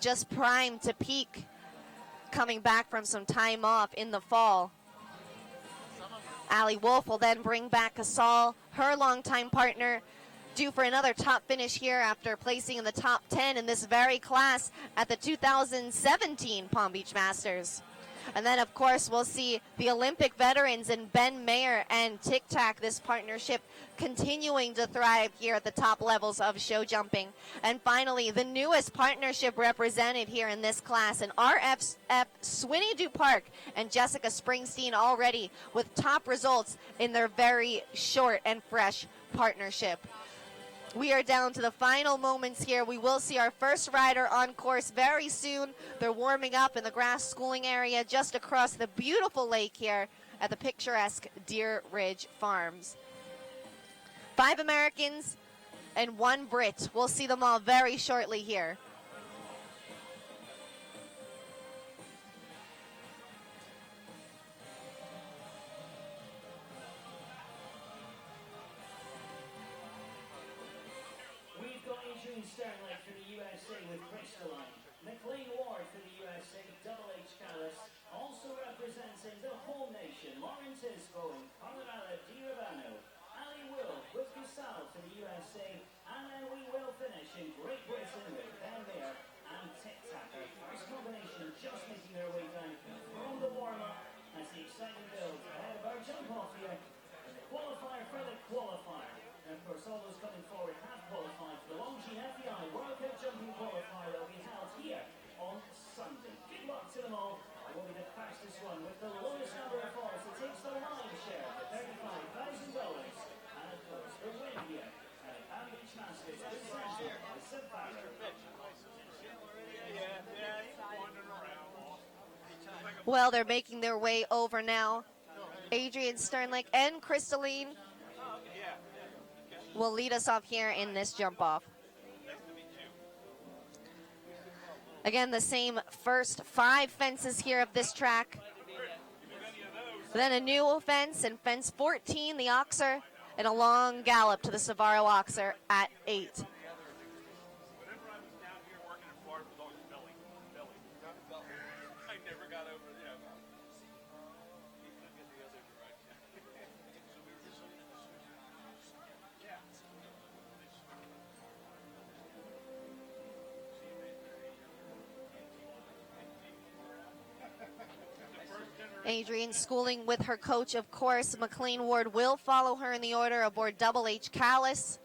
just primed to peak coming back from some time off in the fall. Allie Wolf will then bring back Casal, her longtime partner, due for another top finish here after placing in the top 10 in this very class at the 2017 Palm Beach Masters. And then, of course, we'll see the Olympic veterans and Ben Mayer and Tic Tac, this partnership continuing to thrive here at the top levels of show jumping. And finally, the newest partnership represented here in this class, and RFF Swinny Dupark and Jessica Springsteen already with top results in their very short and fresh partnership. We are down to the final moments here. We will see our first rider on course very soon. They're warming up in the grass schooling area just across the beautiful lake here at the picturesque Deer Ridge Farms. 5 Americans and 1 Brit. We'll see them all very shortly here. Sternlich for the USA with Crystalline. McLean Ward for the USA, Double H Callis. Also representing the whole nation, Lauren Tisbo and Colorado Di Ribano. Ali Will with Casal for the USA. And then we will finish in Great Britain with Ben Mayer and Tic Tac. Our first combination just making their way down from the warm-up as the exciting build ahead of our jump-off here. And the qualifier for the qualifier. And of course, all those coming forward have qualified for the Longines FEI World Cup Jumping Qualifier that will be held here on Sunday. Good luck to them all. It will be the fastest one with the lowest number of falls that takes the lion's share of $35,000. And of course, the win here at Palm Beach Masters presented by Sovaro. Well, they're making their way over now. Adrienne Sternlich and Crystalline will lead us off here in this jump off. Again, the same first 5 fences here of this track. Then a new fence and fence 14, the Oxer, and a long gallop to the Sovaro Oxer at 8. Adrienne schooling with her coach, of course. McLean Ward will follow her in the order aboard Double H Callis.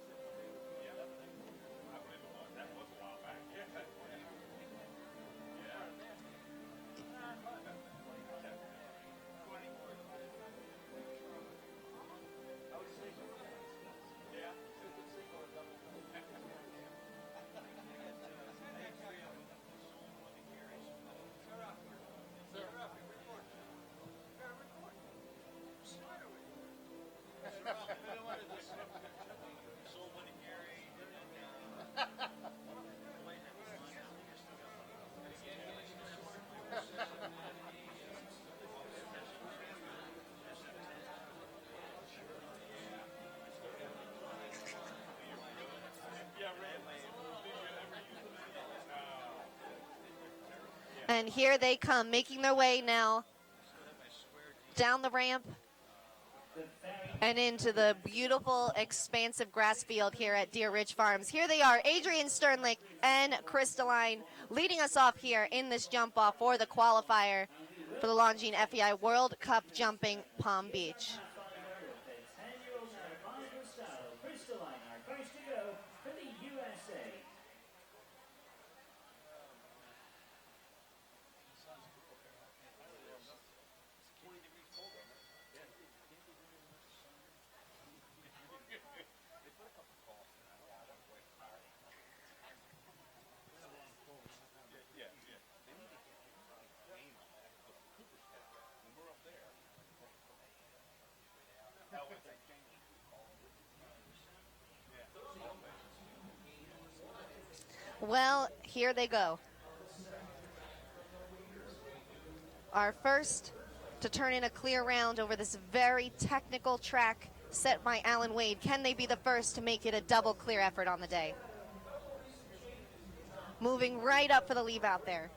And here they come, making their way now down the ramp and into the beautiful, expansive grass field here at Deer Ridge Farms. Here they are, Adrienne Sternlich and Crystalline, leading us off here in this jump off for the qualifier for the Longines FEI World Cup Jumping Palm Beach. Crystalline are first to go for the USA. Well, here they go. Our first to turn in a clear round over this very technical track set by Alan Wade. Can they be the first to make it a double clear effort on the day? Moving right up for the leave out there.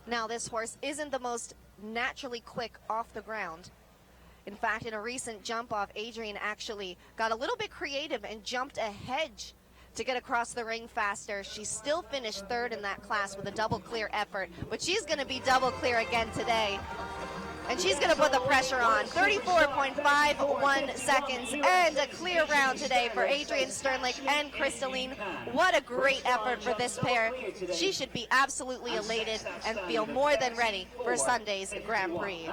Now, this horse isn't the most naturally quick off the ground. In fact, in a recent jump off, Adrienne actually got a little bit creative and jumped a hedge to get across the ring faster. She still finished third in that class with a double clear effort, but she's going to be double clear again today. And she's going to put the pressure on. 34.51 seconds and a clear round today for Adrienne Sternlich and Crystalline. What a great effort for this pair. She should be absolutely elated and feel more than ready for Sunday's Grand Prix.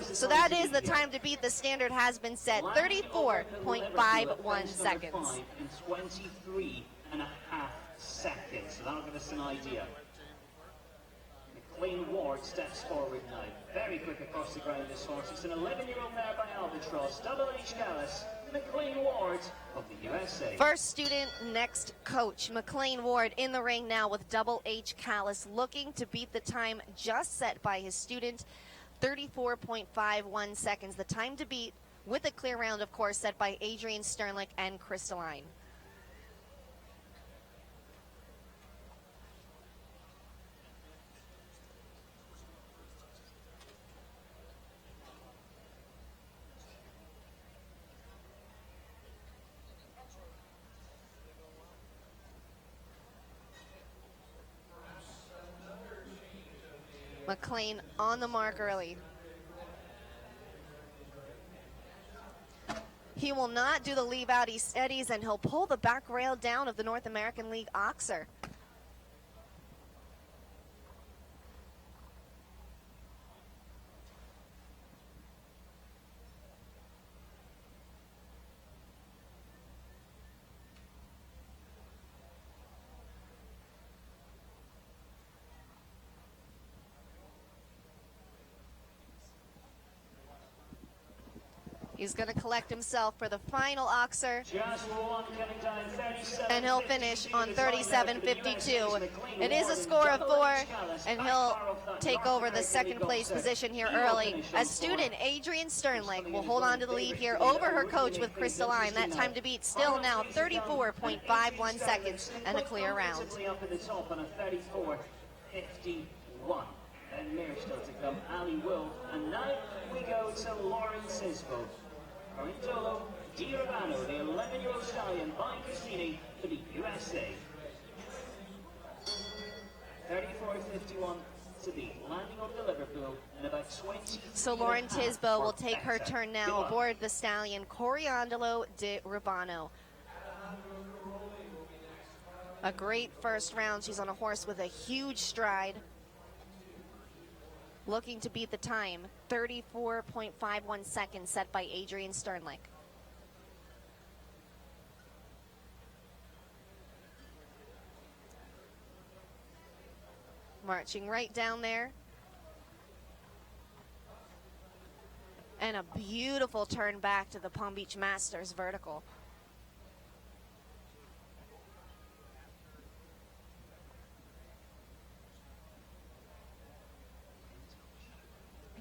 So that is the time to beat. The standard has been set, 34.51 seconds. 23 and a half seconds. So that'll give us an idea. McLean Ward steps forward now. Very quick across the ground, this horse. It's an 11-year-old mare by Albatross. Double H Callis, McLean Ward of the USA. First student, next coach. McLean Ward in the ring now with Double H Callis, looking to beat the time just set by his student, 34.51 seconds. The time to beat with a clear round, of course, set by Adrienne Sternlich and Crystalline. McLean on the mark early. He will not do the leave out. He steadies and he'll pull the back rail down of the North American League Oxer. He's going to collect himself for the final Oxer, and he'll finish on 37.52. It is a score of 4, and he'll take over the second place position here early. As student Adrienne Sternlich will hold on to the lead here over her coach with Crystalline. That time to beat still now 34.51 seconds and a clear round. Up in the top on a 34.51. And Mayor still to come, Ali Wolf. And now we go to Lawrence Isbell. Marintolo Di Urbano, the 11-year-old stallion by Cassini for the USA. 34.51 to beat, landing on the Liverpool in about 20. So Lauren Tisbo will take her turn now aboard the stallion Coriandolo Di Urbano. A great first round. She's on a horse with a huge stride, looking to beat the time, 34.51 seconds set by Adrienne Sternlich. Marching right down there. And a beautiful turn back to the Palm Beach Masters vertical.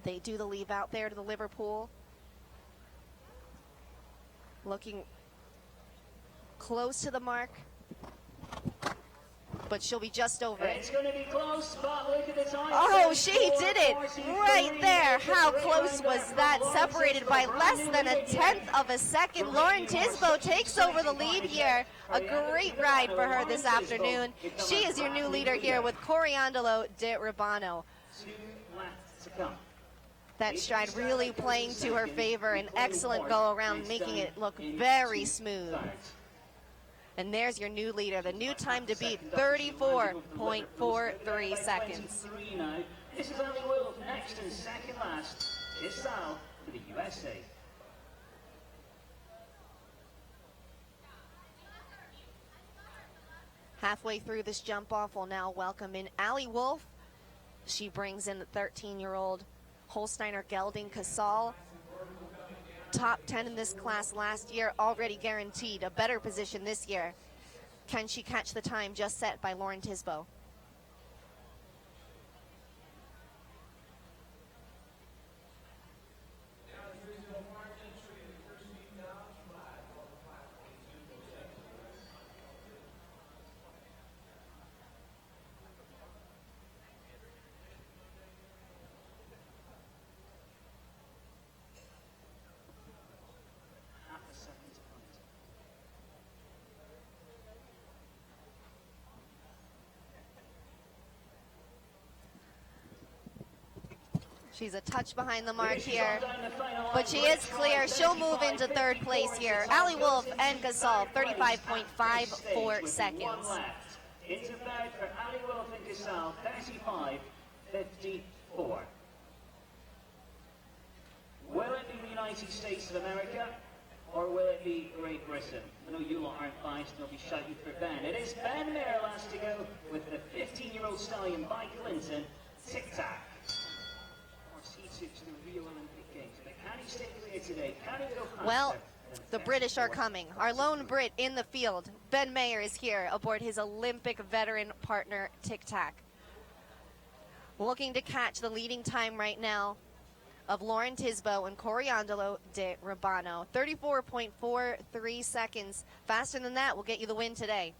They do the leave out there to the Liverpool. Looking close to the mark, but she'll be just over it. It's going to be close, but look at the time. Oh, she did it right there. How close was that? Separated by less than a tenth of a second. Lauren Tisbo takes over the lead here. A great ride for her this afternoon. She is your new leader here with Coriandolo de Ribano. 2 laps to come. That stride really playing to her favor. An excellent go around, making it look very smooth. And there's your new leader. The new time to beat, 34.43 seconds. This is Ali Wolf next and second last. Is Sal for the USA. Halfway through this jump off, we'll now welcome in Ali Wolf. She brings in the 13-year-old Holsteiner Gelding Casal. Top 10 in this class last year, already guaranteed a better position this year. Can she catch the time just set by Lauren Tisbo? She's a touch behind the mark here, but she is clear. She'll move into third place here. Ali Wolf and Gasol, 35.54 seconds. Into third for Ali Wolf and Gasol, 35.54. Will it be the United States of America, or will it be Great Britain? I know you lot aren't biased, they'll be shouting for Ben. It is Ben Mayer last to go with the 15-year-old stallion by Clinton, Tic Tac. To the Rio Olympic Games. But can he stay clear today? Can he go faster? Well, the British are coming. Our lone Brit in the field, Ben Mayer, is here aboard his Olympic veteran partner, Tic Tac. Looking to catch the leading time right now of Lauren Tisbo and Coriandolo de Ribano. 34.43 seconds. Faster than that will get you the win today.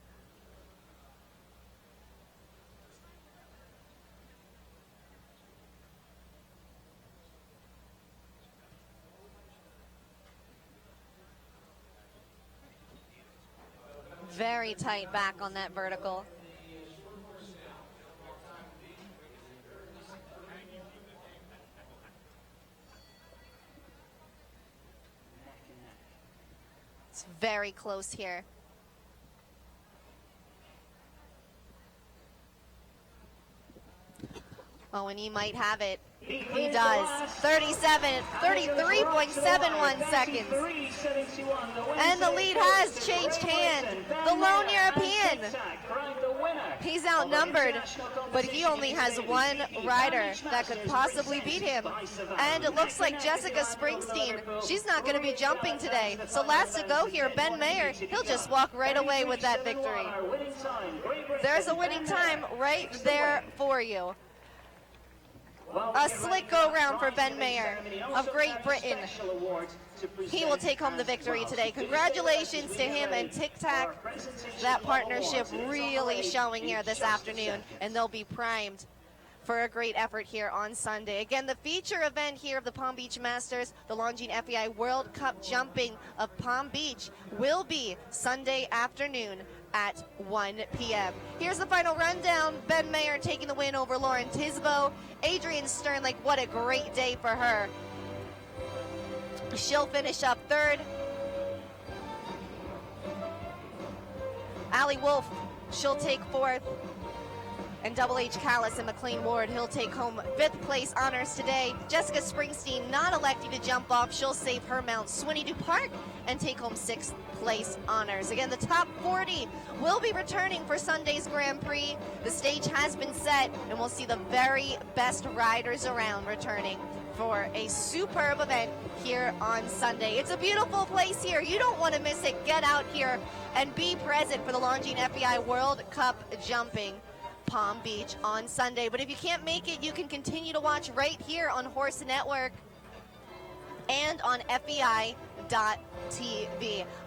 Very tight back on that vertical. It's very close here. Oh, and he might have it. He does. 33.71 seconds. And the lead has changed hand. The lone European. He's outnumbered, but he only has one rider that could possibly beat him. And it looks like Jessica Springsteen, she's not going to be jumping today. So last to go here, Ben Mayer, he'll just walk right away with that victory. There's a winning time right there for you. A slick go-round for Ben Mayer of Great Britain. He will take home the victory today. Congratulations to him and Tic Tac. That partnership really showing here this afternoon, and they'll be primed for a great effort here on Sunday. Again, the feature event here of the Palm Beach Masters, the Longines FEI World Cup Jumping of Palm Beach, will be Sunday afternoon at 1 p.m. Here's the final rundown. Ben Mayer taking the win over Lauren Tisbo. Adrienne Stern, like, what a great day for her. She'll finish up third. Ali Wolf, she'll take fourth. And Double H Callis and McLean Ward, he'll take home 5th place honors today. Jessica Springsteen not electing to jump off. She'll save her mount, Swinny Dupart, and take home 6th place honors. Again, the top 40 will be returning for Sunday's Grand Prix. The stage has been set, and we'll see the very best riders around returning for a superb event here on Sunday. It's a beautiful place here. You don't want to miss it. Get out here and be present for the Longines FEI World Cup Jumping Palm Beach on Sunday. But if you can't make it, you can continue to watch right here on Horse Network and on FEI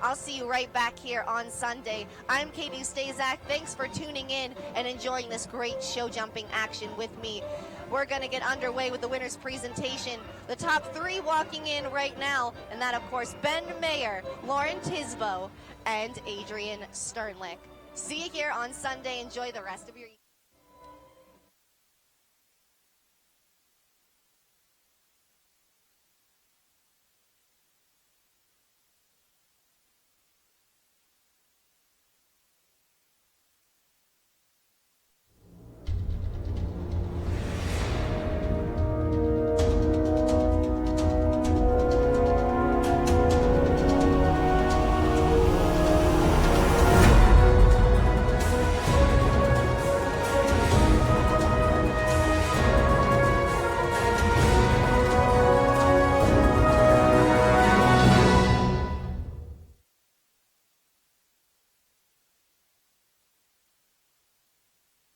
I'll see you right back here on Sunday. I'm Katie Stazak. Thanks for tuning in and enjoying this great show jumping action with me. We're going to get underway with the winner's presentation. The top 3 walking in right now, and that, of course, Ben Mayer, Lauren Tisbo, and Adrienne Sternlick. See you here on Sunday. Enjoy the rest of your evening.